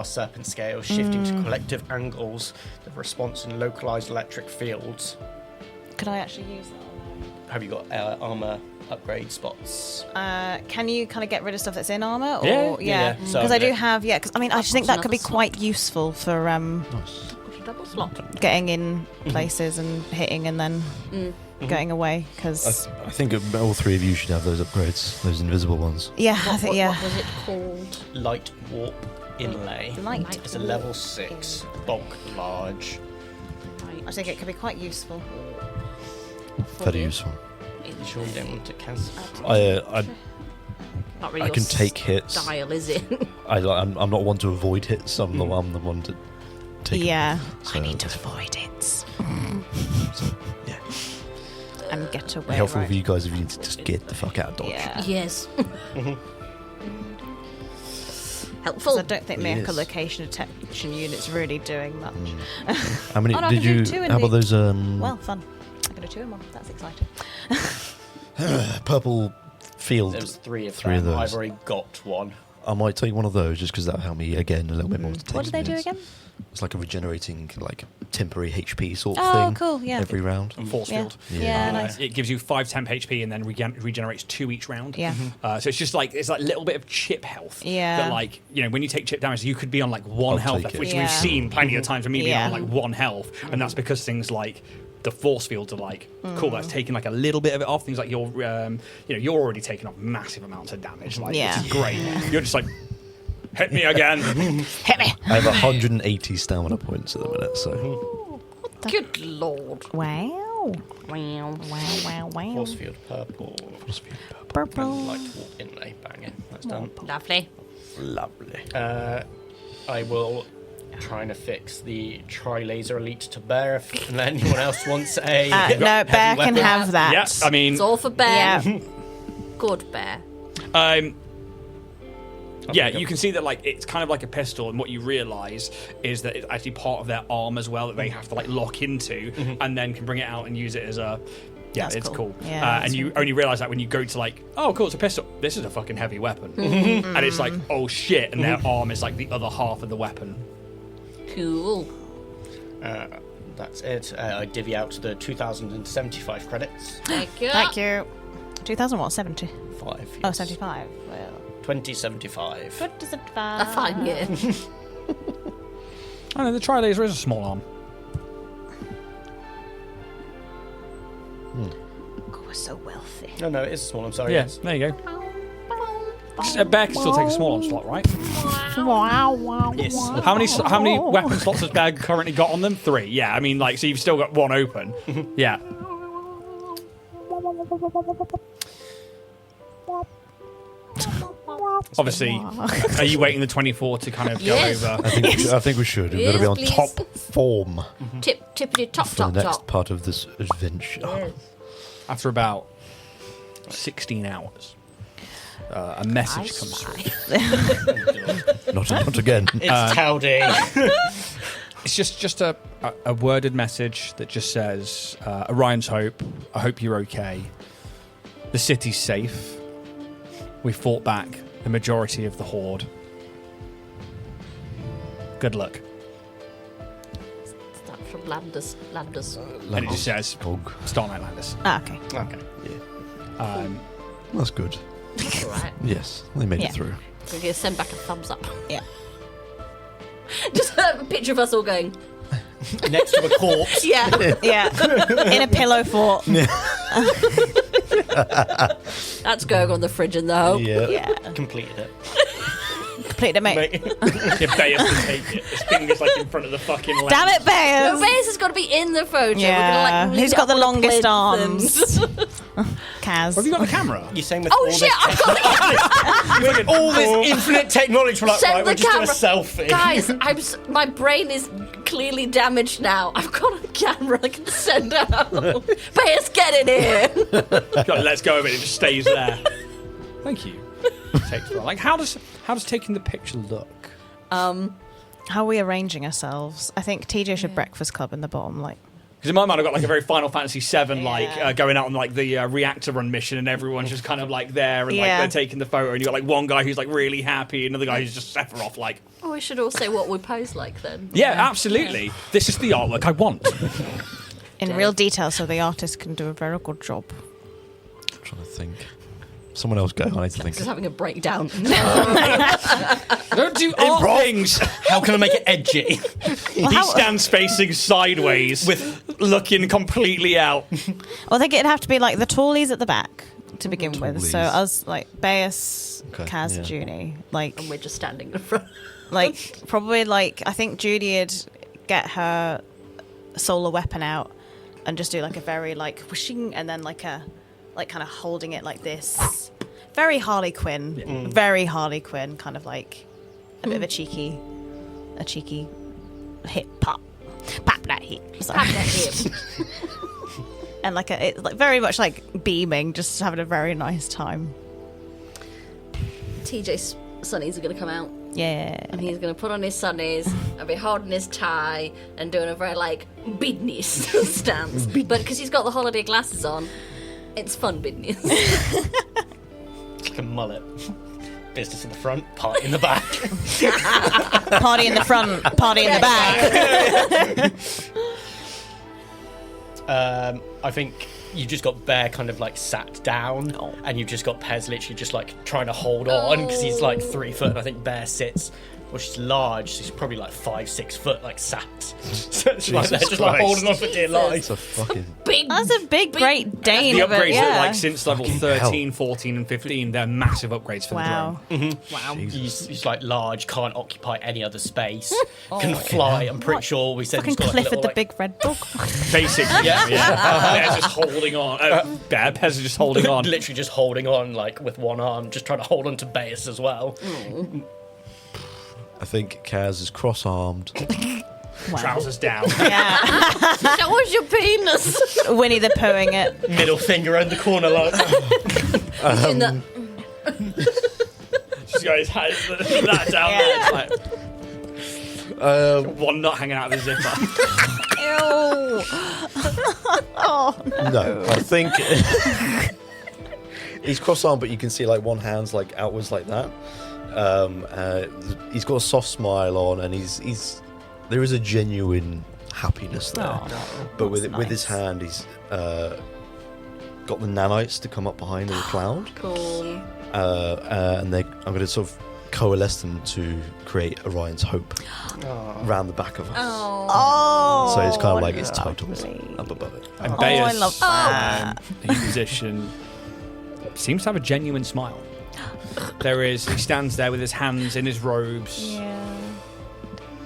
serpent scale, shifting to collective angles of response in localized electric fields. Could I actually use that? Have you got armor upgrade spots? Can you kind of get rid of stuff that's in armor? Or, Yeah. Because So, I do have. Yeah, because I mean, I just think that could be Another quite useful for Nice. Double slot. getting in places and hitting and then going away. Because I think all 3 of you should have those upgrades, those invisible ones. I think What was it called? Light warp inlay. Light. It's a level 6, bulk large. I think it could be quite useful. Very useful. You sure you don't want to cancel? Not really I your can take hits. style, is it? I'm not one to avoid hits. I'm the one to take. Yeah. So I need to avoid it. yeah. And get away. Helpful right. for you guys if you need to just get the fuck out of Dodge. Yeah. Yes. Because Helpful. I don't think Yes. location detection unit's really doing much. How many Oh, no, I did can do you? 2 in How about the- those Well, fun. I'm going to 2 in 1. That's exciting. purple field? There's 3 of Three of them. those. I've already got one. I might take one of those just because that'll help me again a little bit more. To What do they do again? It's like a regenerating, like temporary HP sort of Oh, thing. cool, yeah. Every round. And force Yeah. field. Yeah, nice. It gives you 5 temp HP and then regenerates 2 each round. Yeah. So it's just like it's like a little bit of chip health. Yeah. That like when you take chip damage, you could be on like 1 I'll health, take it. which Yeah. we've seen plenty of times for me being Yeah. on like 1 health, and that's because things like the force fields are like cool. That's taking like a little bit of it off. Things like you're already taking off massive amounts of damage. Like Yeah. which is great. You're just like hit me again. Hit me! I have 180 stamina points at the minute, so Good lord. Wow. Wow. Wow. Force field purple. Purple. And light warp inlay. Banging. That's done. Lovely. lovely. I will try and affix the Tri-Laser Elite to Bear if anyone else wants a No, heavy Bear can weapon. have that. Yeah, I mean, It's all for Bear. Yeah. Good Bear. yeah, you can see that like it's kind of like a pistol, and what you realise is that it's actually part of their arm as well that they have to like lock into, and then can bring it out and use it as a. Yeah, That's it's cool. cool. Yeah, that's and you only realise that when you go to like, oh, cool, it's a pistol. This is a fucking heavy weapon, and it's like, oh shit, and their arm is like the other half of the weapon. Cool. That's it. I divvy out the 2,075 credits. Thank you. Thank you. 2000 what? 70? 5. Oh, 75. Well, 2075. 2075. A fine year. I know the Tri-Laser is a small arm. Oh, we're so wealthy. No, it is small. I'm sorry. Yeah, Yes. there you go. A bear can still take a small arm slot, right? Yes. How many weapon slots has Bear currently got on them? 3. Yeah, I mean, like, so you've still got 1 open. Yeah. Obviously, are you waiting the 24 to kind of go Yes. over? I think we should. We've got to be on Yes, top please. form Tippity top, for top, the next top. part of this adventure. Yes. After about 16 hours, a message comes through. Not again. It's Tal'D. It's just a worded message that just says, Orion's Hope, I hope you're okay. The city's safe. We fought back the majority of the Horde. Good luck. That from Landers. And it just says, Pog. Starlight Landers. Ah, okay. Okay. That's good. All right. Yes, they made Yeah. it through. We're going to send back a thumbs up. Yeah. Just a picture of us all going, Next to a corpse. yeah. Yeah. In a pillow fort. That's going on the fridge in the home. Yeah. Yeah. Completed it. Complete it, mate. Mate. Yeah, Bay has to take it. His finger's like in front of the fucking lens. Damn it, No, Bears. Bears has got to be in the photo. Yeah. We're gonna, like, Who's got the longest arms? Kaz. Have you got the camera? You're saying with Oh all shit! this I've got the camera. with all this infinite technology, we're like, Send right, we'll the just do a camera. selfie. Guys, my brain is clearly damaged now. I've got a camera I can send out. Bears, get in here. God, let's go of it. It just stays there. Thank you. Takes well. Like, how does taking the picture look? How are we arranging ourselves? I think TJ should Breakfast Club in the bottom, like. Because in my mind, I've got like a very Final Fantasy VII, like Yeah. going out on like the reactor run mission, and everyone's just kind of like there, and like Yeah. they're taking the photo, and you got like one guy who's like really happy, another guy who's just Sephiroth, like. Oh, we should all say what we pose like then. Yeah, absolutely. This is the artwork I want. In real detail, so the artist can do a very good job. I'm trying to think. Someone else go. I need to think. Just having a breakdown. Don't do art things. How can I make it edgy? He stands facing sideways, with looking completely out. Well, I think it'd have to be like the tallies at the back to begin with. So Tallies. us, like Baeus, Okay, Kaz, yeah. Junie, like, And we're just standing in front. like probably like I think Judy'd get her solar weapon out and just do like a very like whooshing, and then like a like kind of holding it like this. Very Harley Quinn. Very Harley Quinn, kind of like a bit of a cheeky hip pop. Pop that hip. Sorry. Have that hip. And like it's like very much like beaming, just having a very nice time. TJ's sunnies are going to come out. Yeah. And he's going to put on his sunnies and be holding his tie and doing a very, like, business stance. But because he's got the holiday glasses on, it's fun business. It's like a mullet. Business in the front, party in the back. Party in the front, party in the back. I think you just got Bear kind of like sat down, and you've just got Pez literally just like trying to hold on because he's like 3 foot, and I think Bear sits. Well, she's large, so she's probably like 5-6 foot, like sat. So it's like they're just like Christ. holding on for dear life. It's a fucking. Big. That's a big Great Dane. The of it, upgrades yeah. are like since level Fucking 13, 14, and 15, they're massive upgrades for Wow. the drone. Wow. He's like large, can't occupy any other space, can fly. I'm pretty sure we said Fucking he's got like a Clifford little, the like, Big Red Dog. Basically, yeah. Bear's just holding on. Bear, Pez is just holding on. literally just holding on like with one arm, just trying to hold on to Baeus as well. I think Kaz is cross-armed. Trousers down. Yeah. That was your penis. Winnie the Poohing it. Middle finger in the corner, like. In the, She's got his hand that down Yeah. there. It's like one nut hanging out of the zipper. Ew. No, I think he's cross-armed, but you can see like one hand's like outwards like that. He's got a soft smile on, and he's there is a genuine happiness there. But with his hand, he's got the nanites to come up behind in the cloud, cool. and I'm going to sort of coalesce them to create Orion's Hope around the back of us. Oh. So it's kind of like its titles up above it. And I Baeus, love that. in position, seems to have a genuine smile. He stands there with his hands in his robes, Yeah.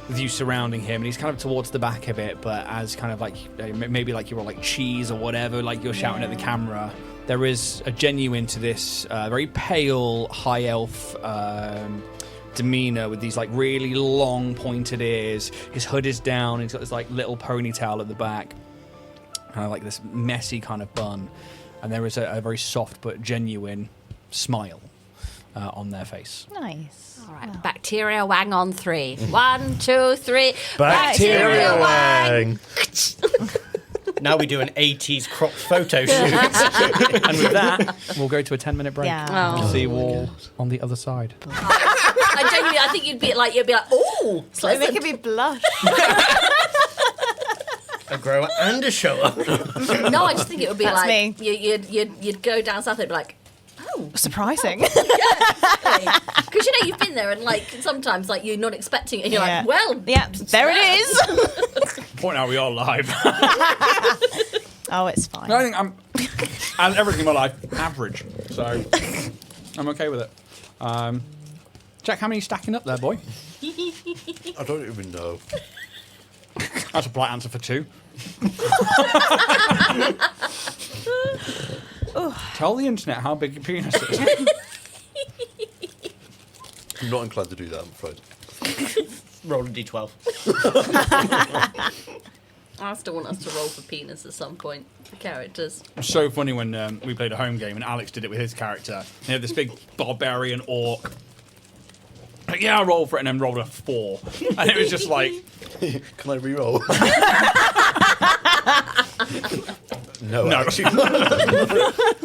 with you surrounding him, and he's kind of towards the back of it, but as kind of like maybe like you're like cheese or whatever, like you're shouting at the camera. there is a genuine to this very pale high elf demeanor with these like really long pointed ears. His hood is down. He's got this like little ponytail at the back, like this messy kind of bun, and there is a very soft but genuine smile on their face. Nice. All right, bacteria wang on 3. 1, 2, 3. Bacteria wang. Now we do an 80s crop photo shoot. And with that, we'll go to a 10-minute break. Yeah. We'll see you all on the other side. I think you'd be like, ooh, It's like making me blush. A grower and a shower. No, I just think it would be That's like me. you'd go down south and be like, oh, Surprising. because you've been there and like sometimes like you're not expecting it and you're like, well, yeah, there it is. Point out we are live. Oh, it's fine. I think I'm, as everything in my life, average. So I'm okay with it. Jack, how many stacking up there, boy? I don't even know. That's a polite answer for 2. Tell the internet how big your penis is. I'm not inclined to do that, I'm afraid. Roll a d12. I still want us to roll for penis at some point for characters. It was so funny when we played a home game and Alex did it with his character. He had this big barbarian orc. Like, yeah, I'll roll for it, and then rolled a 4. And it was just like... Can I re-roll? No, No. actually.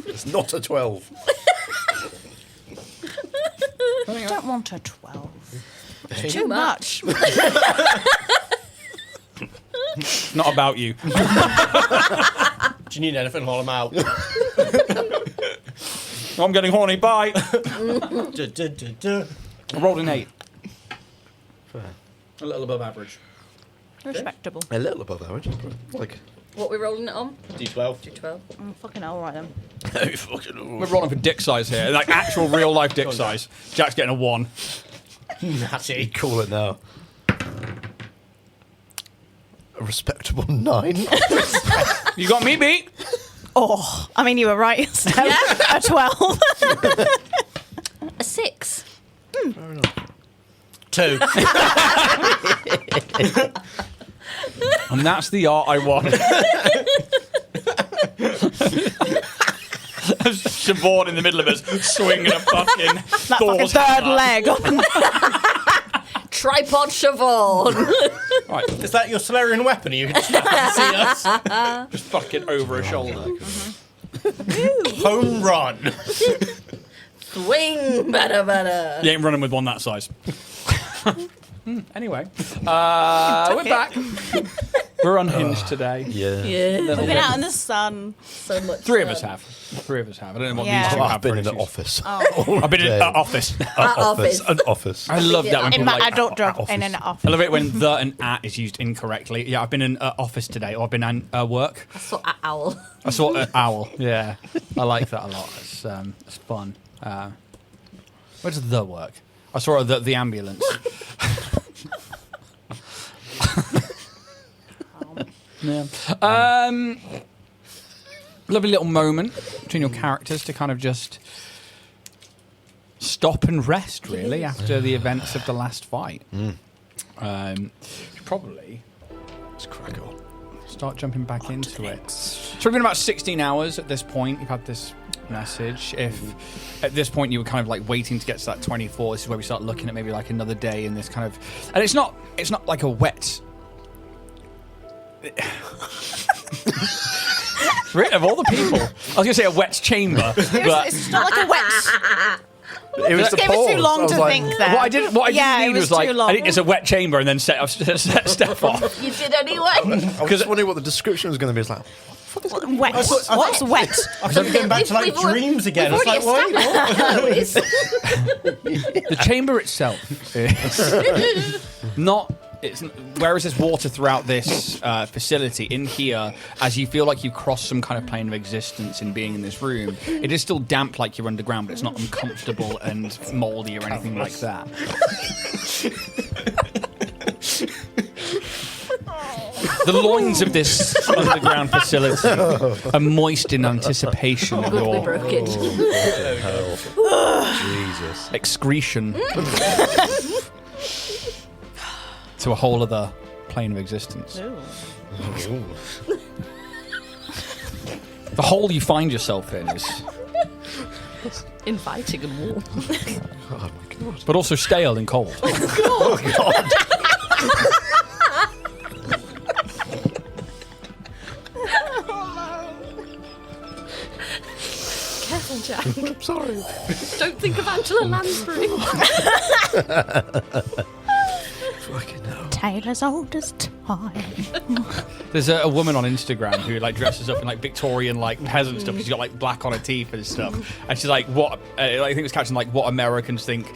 It's not a 12. I don't want a 12. Too much. Not about you. Do you need anything while I'm out? I'm getting horny, bye. Du-du-du-du. I rolled an 8. A little above average. Respectable. A little above average. Like, What we're rolling it on? D12. D12. Fucking hell, right then. We're rolling for dick size here. Like actual real life dick size. Jack's getting a 1. Natty. call it now. A respectable 9. You got me beat. Oh, I mean, you were right. Steph. A 12. A 6. Fair enough. 2. And that's the art I want. Siobhan in the middle of us swinging a fucking That fucking Thor's third hammer. leg. Tripod Siobhan. Right, Is that your Solarian weapon? Are you just see us? just fucking over a shoulder. Home run. Swing better. You ain't running with one that size. Anyway, we're back. We're unhinged today. Yeah. Yeah. We've been out in the sun. So much. 3 of us have. 3 of us have. I don't know what Yeah. these two I've have. been for in the issues. office. I've been in day. an office. Office. An office. I love that when In people my like. adult job, office. in an I office. love it when the and at is used incorrectly. Yeah, I've been in office today, or I've been in work. I saw an owl. I saw an owl. Yeah, I like that a lot. It's fun. Where does the work? I saw the ambulance. Yeah. Lovely little moment between your characters to kind of just stop and rest, really, after the events of the last fight. Probably Let's crack on. start jumping back into it. So it's been about 16 hours at this point. You've had this message. If at this point you were kind of like waiting to get to that 24, this is where we start looking at maybe like another day in this kind of, and it's not like a wet. Of all the people, I was going to say a wet chamber, but It's not like a wet. It was Just gave it too long to think there. what I didn't Yeah, need it was was like too long. I think it's a wet chamber and then set Steph off. You did anyway. I was just wondering what the description was going to be. It's like, Wet. What's wet? I thought you were going back to like We've already- dreams again. We've It's like, already wait, what? established The chamber itself is not. Whereas there's water throughout this facility, in here, as you feel like you cross some kind of plane of existence in being in this room, it is still damp like you're underground, but it's not uncomfortable and mouldy or anything like that. The loins of this underground facility are moist in anticipation of Good, we your broke it. Jesus. excretion to a whole other plane of existence. The hole you find yourself in is, Inviting and warm. Oh my god. but also stale and cold. Oh god. Careful, Jack. I'm sorry. Don't think of Angela Lansbury. Fucking hell. Tale as old as time. There's a woman on Instagram who like dresses up in like Victorian like peasant stuff. She's got like black on her teeth and stuff, and she's like, "What?" I think it's catching like what Americans think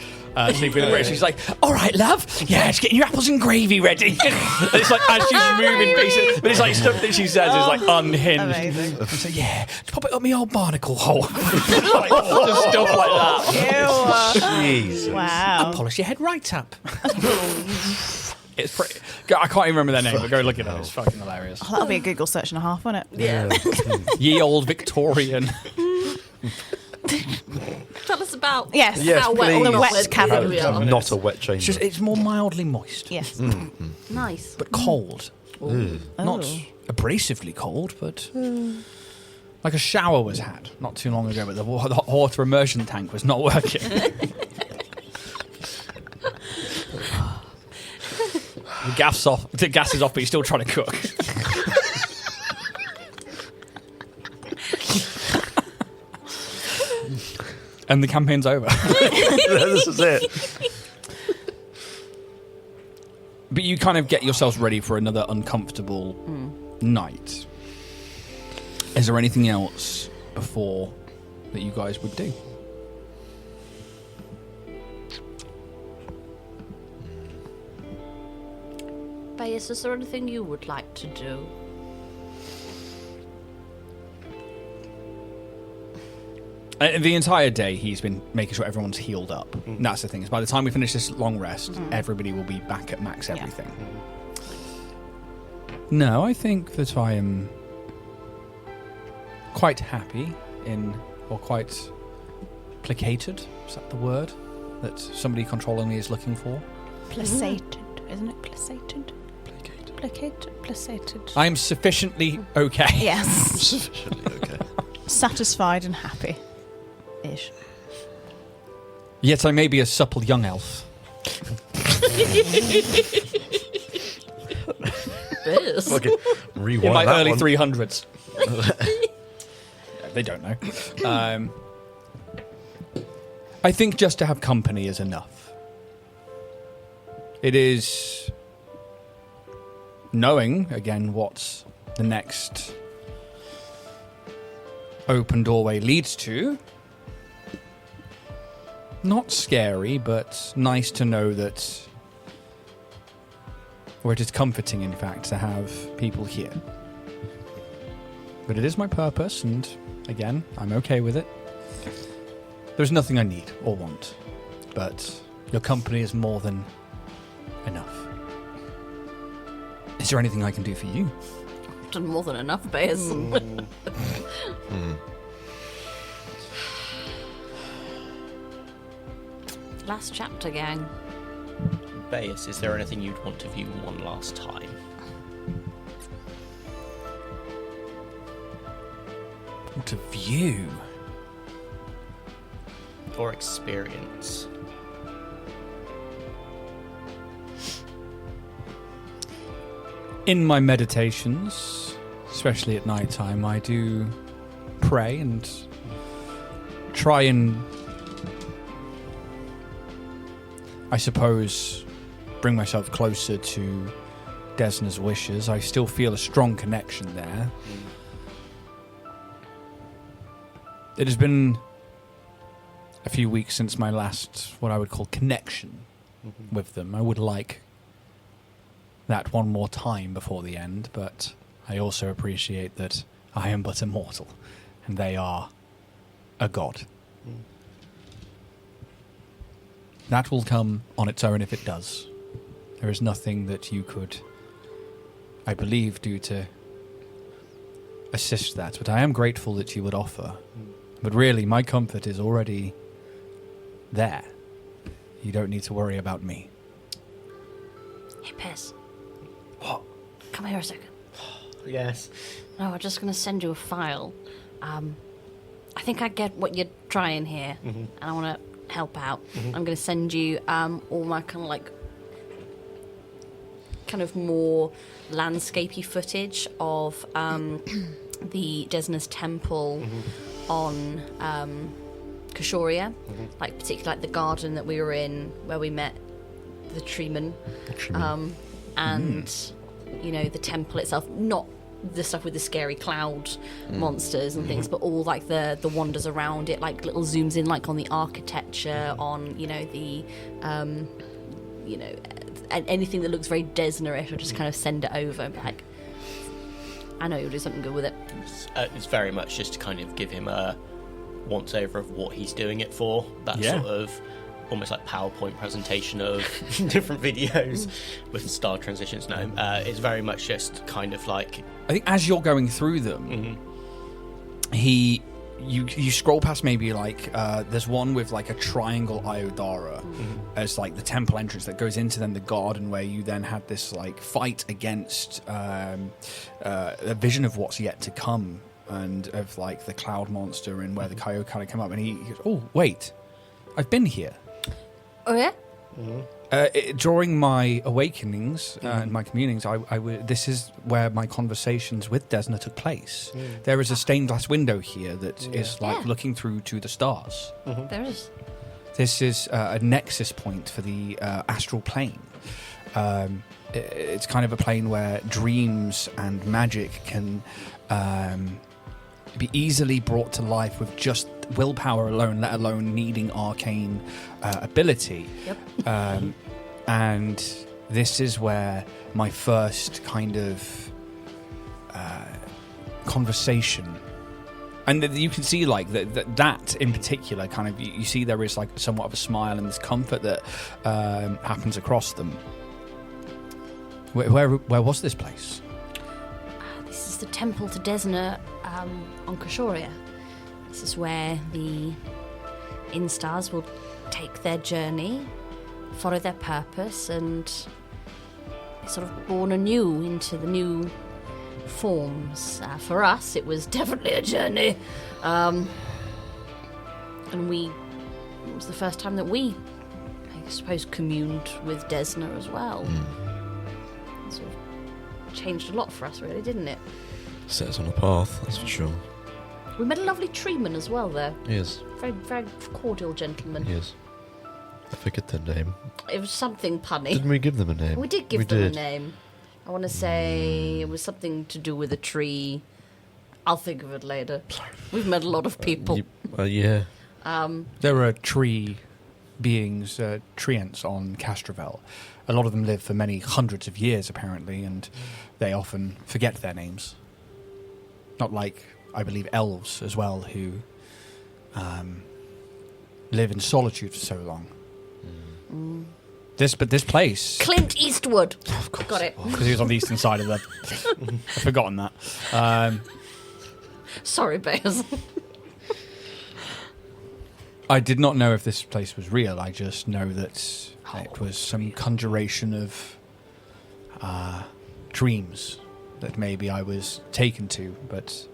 sleeping in the British. She's like, "All right, love, yeah, just getting your apples and gravy ready." And it's like as she's moving pieces, but it's like stuff that she says is like unhinged. Amazing. So yeah, just pop it up my old barnacle hole. Like, just stuff like that. Jesus. Wow. Polish your head right up. It's pretty. I can't even remember their name, but go look it up. It's fucking hilarious. Oh, that'll be a Google search and a half, won't it? Yeah. Ye old Victorian. Tell us about Yes. Yes, how wet please. or The not wet we're- cavern. we are. Not a wet chamber. It's more mildly moist, Yes. Nice. but cold. Not Oh. abrasively cold, but like a shower was had not too long ago, but the hot water immersion tank was not working. The gas is off, but you're still trying to cook. And the campaign's over. This is it. But you kind of get yourselves ready for another uncomfortable night. Is there anything else before that you guys would do? Bayes, is there anything you would like to do? The entire day, he's been making sure everyone's healed up. And that's the thing. Is by the time we finish this long rest, everybody will be back at max everything. No, I think that I am quite happy or quite placated. Is that the word that somebody controlling me is looking for? Placated, isn't it? Placated. Placated. I am sufficiently okay. Yes. Sufficiently okay. Satisfied and happy. Ish. Yet I may be a supple young elf. Bayes. Fucking rewind In my that early one. 300s. They don't know. I think just to have company is enough. It is knowing, again, what the next open doorway leads to. Not scary, but nice to know that, or it is comforting, in fact, to have people here. But it is my purpose, and again, I'm okay with it. There's nothing I need or want, but your company is more than enough. Is there anything I can do for you? Done more than enough, Bayes. Last chapter, gang. Bayes, is there anything you'd want to view one last time? To view? Or experience? In my meditations, especially at night time, I do pray and try and, I suppose, bring myself closer to Desna's wishes. I still feel a strong connection there. It has been a few weeks since my last, what I would call, connection with them. I would like that one more time before the end, but I also appreciate that I am but a mortal, and they are a god. That will come on its own if it does. There is nothing that you could I believe, due to assist that. But I am grateful that you would offer. But really, my comfort is already there. You don't need to worry about me. Hey, Piss. What? Come here a second. Yes. No, I'm just going to send you a file. I think I get what you're trying here, and I want to help out. I'm going to send you all my kind of more landscapey footage of the Desna's temple on Kashoria, like particularly like the garden that we were in where we met the treeman, and you know, the temple itself, not the stuff with the scary cloud monsters and things, but all like the wonders around it, like little zooms in like on the architecture, on the anything that looks very Desna-ish. I'll just kind of send it over and be like, I know you'll do something good with it. It's very much just to kind of give him a once over of what he's doing it for. That sort of almost like PowerPoint presentation of different videos with star transitions. No, it's very much just kind of like, I think as you're going through them, you scroll past maybe like there's one with like a triangle Iodara as like the temple entrance that goes into then the garden, where you then had this like fight against a vision of what's yet to come, and of like the cloud monster, and where the coyote kind of come up, and he goes, oh wait, I've been here. Oh yeah. During my awakenings and my communings, this is where my conversations with Desna took place. There is a stained glass window here that is like looking through to the stars. There is. This is a nexus point for the astral plane. It's kind of a plane where dreams and magic can be easily brought to life with just willpower alone, let alone needing arcane ability. Yep. And this is where my first kind of conversation, and you can see like that in particular, kind of you see there is like somewhat of a smile and this comfort that happens across them. Where was this place? This is the temple to Desna on Kashoria. This is where the Instars will take their journey, follow their purpose, and sort of born anew into the new forms. For us, it was definitely a journey. And it was the first time that we, I suppose, communed with Desna as well. It sort of changed a lot for us, really, didn't it? Set us on a path, that's for sure. We met a lovely treeman as well there. Yes. Very, very cordial gentleman. Yes. I forget their name. It was something punny. Didn't we give them a name? We did give them a name. I want to say it was something to do with a tree. I'll think of it later. We've met a lot of people. Yeah. There are tree beings, treants on Castrovel. A lot of them live for many hundreds of years, apparently, and they often forget their names. Not like, I believe, elves as well, who live in solitude for so long. This place... Clint Eastwood. Of course. Got it. Because he was on the eastern side of the... I've forgotten that. Sorry, Bears. I did not know if this place was real. I just know that it was some conjuration of dreams that maybe I was taken to, but...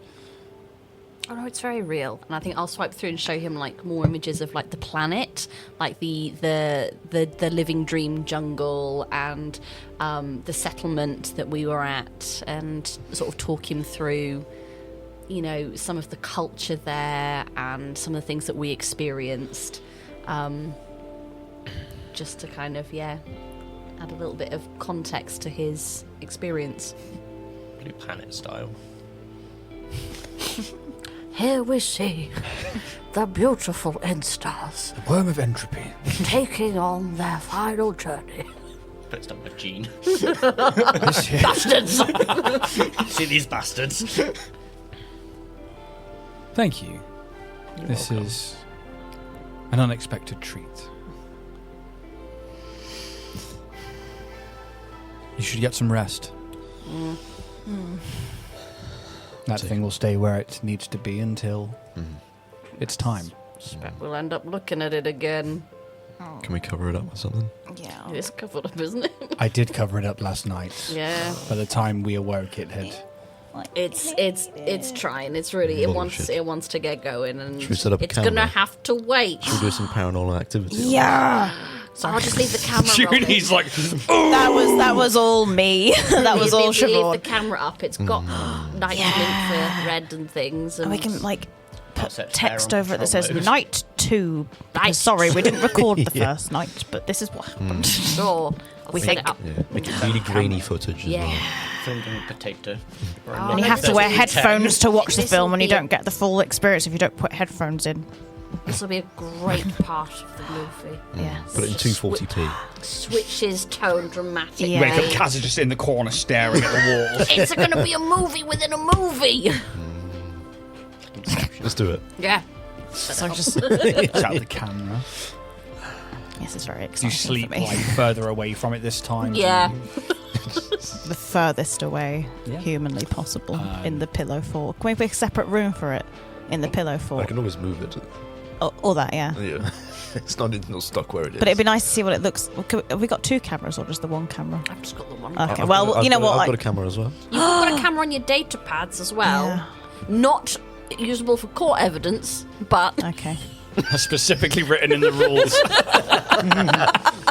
Oh no, it's very real. And I think I'll swipe through and show him like more images of like the planet, like the living dream jungle, and the settlement that we were at, and sort of talk him through, you know, some of the culture there and some of the things that we experienced, just to kind of add a little bit of context to his experience. Blue Planet style. Here we see the beautiful Instars The worm of entropy. taking on their final journey. But it's done with Gene. Bastards! See these bastards. Thank you. This is an unexpected treat. You should get some rest. That thing will stay where it needs to be until it's time. We'll end up looking at it again. Can we cover it up with something? Yeah. It's covered up, isn't it? I did cover it up last night. Yeah. By the time we awoke, it had. It's trying. It's really Bullshit. it wants to get going, and Should we set up a it's camera? gonna have to wait. Should we do some paranormal activity? Yeah. So I'll just leave the camera rolling. Judy's like, That was all me. That was all Leave the Siobhan. camera up. It's got night infrared and things, and And we can like put set text fire on over it that control says mode. night 2. Night Because, sorry, we didn't record the first night, but this is what happened. sure. We set think- it up. Yeah, make it really grainy footage as Yeah. well. Filmed in a potato. And you have to wear headphones to watch the This film, will and you be a- don't get the full experience if you don't put headphones in. This will be a great part of the movie. Yeah. Put it in 240p. Switches tone dramatically. Yeah. wake up, Kaz is just in the corner staring at the walls. It's going to be a movie within a movie. Let's do it. Yeah. So just It's out the camera. yes, it's very You exciting sleep for me. like further away from it this time. Yeah. The furthest away Yeah. humanly possible in the pillow fort. Can we make a separate room for it in the pillow I fort? can always move it. Or that, yeah. Yeah. It's not stuck where it is. But it'd be nice to see what it looks. Have we got 2 cameras or just the 1 camera? I've just got the one. Okay, I've well, got- you know I've what? got- I've got like- a camera as well. You've got a camera on your data pads as well. Yeah. Not usable for court evidence, but Okay. Specifically written in the rules.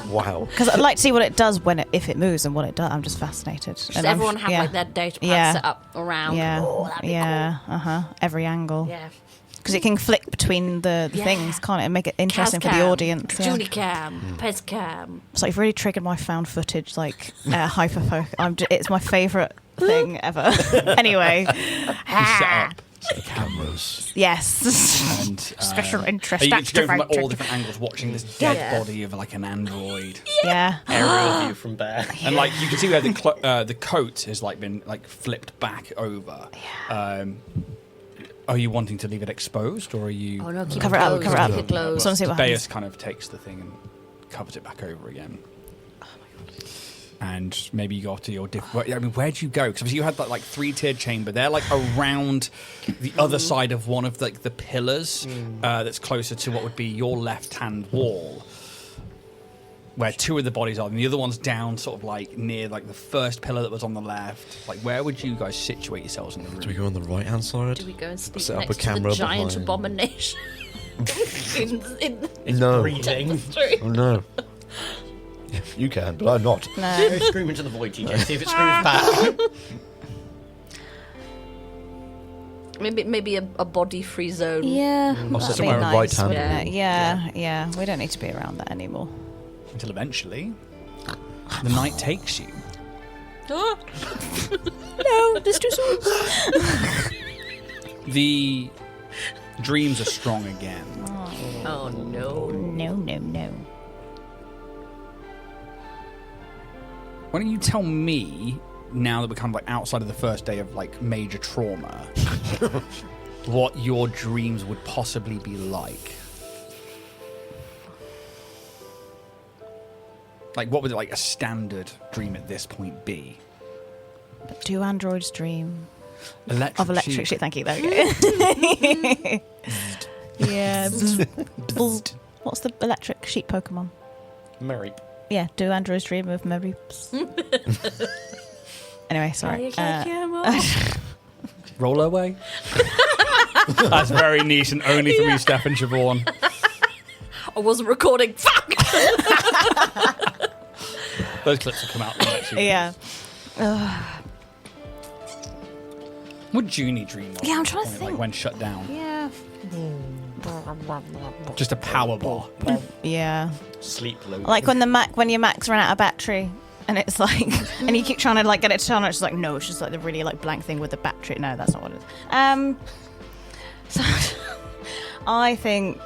Wow. Because I'd like to see what it does if it moves and what it does. I'm just fascinated. just everyone have like their data pads set up around. Yeah. Oh, that'd be yeah. Every angle. cool. Yeah. Because it can flick between the Yeah. things, can't it? And make it interesting for the Cascam, audience. Yeah. Junicam, Pezcam. So you've really triggered my found footage, like hyperfocus. It's my favourite thing ever. Anyway. Set up cameras. Yes. And Special interest you just go from like, activated. all different angles watching this dead Yeah. body of like an android. Yeah. Aerial view from Bear. And like you can see where the coat has like been like flipped back over. Are you wanting to leave it exposed, or are you? Oh no, keep Cover it it up, closed, cover it up. keep it closed. So I want to see what happens. Debeus kind of takes the thing and covers it back over again. And maybe you go to your different. I mean, where do you go? Because you had that like 3-tiered chamber. They're like around the other side of one of like the pillars that's closer to what would be your left-hand wall, where 2 of the bodies are, and the other one's down, sort of like near like the first pillar that was on the left. Like, where would you guys situate yourselves in the room? Do we go on the right hand side? Do we go and sleep Set up a next to camera the giant behind. abomination? in No. Breathing. Oh no. Yeah, you can, but I'm not. No. Go scream into the void, TJ. See if it screams back. maybe a body-free zone. Yeah. I'll set That'd be somewhere nice, right hand. wouldn't it? Yeah. We don't need to be around that anymore. Until eventually, the night takes you. No, there's too soon. The dreams are strong again. Oh no. No. Why don't you tell me, now that we're kind of like outside of the first day of like major trauma, what your dreams would possibly be like? Like, what would like a standard dream at this point be? Do androids dream Electric of electric sheep. sheep? Thank you. There we go. Yeah. Bzz. What's the electric sheep Pokemon? Mary. Yeah. Do androids dream of Mareeps? Anyway, sorry. Roll away. That's very niche and only for me, Steph and Siobhan. I wasn't recording. Fuck! Those clips will come out in the next few Yeah. What do Junie dream of? Yeah, I'm at trying this to point, think. Like when shut down. Yeah. Just a power bar. Yeah. Sleep low. Like when your Macs run out of battery. And it's like, and you keep trying to like get it to turn on. It's just like, no, it's just like the really like blank thing with the battery. No, that's not what it is. So I think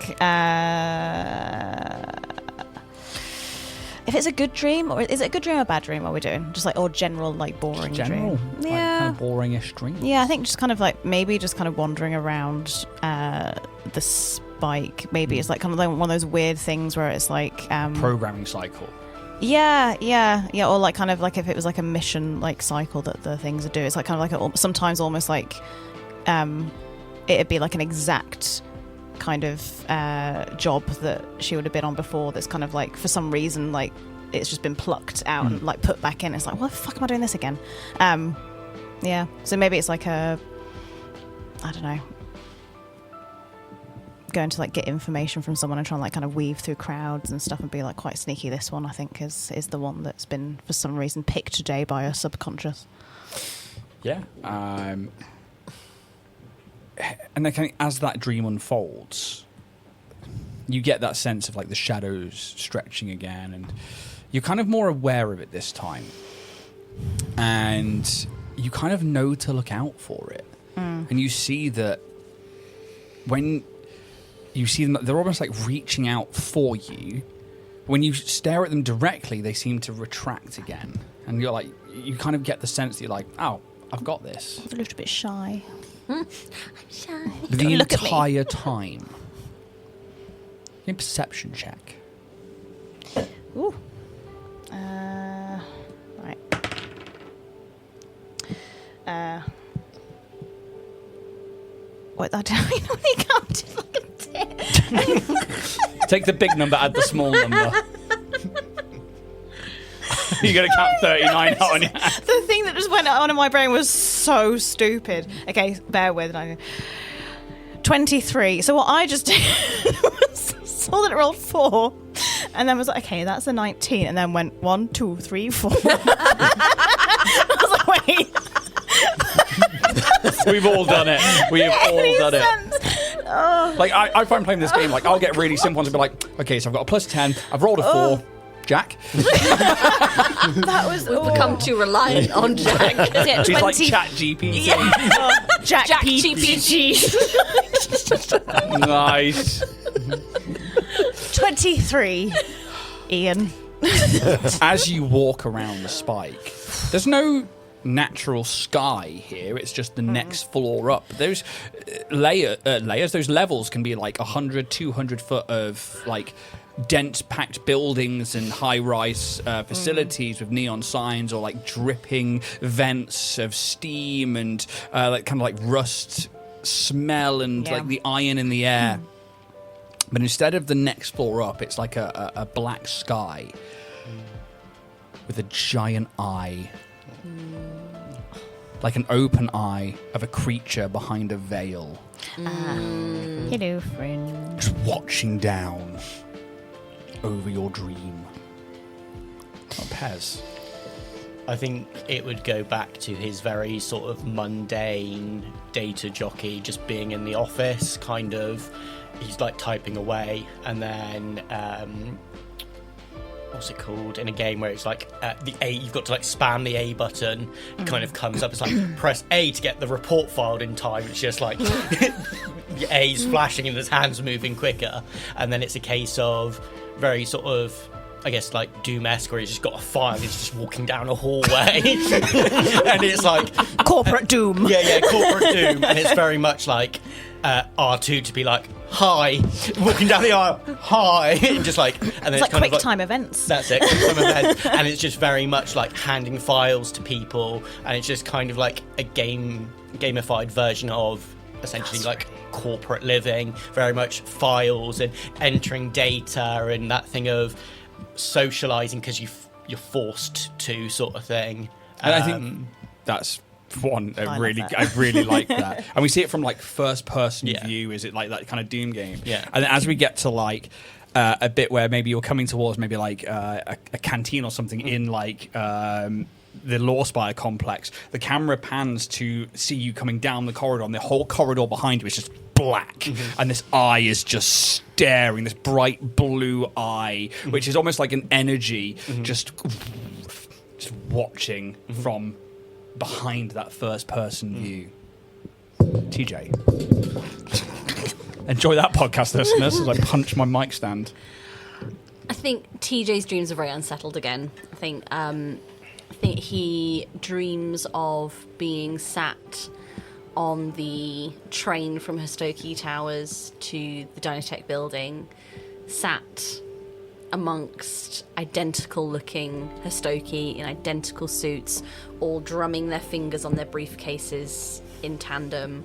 if it's a good dream, or is it a good dream or a bad dream? What are we doing? Just like or general like boring General. dream? Like, Yeah. kind of boringish dream. Yeah, I think just kind of like maybe just kind of wandering around the spike. Maybe it's like kind of like one of those weird things where it's like Programming cycle. Yeah. Or like kind of like if it was like a mission like cycle that the things would do. It's like kind of like sometimes almost like it'd be like an exact kind of job that she would have been on before. That's kind of like for some reason like it's just been plucked out and like put back in. It's like, why the fuck am I doing this again? Yeah. So maybe it's like I don't know. Going to like get information from someone and trying to like kind of weave through crowds and stuff and be like quite sneaky. This one I think is the one that's been for some reason picked today by her subconscious. Yeah. And then kind of, as that dream unfolds, you get that sense of like the shadows stretching again, and you're kind of more aware of it this time, and you kind of know to look out for it. And you see that when you see them, they're almost like reaching out for you. When you stare at them directly, they seem to retract again. And you're like, you kind of get the sense that you're like, oh, I've got this. I'm a little bit shy. I'm shy. The entire time. Give me a perception check. Ooh. Right. What I don't only count to like a 10. Take the big number, add the small number. You're going to count 39 out on your hand. The thing that just went on in my brain was so stupid. Okay, bear with me. 23. So what I just did was saw that it rolled 4 and then was like, okay, that's a 19, and then went 1, 2, 3, 4. I was like, wait. We've all done it. We've all done it. Oh. Like, I find playing this game, like, I'll get really simple ones and be like, okay, so I've got a plus 10, I've rolled a 4. Jack. That was. We've become too reliant on Jack. Yeah, He's like Chat GPT. Yeah. Jack GPT. Nice. 23. Ian. As you walk around the spike, there's no natural sky here. It's just the next floor up. Those layers, those levels can be like 100, 200 foot of like dense packed buildings and high-rise facilities with neon signs, or like dripping vents of steam and like kind of like rust smell and like the iron in the air. But instead of the next floor up, it's like a black sky with a giant eye, like an open eye of a creature behind a veil. Hello, friend. Just watching down over your dream. Oh, Pez. I think it would go back to his very sort of mundane data jockey, just being in the office, kind of. He's like typing away, and then what's it called in a game where it's like the A, you've got to like spam the A button. It kind of comes up. It's like press A to get the report filed in time. It's just like the A's flashing and his hands moving quicker, and then it's a case of very sort of, I guess, like Doom-esque, where he's just got a file, he's just walking down a hallway. And it's like corporate Doom. Yeah, corporate Doom. And it's very much like R2 to be like, hi, walking down the aisle, hi, and just like, and then It's like kind quick of like, time events. that's it, quick time event. And it's just very much like handing files to people, and it's just kind of like a gamified version of essentially like corporate living, very much files and entering data and that thing of socializing because you're forced to, sort of thing. And I think that's one. I really like that. And we see it from like first person view. Is it like that kind of Doom game? Yeah. And then as we get to like a bit where maybe you're coming towards maybe like a canteen or something in like the Law Spire complex, the camera pans to see you coming down the corridor, and the whole corridor behind you is just black, and this eye is just staring, this bright blue eye, which is almost like an energy, just watching from behind that first person view. TJ, enjoy that, podcast listeners, as I punch my mic stand. I think TJ's dreams are very unsettled again. I think he dreams of being sat on the train from Hostoki Towers to the Dynatech building, sat amongst identical-looking Hastoki in identical suits, all drumming their fingers on their briefcases in tandem,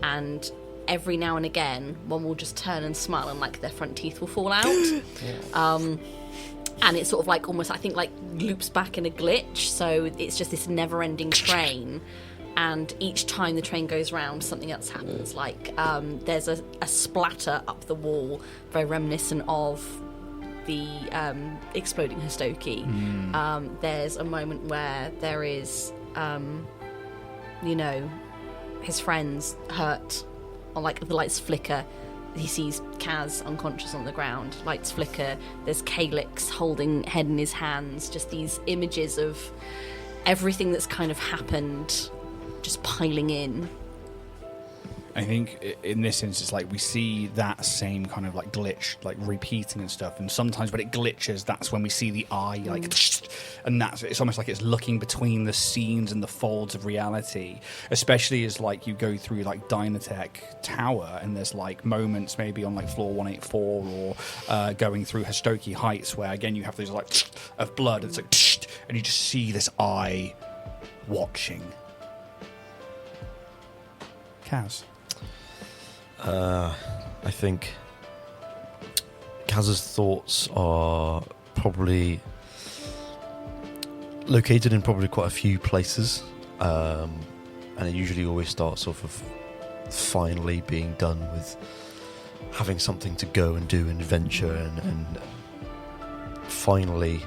and every now and again, one will just turn and smile and like their front teeth will fall out. And it's sort of like almost, I think, like loops back in a glitch. So it's just this never-ending train. And each time the train goes round, something else happens. Like there's a splatter up the wall, very reminiscent of the exploding Hastoki. There's a moment where there is, his friends hurt. On like the lights flicker, he sees Kaz unconscious on the ground. Lights flicker. There's Calyx holding head in his hands. Just these images of everything that's kind of happened, just piling in. I think in this instance, like we see that same kind of like glitch, like repeating and stuff. And sometimes when it glitches, that's when we see the eye, like, and it's almost like it's looking between the scenes and the folds of reality. Especially as like you go through like Dynatech Tower, and there's like moments maybe on like floor 184 or going through Hastoki Heights, where again you have those like of blood. And it's like, and you just see this eye watching. Kaz. I think Kaz's thoughts are probably located in probably quite a few places, and it usually always starts off of finally being done with having something to go and do and adventure and finally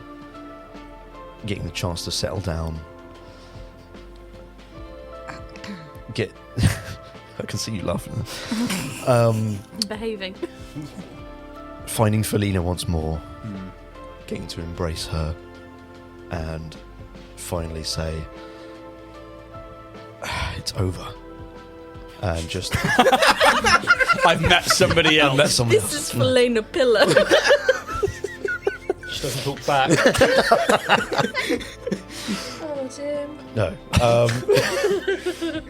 getting the chance to settle down. I can see you laughing. Behaving. Finding Felina once more, getting to embrace her, and finally say, it's over. And just... I've met somebody else. This is Felina Pillar. She doesn't talk back. Oh, Jim. No.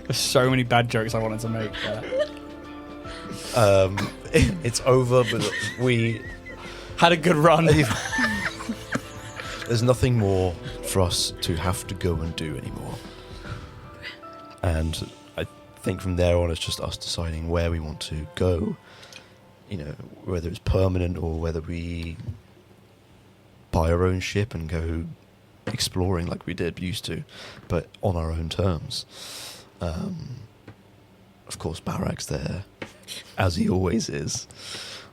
There's so many bad jokes I wanted to make there. It's over, but we had a good run. There's nothing more for us to have to go and do anymore. And I think from there on, it's just us deciding where we want to go. You know, whether it's permanent or whether we buy our own ship and go exploring like we used to, but on our own terms. Of course, Barak's there, as he always is.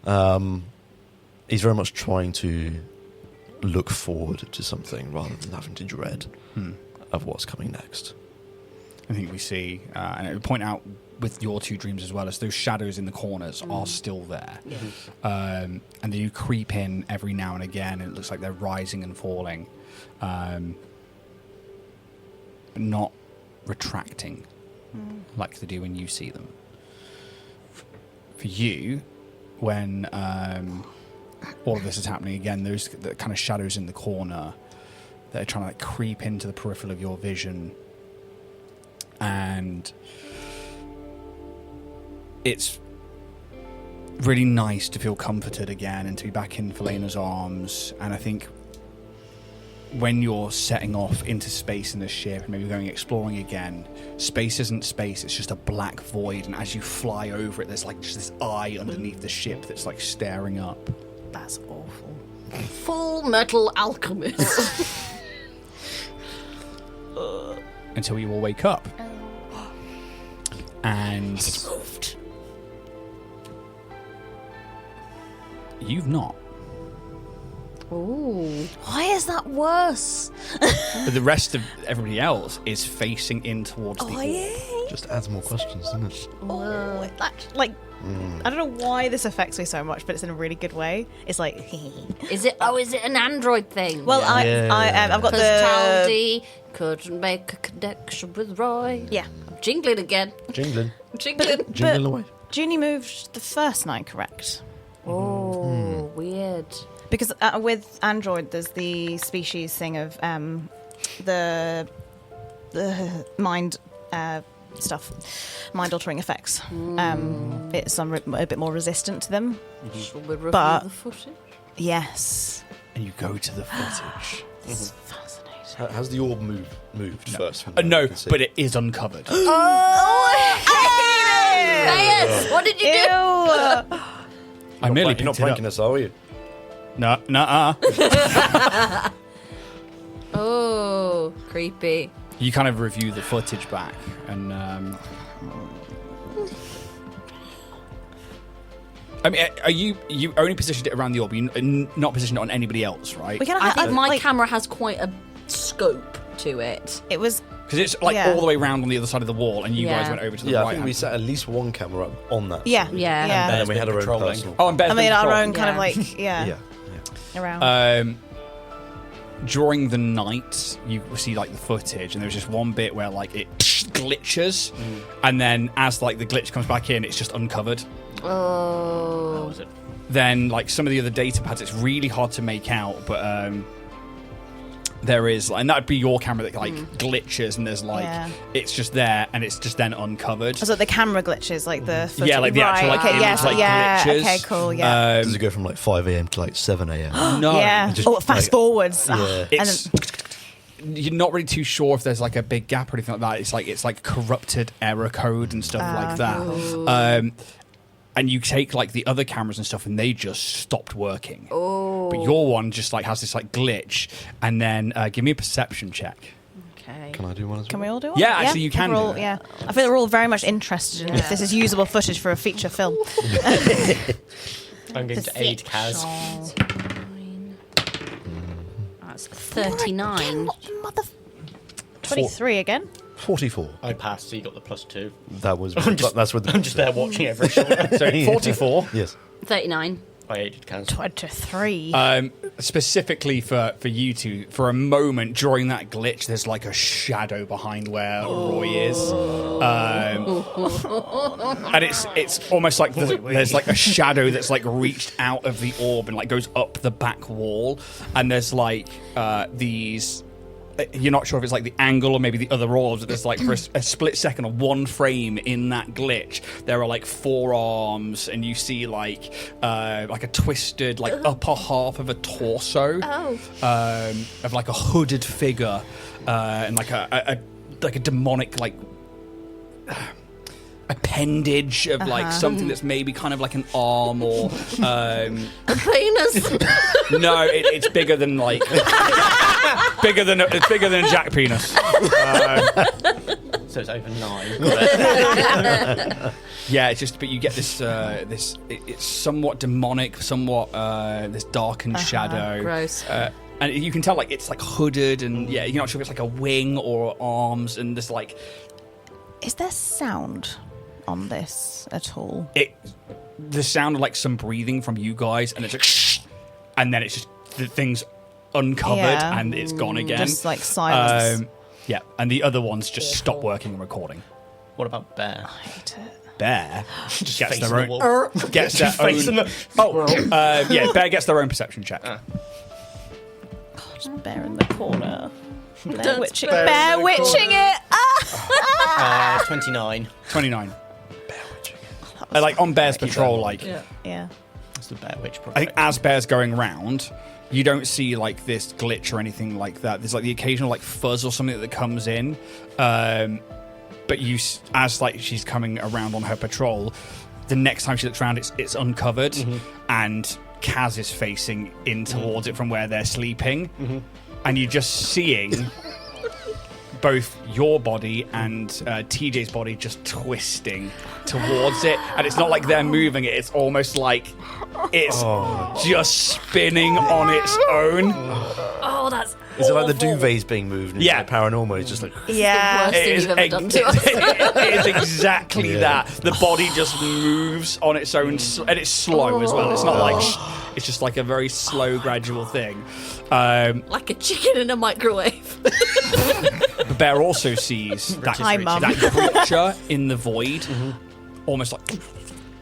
He's very much trying to look forward to something rather than having to dread of what's coming next. I think we see, and I would point out with your two dreams as well, as those shadows in the corners are still there. And they do creep in every now and again, and it looks like they're rising and falling. But not retracting like they do when you see them. For you, when all of this is happening again, those the kind of shadows in the corner that are trying to like creep into the peripheral of your vision, and it's really nice to feel comforted again and to be back in Felina's arms. And I think when you're setting off into space in the ship and maybe going exploring again, space isn't space, it's just a black void, and as you fly over it, there's like just this eye underneath the ship that's like staring up. That's awful. Full Metal Alchemist. Until you all wake up. And It's moved. You've not. Ooh. Why is that worse? But the rest of everybody else is facing in towards the orb. Just adds more questions, doesn't it? Oh, like, I don't know why this affects me so much, but it's in a really good way. It's like, Is it an Android thing? well, I've got Because the Tal'D couldn't make a connection with Roy. yeah. I'm jingling again. Jingling. Jingling. Away. Junie moved the first night, correct? Oh, weird. Because with Android, there's the species thing of the mind stuff, mind-altering effects. It's a bit more resistant to them. Shall we review But- the footage? Yes. and you go to the footage. This is fascinating. Has the orb moved first? No, but it is uncovered. Yes. What did you do? I merely You're not picked it up. pranking us, are you? Nuh-uh. Oh, creepy. You kind of review the footage back, and I mean, are you only positioned it around the orb? You're not positioned it on anybody else, right? We can I think my camera has quite a scope to it. It was. Because it's like all the way around on the other side of the wall, and you guys went over to the Yeah, right. I think we set at least one camera up on that. Yeah. Yeah. And Yeah. then we had our own Patrolling. personal. Oh, and Beth's I mean, been our controlling. own kind of Yeah. like, Yeah. around. During the night, you see like the footage, and there's just one bit where like it glitches, and then as like the glitch comes back in, it's just uncovered. Oh. Was it? Then like some of the other data pads, it's really hard to make out, but there is, and that'd be your camera that like glitches, and there's like it's just there, and it's just then uncovered. So the camera glitches, like the footage. Yeah, like the actual like okay, image, yes, like glitches. Okay, cool. Yeah. Does it go from like 5 a.m. to like 7 a.m.? No, yeah. just, Oh, fast like, forwards. Yeah. it's you're not really too sure if there's like a big gap or anything like that. It's like corrupted error code and stuff like that. And you take like the other cameras and stuff, and they just stopped working. Oh. But your one just like has this like glitch, and then give me a perception check. Okay. Can I do one as well? Can we all do one? Yeah, actually, you can We're do all, it. Yeah. I feel we're all very much interested in if this is usable footage for a feature film. I'm going to aid Kaz. That's 39. Mother. 23 again. 44. I passed, so you got the +2. That was. just- that's with the. I'm just there watching over a shoulder. So 44. Yes. 39. I aided Kaz. 23. Specifically for you two, for a moment during that glitch, there's like a shadow behind where Roy is, and it's almost like there's like a shadow that's like reached out of the orb and like goes up the back wall, and there's like these. You're not sure if it's like the angle or maybe the other orbs. There's like for a split second or one frame in that glitch, there are like 4 arms, and you see like a twisted like upper half of a torso of like a hooded figure and like a demonic like appendage of like something that's maybe kind of like an arm or A penis. no, it's bigger than like it's bigger than a jack penis. So it's over 9. Yeah, it's just, but you get this it's somewhat demonic, somewhat this darkened shadow. Gross. And you can tell like it's like hooded, and yeah, you're not sure if it's like a wing or arms, and there's like Is there sound on this at all? the sound of like some breathing from you guys, and it's like shh, and then it's just the thing's uncovered and it's gone again. Just like silence. Yeah, and the other ones just stop working and recording. What about Bear? I hate it. Bear Just gets facing their the own. wall. Gets their Facing own. the... Yeah, Bear gets their own perception check. Just bear in the corner. Bear Don't witching, bear bear in the witching it. Ah! 29. 29. Like on Bear's patrol, like Yeah. That's the Bear Witch I think project. as Bear's going round, you don't see like this glitch or anything like that. There's like the occasional like fuzz or something that comes in, but as like she's coming around on her patrol, the next time she looks around, it's uncovered, and Kaz is facing in towards it from where they're sleeping, and you're just seeing both your body and TJ's body just twisting towards it, and it's not like they're moving it, it's almost like it's just spinning on its own. Oh, that's Is it like the awful. duvets being moved? And Yeah. it's like Paranormal. It's just like. Yeah. Worst thing you've ever done to us. It is exactly that. The body just moves on its own, and it's slow as well. It's not like it's just like a very slow, gradual thing. Like a chicken in a microwave. The Bear also sees that Hi, Mum. creature in the void, almost like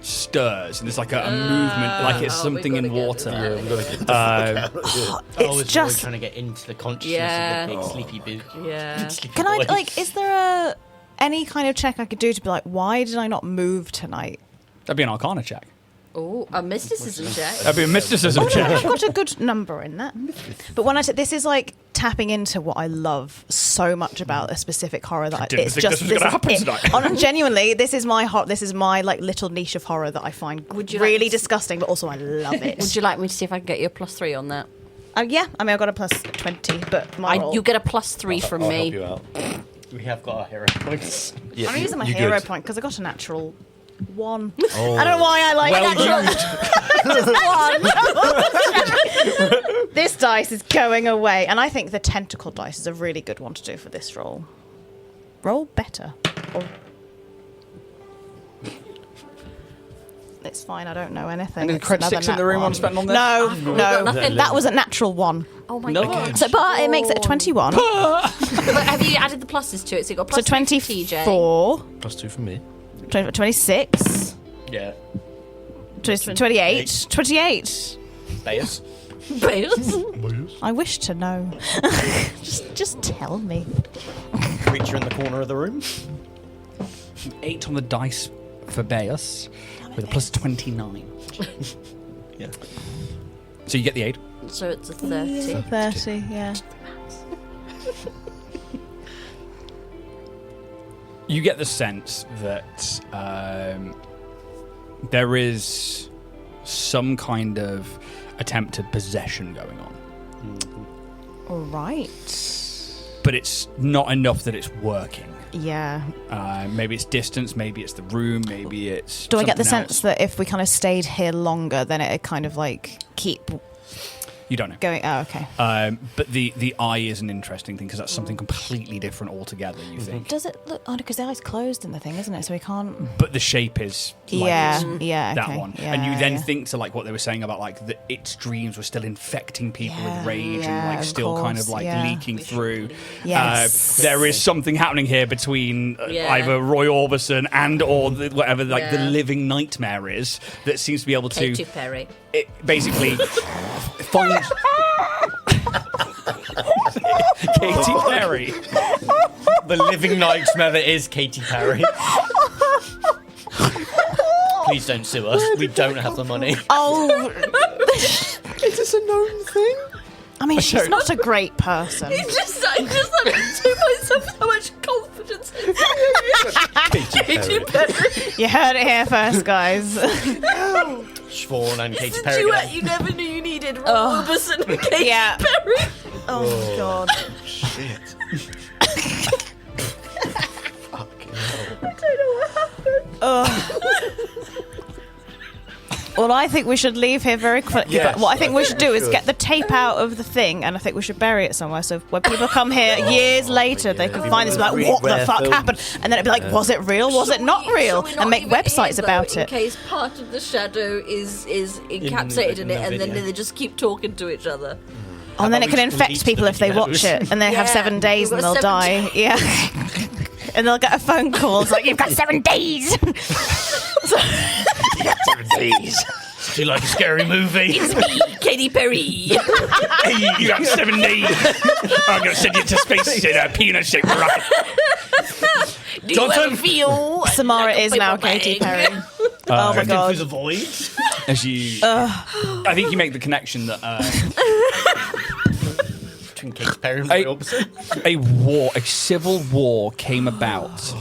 stirs, and there's like a movement, like it's something we've in gotta water. Yeah, we've got to get the fuck out. Oh, It's it's just. trying to get into the consciousness Yeah. of the big sleepy boo. Yeah. Sleepy Can I boy. like? Is there any kind of check I could do to be like, why did I not move tonight? That'd be an Arcana check. Oh, a mysticism check. That'd be a mysticism check. I've got a good number in that. But when I say this is like tapping into what I love so much about a specific horror that Didn't it's think just this was going to happen it. tonight. Genuinely, this is my like little niche of horror that I find really like disgusting, but also I love it. Would you like me to see if I can get you a +3 on that? Yeah, I mean I've got a +20, but You get a +3 from I'll me. help you out. We have got our hero points. Yeah, I'm using my you're hero good. point because I got a natural 1. Oh. I don't know why I like Well natural. This dice is going away, and I think the tentacle dice is a really good one to do for this roll. Roll better. Or... It's fine. I don't know anything. And the It's cred another sticks in the nat room one. on spent on this? No, got nothing. that was a natural 1. Oh my No. god. So, but it makes it a 21. But have you added the pluses to it? So you got So +3 for TJ. 24, +2 from me. 26, Yeah. 28, 28. Bayers. Bales. I wish to know. just tell me. Creature in the corner of the room. 8 on the dice for Beus with a +29. Yeah. So you get the 8. So it's a 30. 30, yeah. You get the sense that there is some kind of attempted possession going on. All right. But it's not enough that it's working. Yeah. Maybe it's distance, maybe it's the room, maybe it's. Do I get the something sense else. that if we kind of stayed here longer, then it'd kind of like keep You don't know. going? Oh, okay. But the eye is an interesting thing because that's something completely different altogether, you think. Does it look? Oh, because the eye's closed in the thing, isn't it? So we can't. But the shape is like Yeah. this, Yeah. that okay. one. Yeah, And you then yeah. think to like what they were saying about like its dreams were still infecting people Yeah, with rage yeah, and like of still kind of course, like yeah. leaking through. Yes. There is something happening here between Yeah. either Roy Orbison and or whatever like the Yeah. living nightmare is that seems to be able to Katy Perry. it basically find Katy Perry. The living nightmare that is Katy Perry. Please don't sue us. We don't have the money. Oh, Is this a known thing? I mean, she's not a great person. I just had to myself so much confidence. Katy Perry. You heard it here first, guys. Siobhan and Katy It's a Perry. duet you never knew you needed. Roy Orbison and Katy Yeah. Perry. Oh God. Shit. Well, I think we should leave here very quickly. Yes, but what I think we should do is should. get the tape out of the thing, and I think we should bury it somewhere. So when people come here years later, they can find this and be like, "What the Rare fuck films. happened?" And then it'd be like, "Was it real? Was it not real?" Shall we And make leave it websites here, about though, it. in case part of the shadow is encapsulated in the it, and then video. they just keep talking to each other. Oh, and then it about can we infect delete people the if they watch videos? it, and they have Yeah, 7 days we've and got they'll 7 die. Yeah. And they'll get a phone call. It's like, "You've got 7 days." Please. Do you like a scary movie? It's me, Katy Perry. Hey, you have 7 days. I'm going to send you to space in a peanut-shaped rocket. Do you ever feel Samara like a is now paper Katy bag? Perry. Oh my Drifting God. through the void. As you, I think you make the connection that Between Katy Perry and Roy Orbison. a civil war came about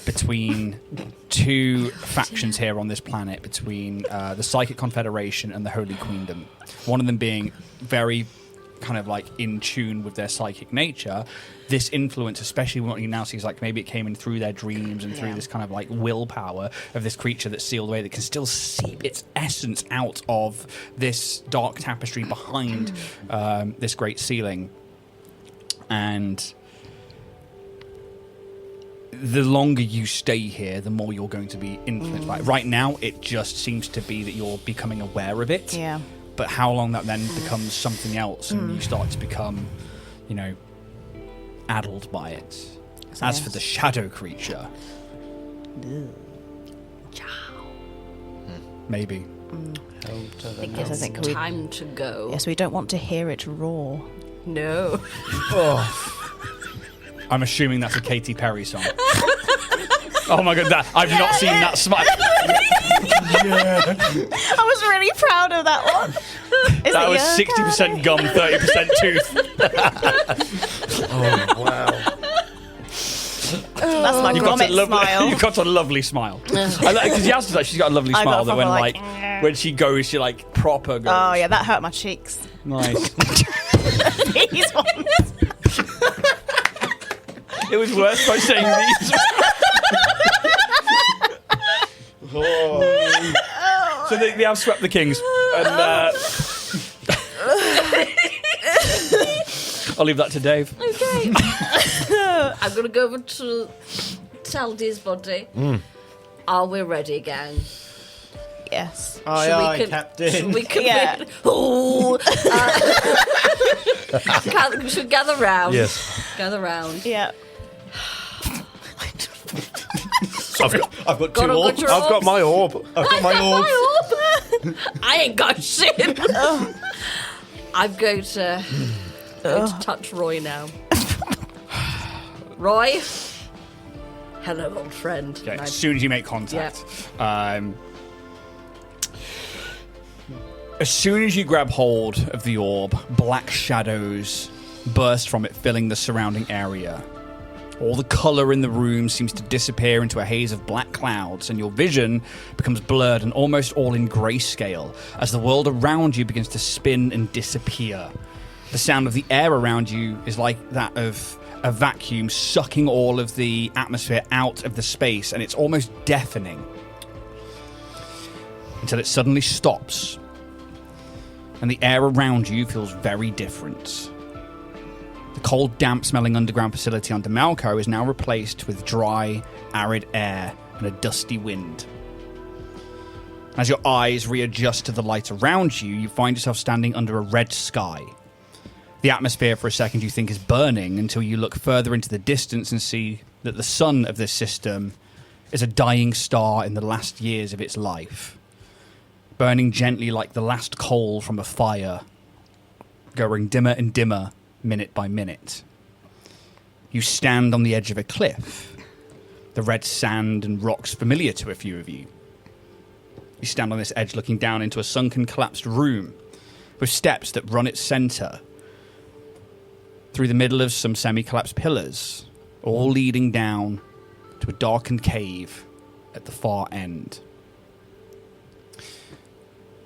between two factions here on this planet, between the Psychic Confederation and the Holy Queendom. One of them being very kind of like in tune with their psychic nature. This influence, especially what you now see, is like maybe it came in through their dreams and through this kind of like willpower of this creature that's sealed away that can still seep its essence out of this dark tapestry behind this great ceiling. And the longer you stay here, the more you're going to be influenced by it. Right now, it just seems to be that you're becoming aware of it. Yeah. But how long that then becomes something else and you start to become, you know, addled by it. As for the shadow creature, maybe. I Yes, I think we- time to go. Yes, we don't want to hear it roar. No. I'm assuming that's a Katy Perry song. Oh my god, I've not seen that smile. I was really proud of that one. That was 60% gum, 30% tooth. Oh, wow. That's my grommet smile. You've got a lovely smile. I like because Yaz like she's got a lovely smile that when like when she goes, she like proper goes. Oh yeah, that hurt my cheeks. Nice. These ones. It was worse by saying these. So they have swept the kings, and I'll leave that to Dave. Okay. I'm gonna go over to Tal'D's body. Are we ready, gang? Yes. Aye, Captain. Should we commit? Yeah. Ooh. Should we gather round? Yes. Gather round. Yeah. I've got two Got orbs. your I've got my orb. I've got my orbs. I ain't got shit. I'm going to touch Roy now. Roy. Hello, old friend. Okay, as soon as you make contact. As soon as you grab hold of the orb, black shadows burst from it, filling the surrounding area. All the colour in the room seems to disappear into a haze of black clouds, and your vision becomes blurred and almost all in grayscale as the world around you begins to spin and disappear. The sound of the air around you is like that of a vacuum sucking all of the atmosphere out of the space, and it's almost deafening. Until it suddenly stops, and the air around you feels very different. The cold, damp-smelling underground facility on Demalco is now replaced with dry, arid air and a dusty wind. As your eyes readjust to the light around you, you find yourself standing under a red sky. The atmosphere for a second you think is burning until you look further into the distance and see that the sun of this system is a dying star in the last years of its life, burning gently like the last coal from a fire, growing dimmer and dimmer minute by minute. You stand on the edge of a cliff, the red sand and rocks familiar to a few of you. You stand on this edge looking down into a sunken, collapsed room with steps that run its centre through the middle of some semi-collapsed pillars, all leading down to a darkened cave at the far end.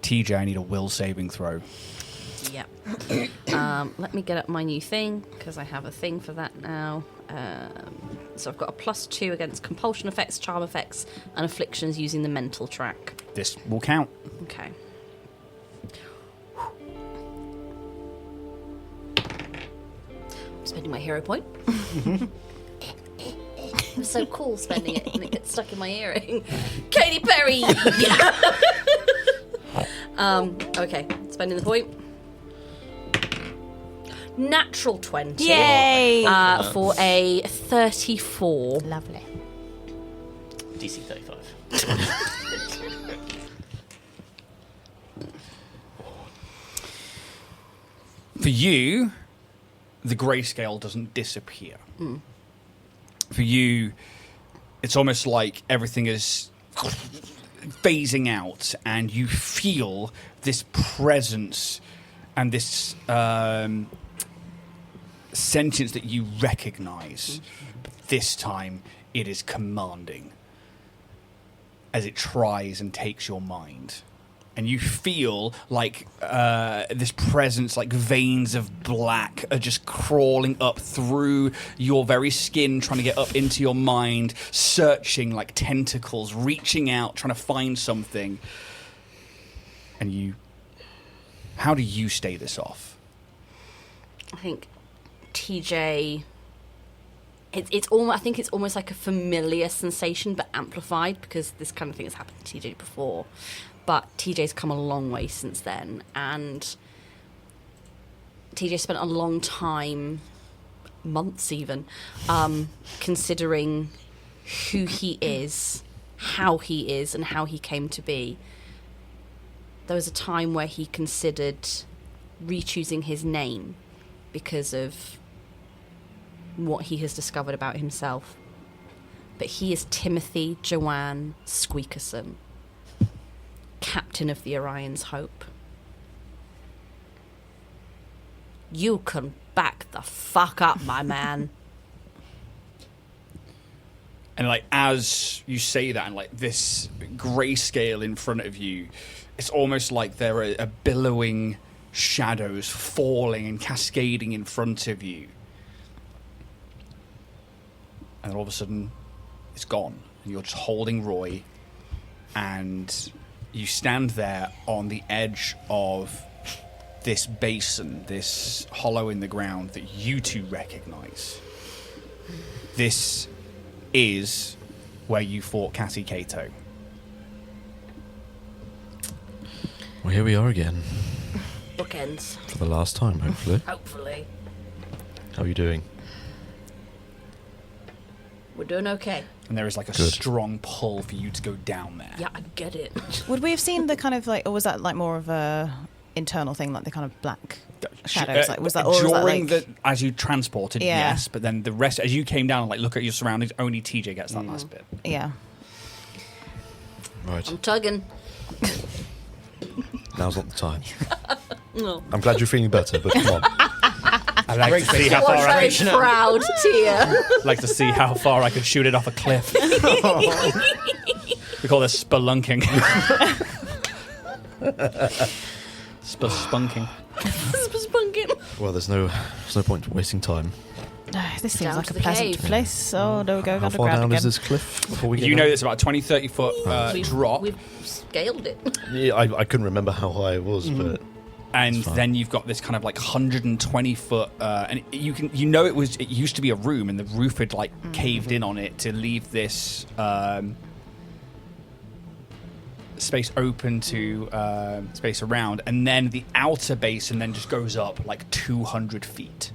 TJ, I need a will saving throw. Yep. Let me get up my new thing, because I have a thing for that now. So I've got a +2 against compulsion effects, charm effects, and afflictions using the mental track. This will count. Okay. I'm spending my hero point. It was so cool spending it, and it gets stuck in my earring. Katy Perry! Okay, spending the point. Natural 20. Yay! For a 34. Lovely. DC 35. For you, the grayscale doesn't disappear. For you, it's almost like everything is phasing out, and you feel this presence and this sentence that you recognize. But this time, it is commanding as it tries and takes your mind. And you feel like this presence, like veins of black, are just crawling up through your very skin, trying to get up into your mind, searching like tentacles, reaching out, trying to find something. And you... How do you stay this off? I think TJ... It's almost. I think it's almost like a familiar sensation, but amplified, because this kind of thing has happened to TJ before. But TJ's come a long way since then, and TJ spent a long time, months even, considering who he is, how he is, and how he came to be. There was a time where he considered re-choosing his name because of what he has discovered about himself. But he is Timothy Joanne Squeakerson, captain of the Orion's Hope. You can back the fuck up, my man. And like as you say that, and like this grayscale in front of you, it's almost like there are billowing shadows falling and cascading in front of you. And all of a sudden, it's gone. And you're just holding Roy, and you stand there on the edge of this basin, this hollow in the ground that you two recognize. This is where you fought Cassie Cato. Well, here we are again. Bookends. For the last time, hopefully. Hopefully. How are you doing? We're doing okay. And there is like a strong pull for you to go down there. Yeah, I get it. Would we have seen the kind of like, or was that like more of a internal thing, like the kind of black shadows? Like, was that, or was that during like... as you transported? Yeah. Yes, but then the rest, as you came down and like look at your surroundings, only TJ gets that last bit. Yeah. Right. I'm tugging. Now's not the time. No. I'm glad you're feeling better, but come on. I like to see how far I Very could, proud tear. like to see how far I could shoot it off a cliff. We call this spelunking. Spunking. Spunking. Well, there's no point wasting time. This seems Down like to a the pleasant cave. place. So do we go How far underground down again? is this cliff before we get You know down? it's about 20, 30 foot drop. We've scaled it. Yeah, I couldn't remember how high it was, but And That's fine. then you've got this kind of like 120 foot, and it used to be a room, and the roof had like caved in on it to leave this space open to space around, and then the outer basin then just goes up like 200 feet.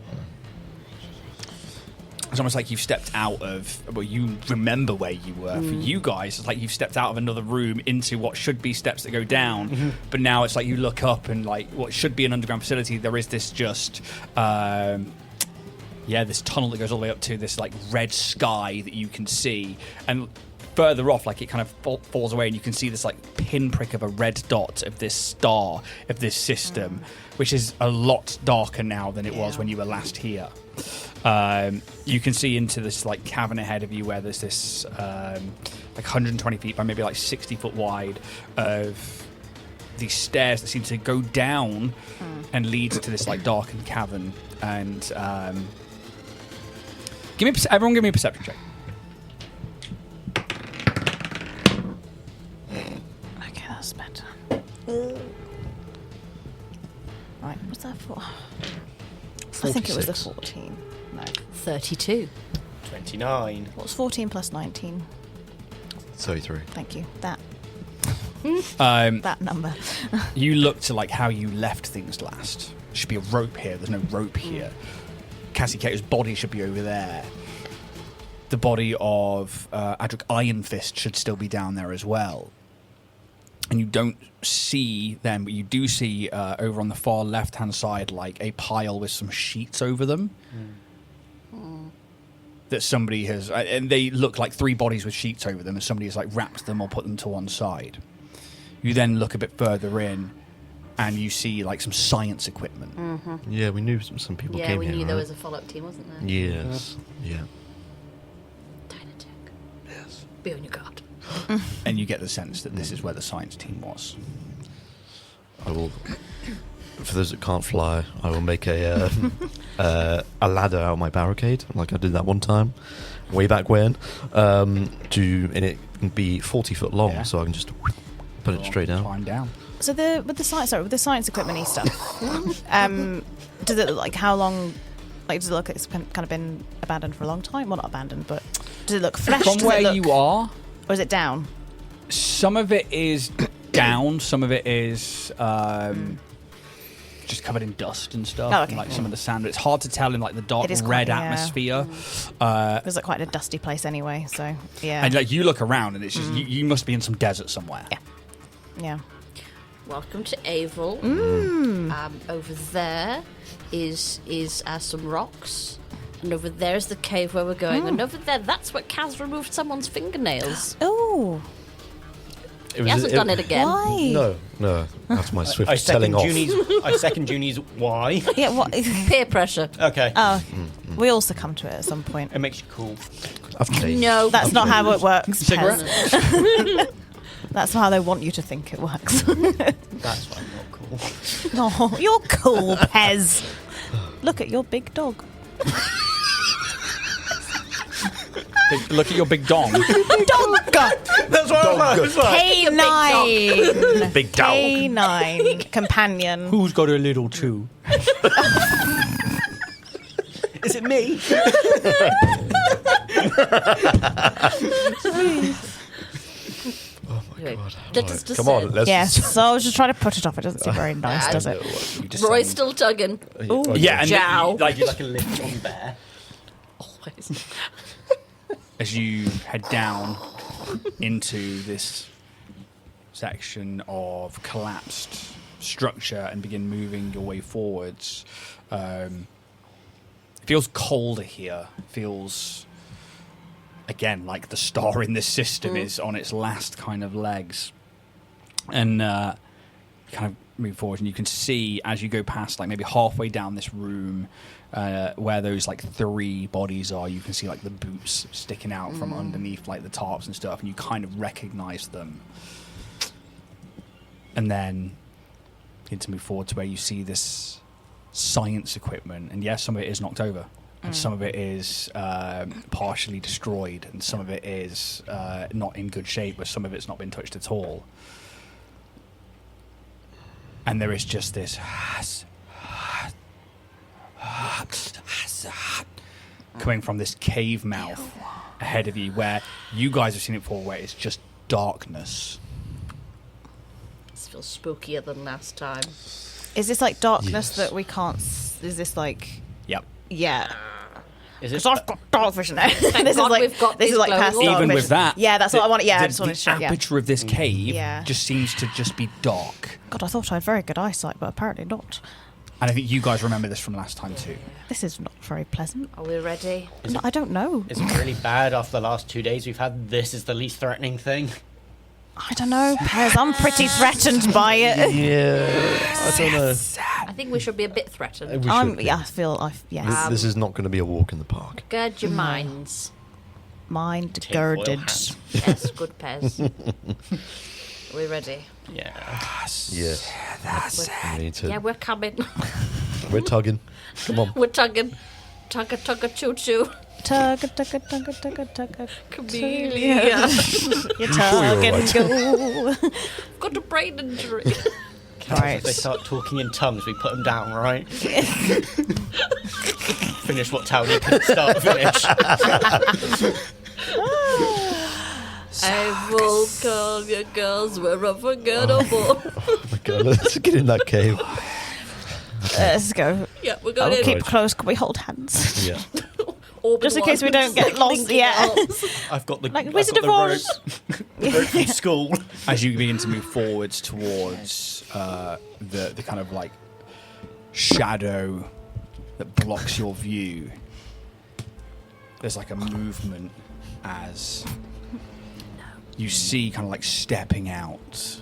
It's almost like you've stepped out of, well, you remember where you were. For you guys, it's like you've stepped out of another room into what should be steps that go down. But now it's like you look up and like what should be an underground facility, there is this just, this tunnel that goes all the way up to this like red sky that you can see. And further off, like it kind of falls away and you can see this like pinprick of a red dot of this star, of this system, which is a lot darker now than it was when you were last here. You can see into this like cavern ahead of you where there's this like 120 feet by maybe like 60 foot wide of these stairs that seem to go down and lead to this like darkened cavern. And everyone give me a perception check. Okay, that's better. Right, what's that for? I think it was the 14. No. 32. 29. What's 14 plus 19? 33. Thank you. That number. You look to like how you left things last. There should be a rope here. There's no rope here. Cassie Cato's body should be over there. The body of Adric Ironfist should still be down there as well. And you don't see them, but you do see over on the far left-hand side like a pile with some sheets over them. That somebody has, and they look like 3 bodies with sheets over them, and somebody has like wrapped them or put them to one side. You then look a bit further in, and you see like some science equipment. Yeah, we knew some people Yeah, came we here, knew there right? was a follow-up team, wasn't there? Yes. Yeah. Dynatech. Yes. Be on your guard. And you get the sense that this is where the science team was. I will. For those that can't fly, I will make a ladder out of my barricade, like I did that one time, way back when. And it can be 40 foot long, so I can just put it straight down. Climb down. So with the science equipment-y stuff, does it look like how long? Like, does it look like it's kind of been abandoned for a long time? Well, not abandoned, but does it look fresh? From where you are, or is it down? some of it is down, some of it is just covered in dust and stuff, Oh, okay. and like some of the sand. But it's hard to tell in like the dark It is red quite, yeah. atmosphere. It was like quite a dusty place anyway, so yeah. And like you look around, and it's just you must be in some desert somewhere. Yeah. Yeah. Welcome to Avil. Over there is some rocks. And over there's the cave where we're going. And over there, that's where Kaz removed someone's fingernails. Oh. He hasn't done it again. Why? No. That's my I swift telling off. I second Junie's why. Yeah, what? Peer pressure. Okay. Oh, we all succumb to it at some point. It makes you cool. I've changed. No. That's not how it works. Cigarette? Pez. That's how they want you to think it works. That's why I'm not cool. Oh, you're cool, Pez. Look at your big dog. Look at your big dong. Dog! That's what I was like. K9. Big dog. K9 companion. Who's got a little too? Is it me? Anyway, God. let us Come on, descend. let's. Yes, so I was just trying to put it off. It doesn't seem very nice, does it? Roy's still tugging. Ooh. Yeah, and Jow. Like you like a lift on bear. Always. as you head down into this section of collapsed structure and begin moving your way forwards, it feels colder here. It feels, again, like the star in this system is on its last kind of legs. And kind of move forward, and you can see as you go past, like maybe halfway down this room, where those like three bodies are, you can see like the boots sticking out from underneath like the tarps and stuff, and you kind of recognize them. And then you need to move forward to where you see this science equipment, and yes, some of it is knocked over, and some of it is partially destroyed, and some of it is not in good shape, but some of it's not been touched at all. And there is just this coming from this cave mouth ahead of you, where you guys have seen it before, where it's just darkness. This feels spookier than last time. Is this like darkness Yes. that we can't? Is this like? Yep. Yeah. Is Because it? I've got dark vision now. this God is like we've got this these is like glowing past orbs. dark Even vision. with that, Yeah, that's what I want. Yeah, I the, just wanted to show. the Yeah. aperture of this cave Yeah. just seems to just be dark. God, I thought I had very good eyesight, but apparently not. And I think you guys remember this from last time too. This is not very pleasant. Are we ready? No, I don't know. Is it really bad after the last 2 days we've had? This is the least threatening thing. I don't know, Pez. I'm pretty threatened by it. Yeah, I don't know. I think we should be a bit threatened. We should be. Yeah, I feel. Yes. This is not going to be a walk in the park. Gird your minds. Mind Tinfoil girded. hat. Yes, good Pez. Are we ready? Yeah. Yes. We need to. Yeah, we're coming. We're tugging. Come on. We're tugging. Tugga, tugga, choo choo. Tugga, tugga, tugga, tugga, tugga. Camellia. You sure tug you're and go. Got a brain injury. Right. If they start talking in tongues, we put them down, right? Finish what Tal'D can start finish. I will call you girls, we're unforgettable. Oh my god, let's get in that cave. Let's go. Yeah, we're I'll going in. keep close. Can we hold hands? Yeah. Just in case we don't get lost. Yeah. I've got the Like I've Wizard got of the Oz. rope from school. As you begin to move forwards towards the kind of like shadow that blocks your view, there's like a movement as you see kind of like stepping out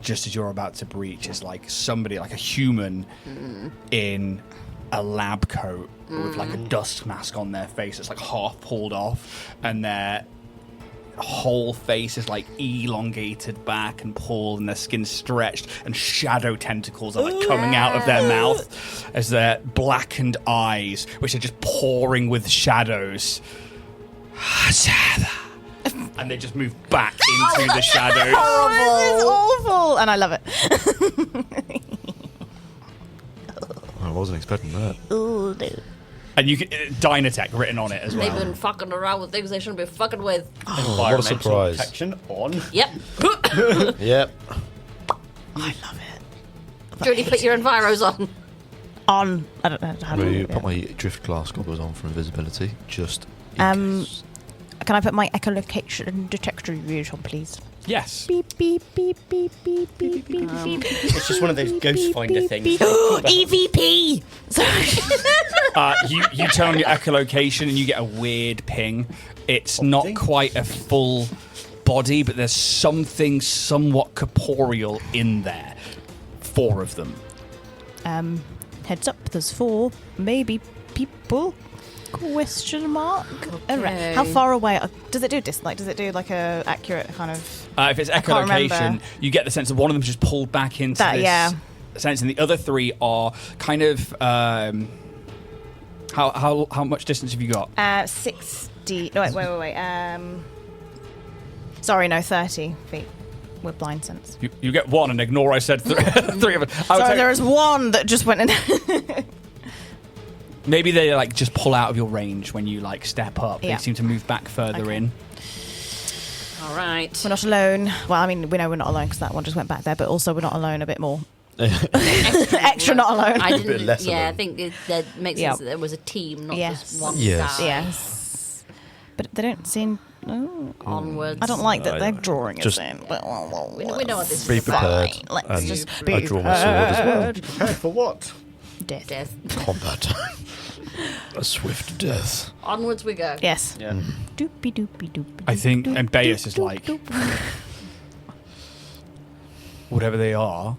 just as you're about to breach is like somebody, like a human in a lab coat with like a dust mask on their face that's like half pulled off, and their whole face is like elongated back and pulled, and their skin stretched, and shadow tentacles are like coming out of their mouth as their blackened eyes, which are just pouring with shadows, and they just move back into the shadows. Oh, this is awful, and I love it. I wasn't expecting that. Ooh, no. And you can Dynatech written on it as They've well. been fucking around with things they shouldn't be fucking with. What a Environmental surprise. protection on. Yep. Yep. I love it. Judy, put your enviros on. On. I don't know how to do We it. put my drift glass goggles on for invisibility. Just. in Um, case. Can I put my echolocation detector reviews on, please? Yes. Beep, beep, beep, beep, beep, beep, beep, beep. It's just one of those ghost finder things. EVP! Sorry. You turn on your echolocation and you get a weird ping. It's not quite a full body, but there's something somewhat corporeal in there. 4 of them. Heads up, there's 4, maybe people? Question mark. Okay. How far away? Does it do does it do like a accurate kind of? If it's echolocation, you get the sense that one of them just pulled back into That, this yeah. sense, and the other 3 are kind of. How much distance have you got? 60. No, wait. Sorry, no, 30 feet with blind sense. You get 1 and ignore I said 3 of it. Sorry, there is 1 that just went in. Maybe they like just pull out of your range when you like step up. Yeah. They seem to move back further in. All right. We're not alone. Well, I mean, we know we're not alone because that one just went back there, but also we're not alone a bit more. Extra not alone. I A bit less didn't. Yeah, alone. I think that makes sense that there was a team, not just one Yes. guy. Yes. But they don't seem... Onwards. I don't like that they're drawing Just- us in. But We know what this Be is about. prepared. Let's And just I draw my sword as well. Prepared for what? Death. Death. Combat. A swift death. Onwards we go. Yes. Yeah. Doopy doopy doopy. I think, doop, and Bayus doop, is doop, like, doop. whatever they are,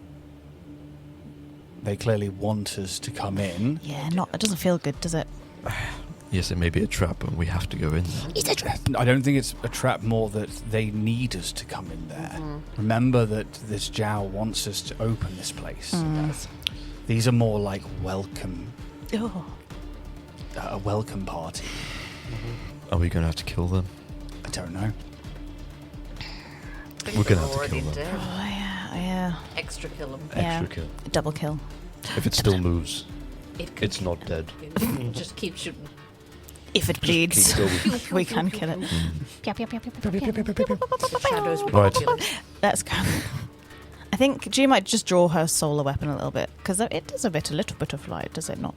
they clearly want us to come in. Yeah, it doesn't feel good, does it? Yes, it may be a trap, and we have to go in there. It's a trap. I don't think it's a trap, more that they need us to come in there. Remember that this Jow wants us to open this place. These are more like welcome, Oh. a welcome party. Are we going to have to kill them? I don't know. We're going to have to Already kill them. dead. Oh, yeah. Extra kill them. Yeah. Extra kill. Double kill. If it still moves, It could it's not dead. just keep shooting. If it bleeds, we can kill it. Shadows with Right. Let's go. I think G might just draw her solar weapon a little bit, because it does a little bit of light, does it not?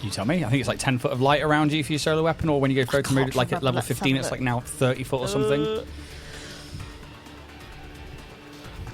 You tell me. I think it's like 10 foot of light around you for your solar weapon, or when you go photo mode, like at level Let's 15, have a it's look. like now 30 foot or something.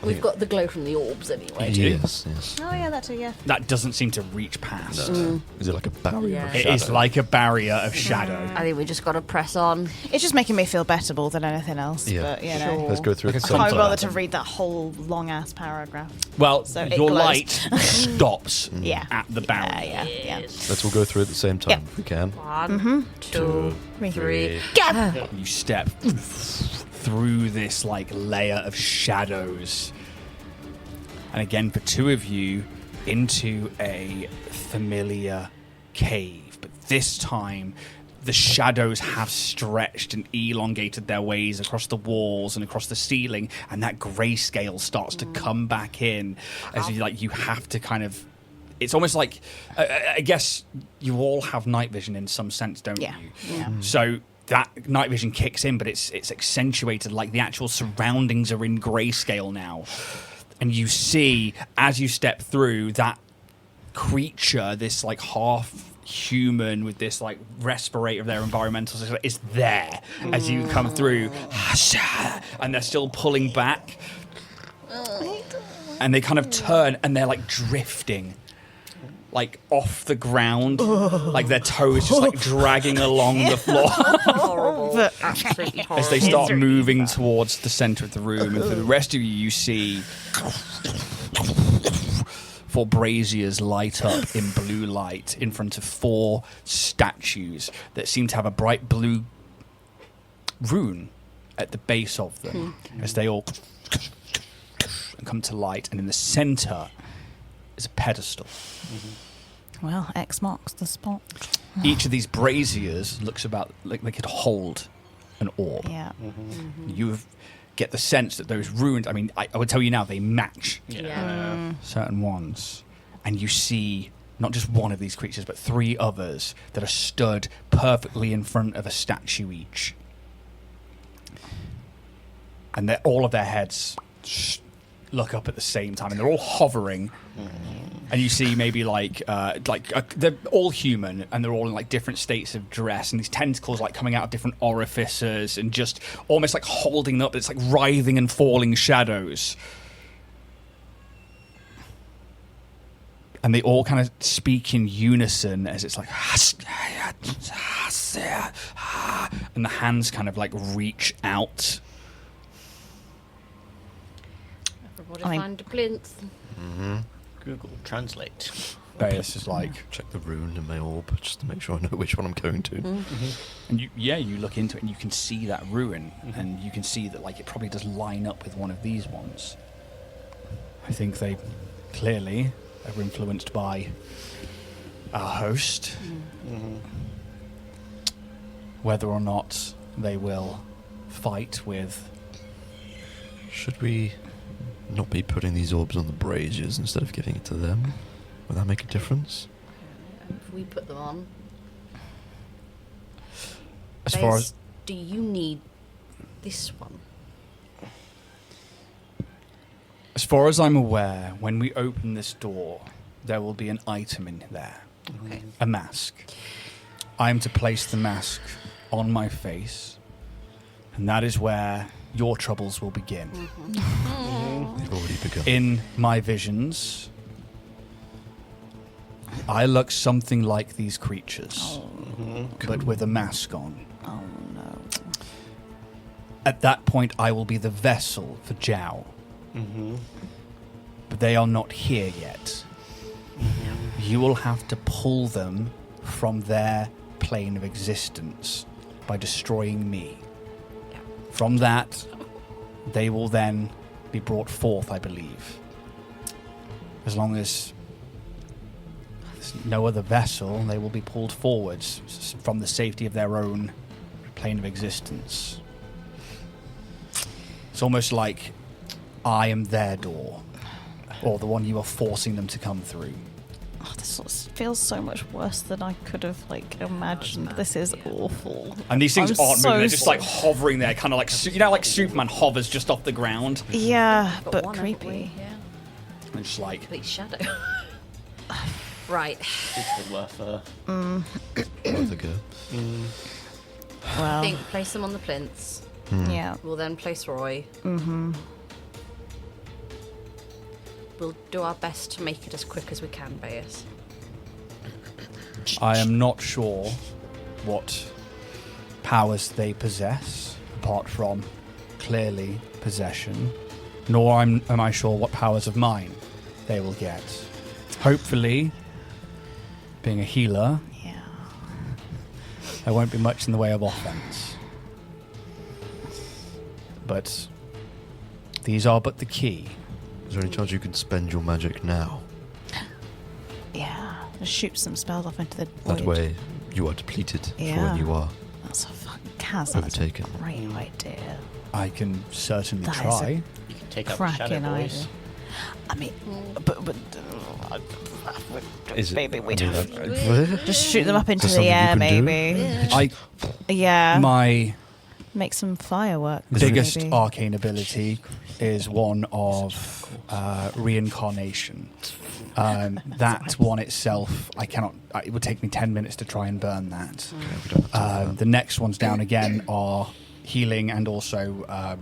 We've got the glow from the orbs anyway. Yes. Oh yeah, that too. Yeah. That doesn't seem to reach past. Is it like a barrier Yeah. of It shadow? is like a barrier of shadow. I think we just got to press on. It's just making me feel better more than anything else. Yeah. But you know, Let's go through it. I can't bother to read that whole long ass paragraph. Well, So it your glows. light stops Yeah. at the barrier. Yeah. Let's all go through it at the same time Yep. if we can. 1, 2, 3. You step through this like layer of shadows, and again for 2 of you into a familiar cave, but this time the shadows have stretched and elongated their ways across the walls and across the ceiling, and that grayscale starts to come back in as you have to kind of. It's almost like I guess you all have night vision in some sense, don't Yeah. you? Yeah. So that night vision kicks in, but it's accentuated, like the actual surroundings are in grayscale now. And you see, as you step through, that creature, this like half human with this like respirator of their environmental system, is there as you come through. And they're still pulling back. And they kind of turn and they're like drifting. Like off the ground, like their toes just like dragging along the floor Horrible. Absolutely horrible. as they start moving towards the center of the room. And for the rest of you, you see 4 braziers light up in blue light in front of 4 statues that seem to have a bright blue rune at the base of them as they all come to light. And in the center is a pedestal. Well, X marks the spot. Each of these braziers looks about like they could hold an orb. Yeah. You get the sense that those runes, I mean, I would tell you now, they match certain ones. And you see not just one of these creatures, but 3 others that are stood perfectly in front of a statue each. And all of their heads look up at the same time, and they're all hovering. And you see maybe they're all human, and they're all in like different states of dress, and these tentacles like coming out of different orifices, and just almost like holding them up. It's like writhing and falling shadows. And they all kind of speak in unison as it's like, and the hands kind of like reach out. Everybody find a plinth. Google Translate. Beus is like, check the rune in my orb just to make sure I know which one I'm going to. and you look into it and you can see that ruin, and you can see that like it probably does line up with one of these ones. I think they clearly are influenced by our host. Whether or not they will fight with. Should we not be putting these orbs on the braziers instead of giving it to them? Would that make a difference? If we put them on. As far as do you need this one? As far as I'm aware, when we open this door, there will be an item in there. Okay. A mask. I am to place the mask on my face, and that is where your troubles will begin. They've already begun. In my visions, I look something like these creatures, but with a mask on. Oh no. At that point, I will be the vessel for Zhao. But they are not here yet. You will have to pull them from their plane of existence by destroying me. From that, they will then be brought forth, I believe. As long as there's no other vessel, they will be pulled forwards from the safety of their own plane of existence. It's almost like I am their door, or the one you are forcing them to come through. Oh, this feels so much worse than I could have imagined. This is awful. And these things I'm aren't so moving; they're just like hovering there, kind of like like Superman hovers just off the ground. Yeah, but one creepy. Yeah. And just like Complete shadow. Right. It's worth a... Worth a go. I Well, think place them on the plinths. yeah. We'll then place Roy. We'll do our best to make it as quick as we can, Beus. I am not sure what powers they possess, apart from clearly possession, nor am I sure what powers of mine they will get. Hopefully, being a healer, Yeah. there won't be much in the way of offense. But these are but the key. Is there any chance you can spend your magic now? Yeah. Just shoot some spells off into the That void. way you are depleted for Yeah. when you are. That's a fucking Kaz. That's Overtaken. a great idea. I can certainly That is try. You can take out the Cracking Shadow idea. Boys. I mean, but Is it? maybe we'd I mean, have just shoot them up into Is the that air, something you can do? maybe. Yeah. My Make some fireworks. biggest maybe. arcane ability is one of reincarnation. That one itself, I cannot. It would take me 10 minutes to try and burn that. Okay, we don't have to do The next ones down again are healing and also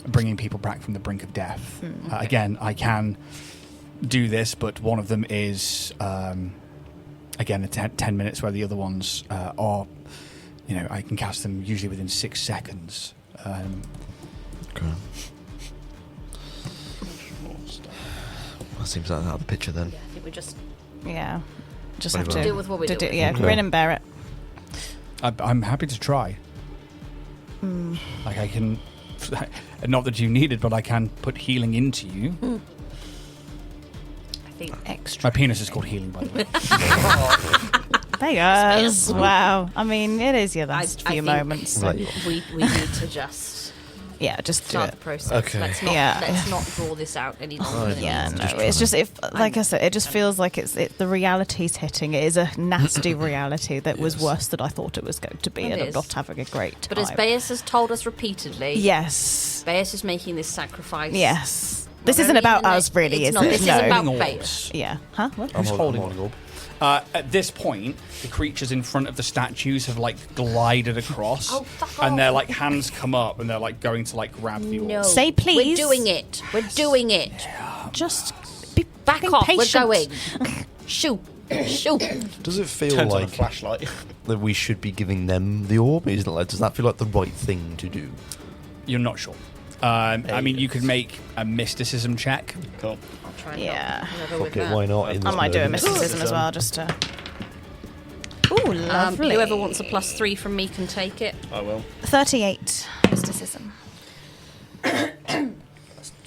bringing people back from the brink of death. Again, I can do this, but one of them is again 10 minutes, where the other ones are. I can cast them usually within 6 seconds. Okay. That seems like out of the picture then. Yeah, I think we just Yeah. Just Very have well. to deal with what we deal with. Yeah, Okay. grin and bear it. I'm happy to try. Like I can, not that you need it, but I can put healing into you. I think Extra. My penis is called healing, by the way. There you go. Wow. I mean, it is your I last think few moments. Right. we need to just Yeah, just do start it. the process. Okay. Let's not draw this out any longer. than it Yeah, needs to no, Just it's trying just like I said, it just feels like the reality's hitting. It is a nasty reality that was Yes. worse than I thought it was going to be, It and I'm is. not having a great time. But as Beus has told us repeatedly, yes, Beus is making this sacrifice. yes, This isn't about us, really, it's is not. it? This is No. about Orbs. Bears. Yeah. Huh? What? Who's holding I'm orb? At this point, the creatures in front of the statues have like glided across, Oh, fuck and their off. like hands come up, and they're like going to like grab the orb. No. Say please. We're doing it. We're doing it. Just be Back being off. patient. We're going. Shoot. Shoot. Does it feel Turns on a like flashlight. that we should be giving them the orb? Isn't it like, does that feel like the right thing to do? You're not sure. I mean, you could make a mysticism check. Cool. I'll try and Yeah. help whoever with Okay, that. why not? In I this might do a moment? mysticism as well, just to. Ooh, lovely. Whoever wants a +3 from me can take it. I will. 38 mysticism.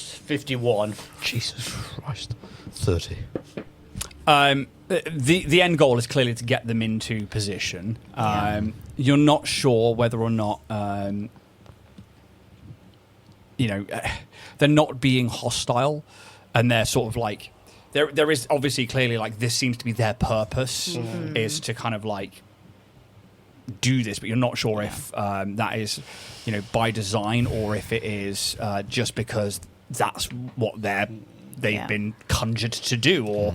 51. Jesus Christ. 30. The end goal is clearly to get them into position. You're not sure whether or not they're not being hostile, and they're sort of like there is obviously clearly like this seems to be their purpose is to kind of like do this, but you're not sure if that is by design or if it is just because that's what they've been conjured to do, or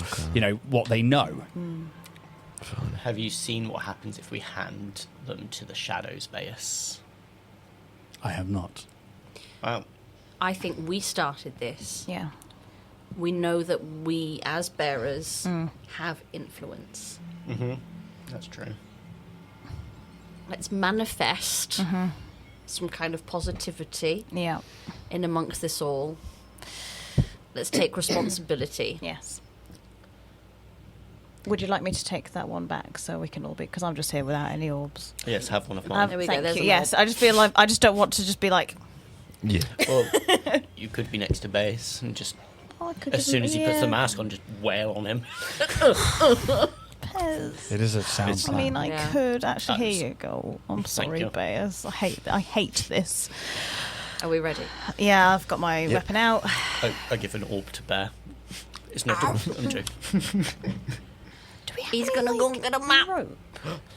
what they know. Have you seen what happens if we hand them to the shadows, Beus? I have not. Wow. I think we started this. Yeah. We know that we, as bearers, have influence. That's true. Let's manifest some kind of positivity Yeah. in amongst this all. Let's take responsibility. Yes. Would you like me to take that one back so we can all be? Because I'm just here without any orbs. Yes, have one of mine. There we go, Thank there's you. an Yes, orb. I just feel like I just don't want to just be like. Yeah. Well, you could be next to Beus and just, Oh, I could as soon as he puts the mask on, just wail on him. It is a sound I mean, I Yeah. could actually. Thanks. Here you go. I'm sorry, you. Bears. I hate this. Are we ready? Yeah, I've got my weapon out. I give an orb to Bear. It's no joke. I'm joking. Do we have He's any, gonna go and get a map. rope?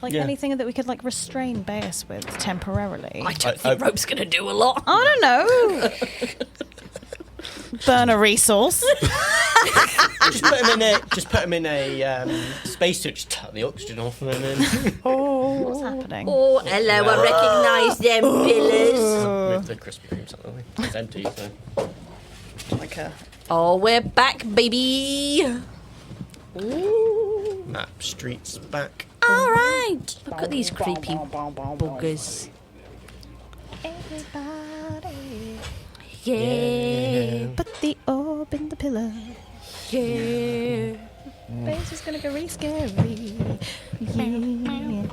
Like Yeah. anything that we could like restrain Bears with temporarily? I don't think rope's gonna do a lot. I don't know. Burn a resource. Just put him in a spacesuit. Just turn the oxygen off and then What's happening? Oh, hello, I recognise them pillars. move the Krispy Kremes out of the way. It's empty, so Like a. Oh, we're back, baby. map streets back. All right. Look at these creepy buggers. Everybody. Yeah. Put the orb in the pillar. Yeah. Bears is gonna go really scary. Yeah.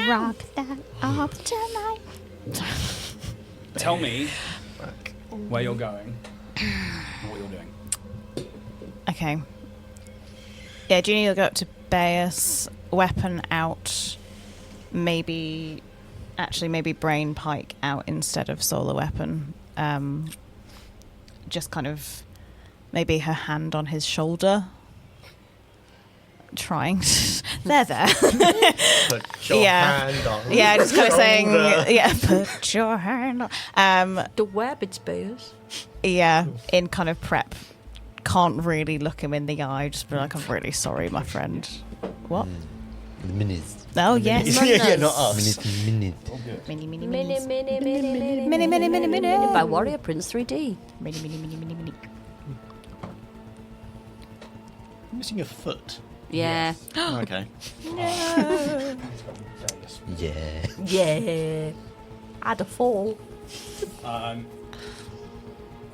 Rock that orb tonight. Tell me where you're going and what you're doing. Okay. Yeah, do you need to go up to Beus, weapon out, maybe brain pike out instead of solar weapon. Just kind of maybe her hand on his shoulder. Trying to, there. Put your hand on. Yeah, just kind of saying, shoulder. yeah, put your hand on. The rabbit's bears. Yeah, in kind of prep. Can't really look him in the eye, just be like, I'm really sorry, my friend. What? The minis. Oh, yes. Yeah, not us. Minute. Mini, mini, Mini, minis. mini, mini, mini, Mini, mini, mini, mini. by Warrior Prince 3D. Mini, mini, mini, mini, mini. You're missing your foot. Yeah. Oh, okay. Yeah. Yeah. Had a fall. I've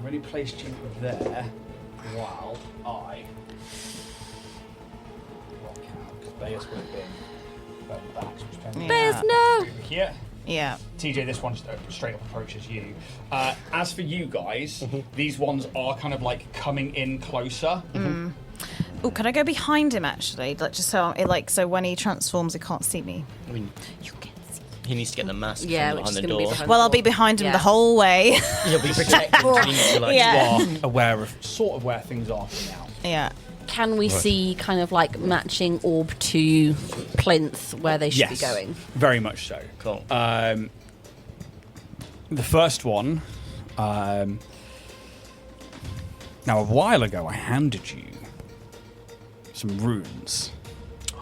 already placed you there while I rock out, because Beus would have been back. So just turn Bears, no. here. Yeah. TJ, this one straight up approaches you. As for you guys, these ones are kind of like coming in closer. Oh, can I go behind him actually? Like just so when he transforms, he can't see me. I mean, You can see. he needs to get the mask Yeah, from which behind is the going to be door. behind Well, I'll be behind him Yeah. the whole way. He'll be protected. so he needs to, like, Yeah. You are aware of sort of where things are for now. Yeah. Can we see kind of like matching orb to plinth where they should be going? Very much so. Cool. The first one, Now, a while ago, I handed you some runes.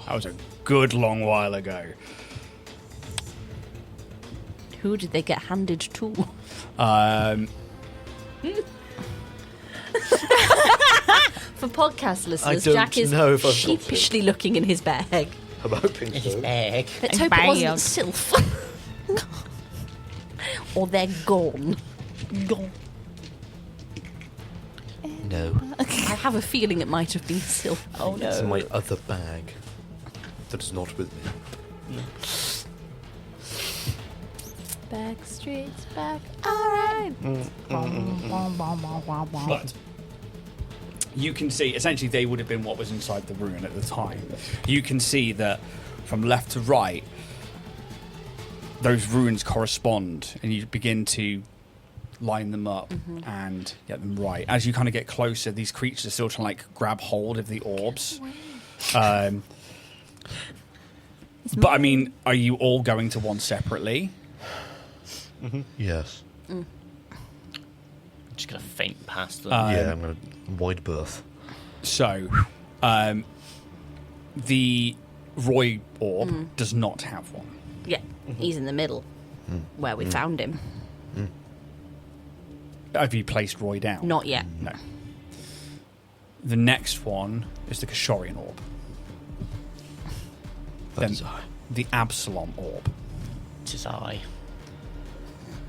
That was a good long while ago. Who did they get handed to? For podcast listeners, don't Jack is know if I've got sheepishly looking in his bag. I'm hoping so. Let's hope it wasn't Sylph. Or they're gone. No. I have a feeling it might have been Sylph. Oh no. It's in my other bag. That is not with me. Back streets back. All right. But you can see, essentially, they would have been what was inside the rune at the time. You can see that from left to right, those runes correspond, and you begin to line them up and get them right. As you kind of get closer, these creatures are still trying to like grab hold of the orbs. But I mean, are you all going to one separately? Yes. I'm just going to faint past them. Yeah, I'm going to wide berth. So, the Roy orb does not have one. Yeah, he's in the middle, where we found him. Have you placed Roy down? Not yet. No. The next one is the Kashorian orb. That Then is I. the Absalom orb. 'Tis I.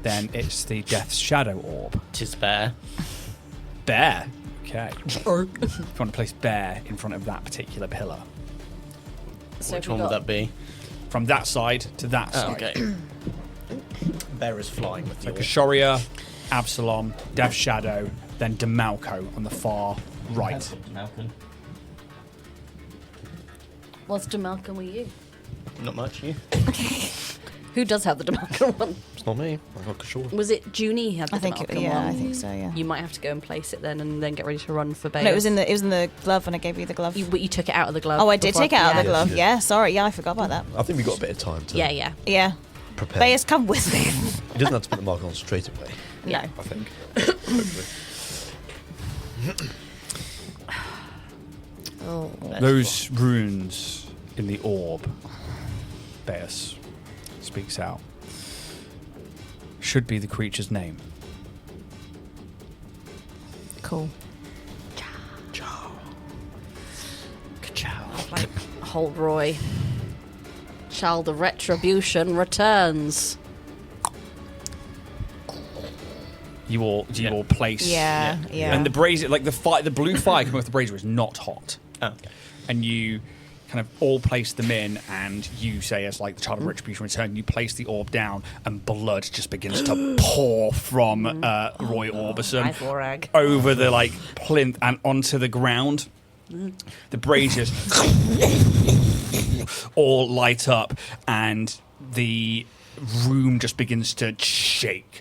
Then it's the Death's Shadow orb. 'Tis Bear. Bear. Okay. If you want to place Bear in front of that particular pillar. So Which we one would got- that be? From that side to that Oh, side. okay. Bear is flying with So you. Kashoria, Absalom, Death's Shadow, then Demalco on the far right. Malcolm. What's Demalco with you? Not much, you? Who does have the Demalco one? It's not me. I got Kashor. Was it Junie who had the I think Demalco it, yeah, one? I think so. Yeah. You might have to go and place it then, and then get ready to run for Bail. No, it was in the glove when I gave you the glove. But you took it out of the glove. Oh, I did before take it out of the Yeah. glove. Yeah. Yeah, sorry. Yeah, I forgot about that. I think we got a bit of time to Yeah. Yeah. prepare. Bayers, come with me. He doesn't have to put the mark on straight away, Yeah. I think. Hopefully. Oh. Those runes in the orb, Beus speaks out, should be the creature's name. Cool. Like, hold Roy. Child of Retribution returns. You all place. Yeah. And the brazier, like the blue fire coming off the brazier is not hot. Oh. And you kind of all place them in, and you say, as like the Child of Retribution return, you place the orb down, and blood just begins to pour from Roy Orbison Hi, Vorag. over the like plinth and onto the ground. The braziers all light up, and the room just begins to shake.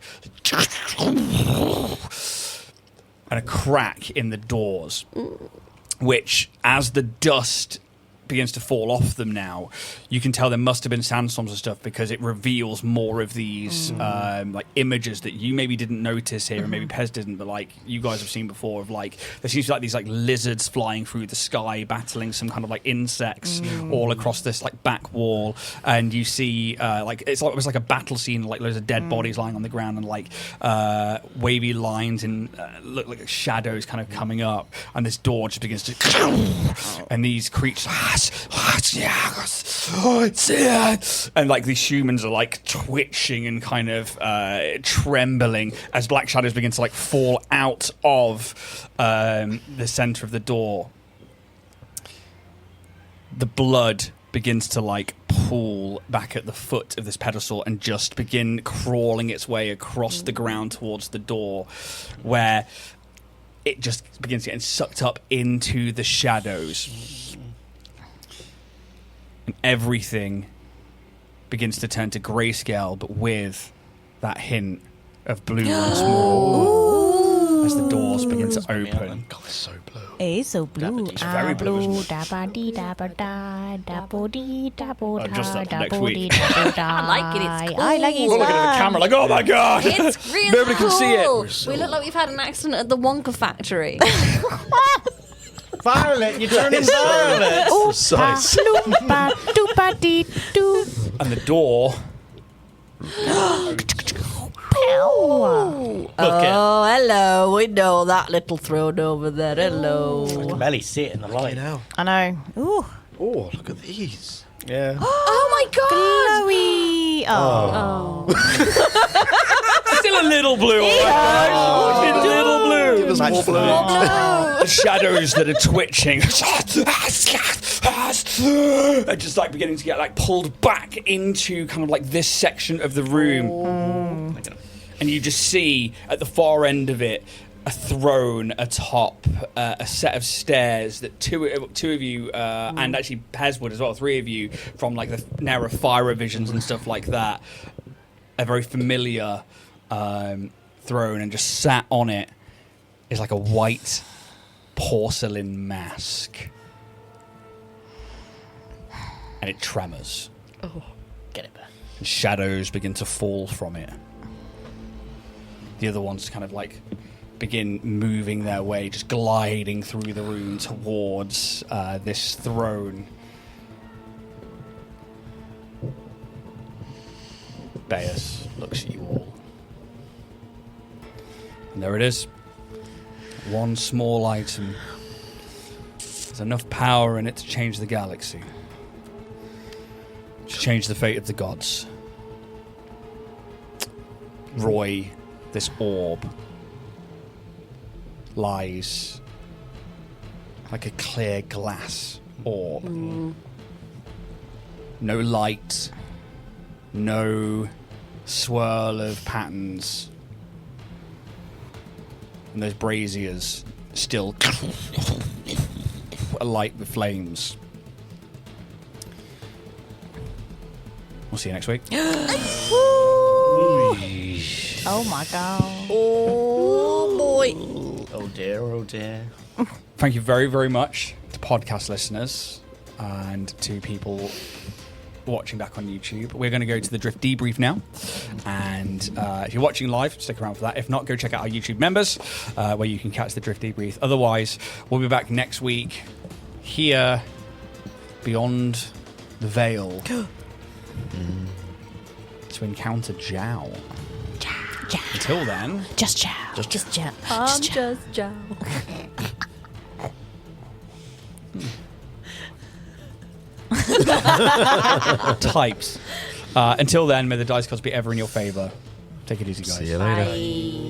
And a crack in the doors, which, as the dust begins to fall off them now, you can tell there must have been sandstorms and stuff, because it reveals more of these like images that you maybe didn't notice here, and maybe Pez didn't, but like you guys have seen before, of like there seems to be like these like lizards flying through the sky battling some kind of like insects all across this like back wall, and you see like it was like a battle scene, like loads of dead bodies lying on the ground, and like wavy lines and look like shadows kind of coming up, and this door just begins to and these creatures and like these humans are like twitching and kind of trembling as black shadows begin to like fall out of the center of the door. The blood begins to like pool back at the foot of this pedestal and just begin crawling its way across the ground towards the door, where it just begins getting sucked up into the shadows. And everything begins to turn to grayscale, but with that hint of blue once more. as the doors begin to open. God, it's so blue. It's so blue. It's very blue, isn't it? Just up next week. I like it. It's cool. I like it. We're looking at the camera like, oh my god! It's really Nobody can see it. cool. We look like we've had an accident at the Wonka factory. Violet, you're turning violet. Precise. And the door. Oh, hello. We know that little throne over there. Hello. I can barely see it in the light. Now. I know. Ooh. Oh, look at these. Yeah. Oh my god. Chloe. Still a little blue, all right, guys? Still a little blue. Give us more blue. The shadows that are twitching are just like beginning to get like pulled back into kind of like this section of the room. And you just see at the far end of it a throne atop a set of stairs that two of you and actually Pez would as well, three of you from like the narrow fire visions and stuff like that, a very familiar throne, and just sat on it is like a white porcelain mask, and it tremors. Oh, get it back. And shadows begin to fall from it. The other ones kind of like begin moving their way, just gliding through the room towards this throne. Beas looks at you all. And there it is. One small item. There's enough power in it to change the galaxy. To change the fate of the gods. Roy, this orb, lies like a clear glass orb. No light, no swirl of patterns. And those braziers still alight with flames. We'll see you next week. Oh my god. Oh boy. Oh dear, oh dear. Thank you very, very much to podcast listeners and to people watching back on YouTube. We're going to go to the Drift Debrief now. And if you're watching live, stick around for that. If not, go check out our YouTube members where you can catch the Drift Debrief. Otherwise, we'll be back next week here beyond the veil to encounter Zhao. Until then, Just chow. Just Joe. I'm just Joe. types. Until then, may the dice gods be ever in your favor. Take it easy, guys. See you later. Bye.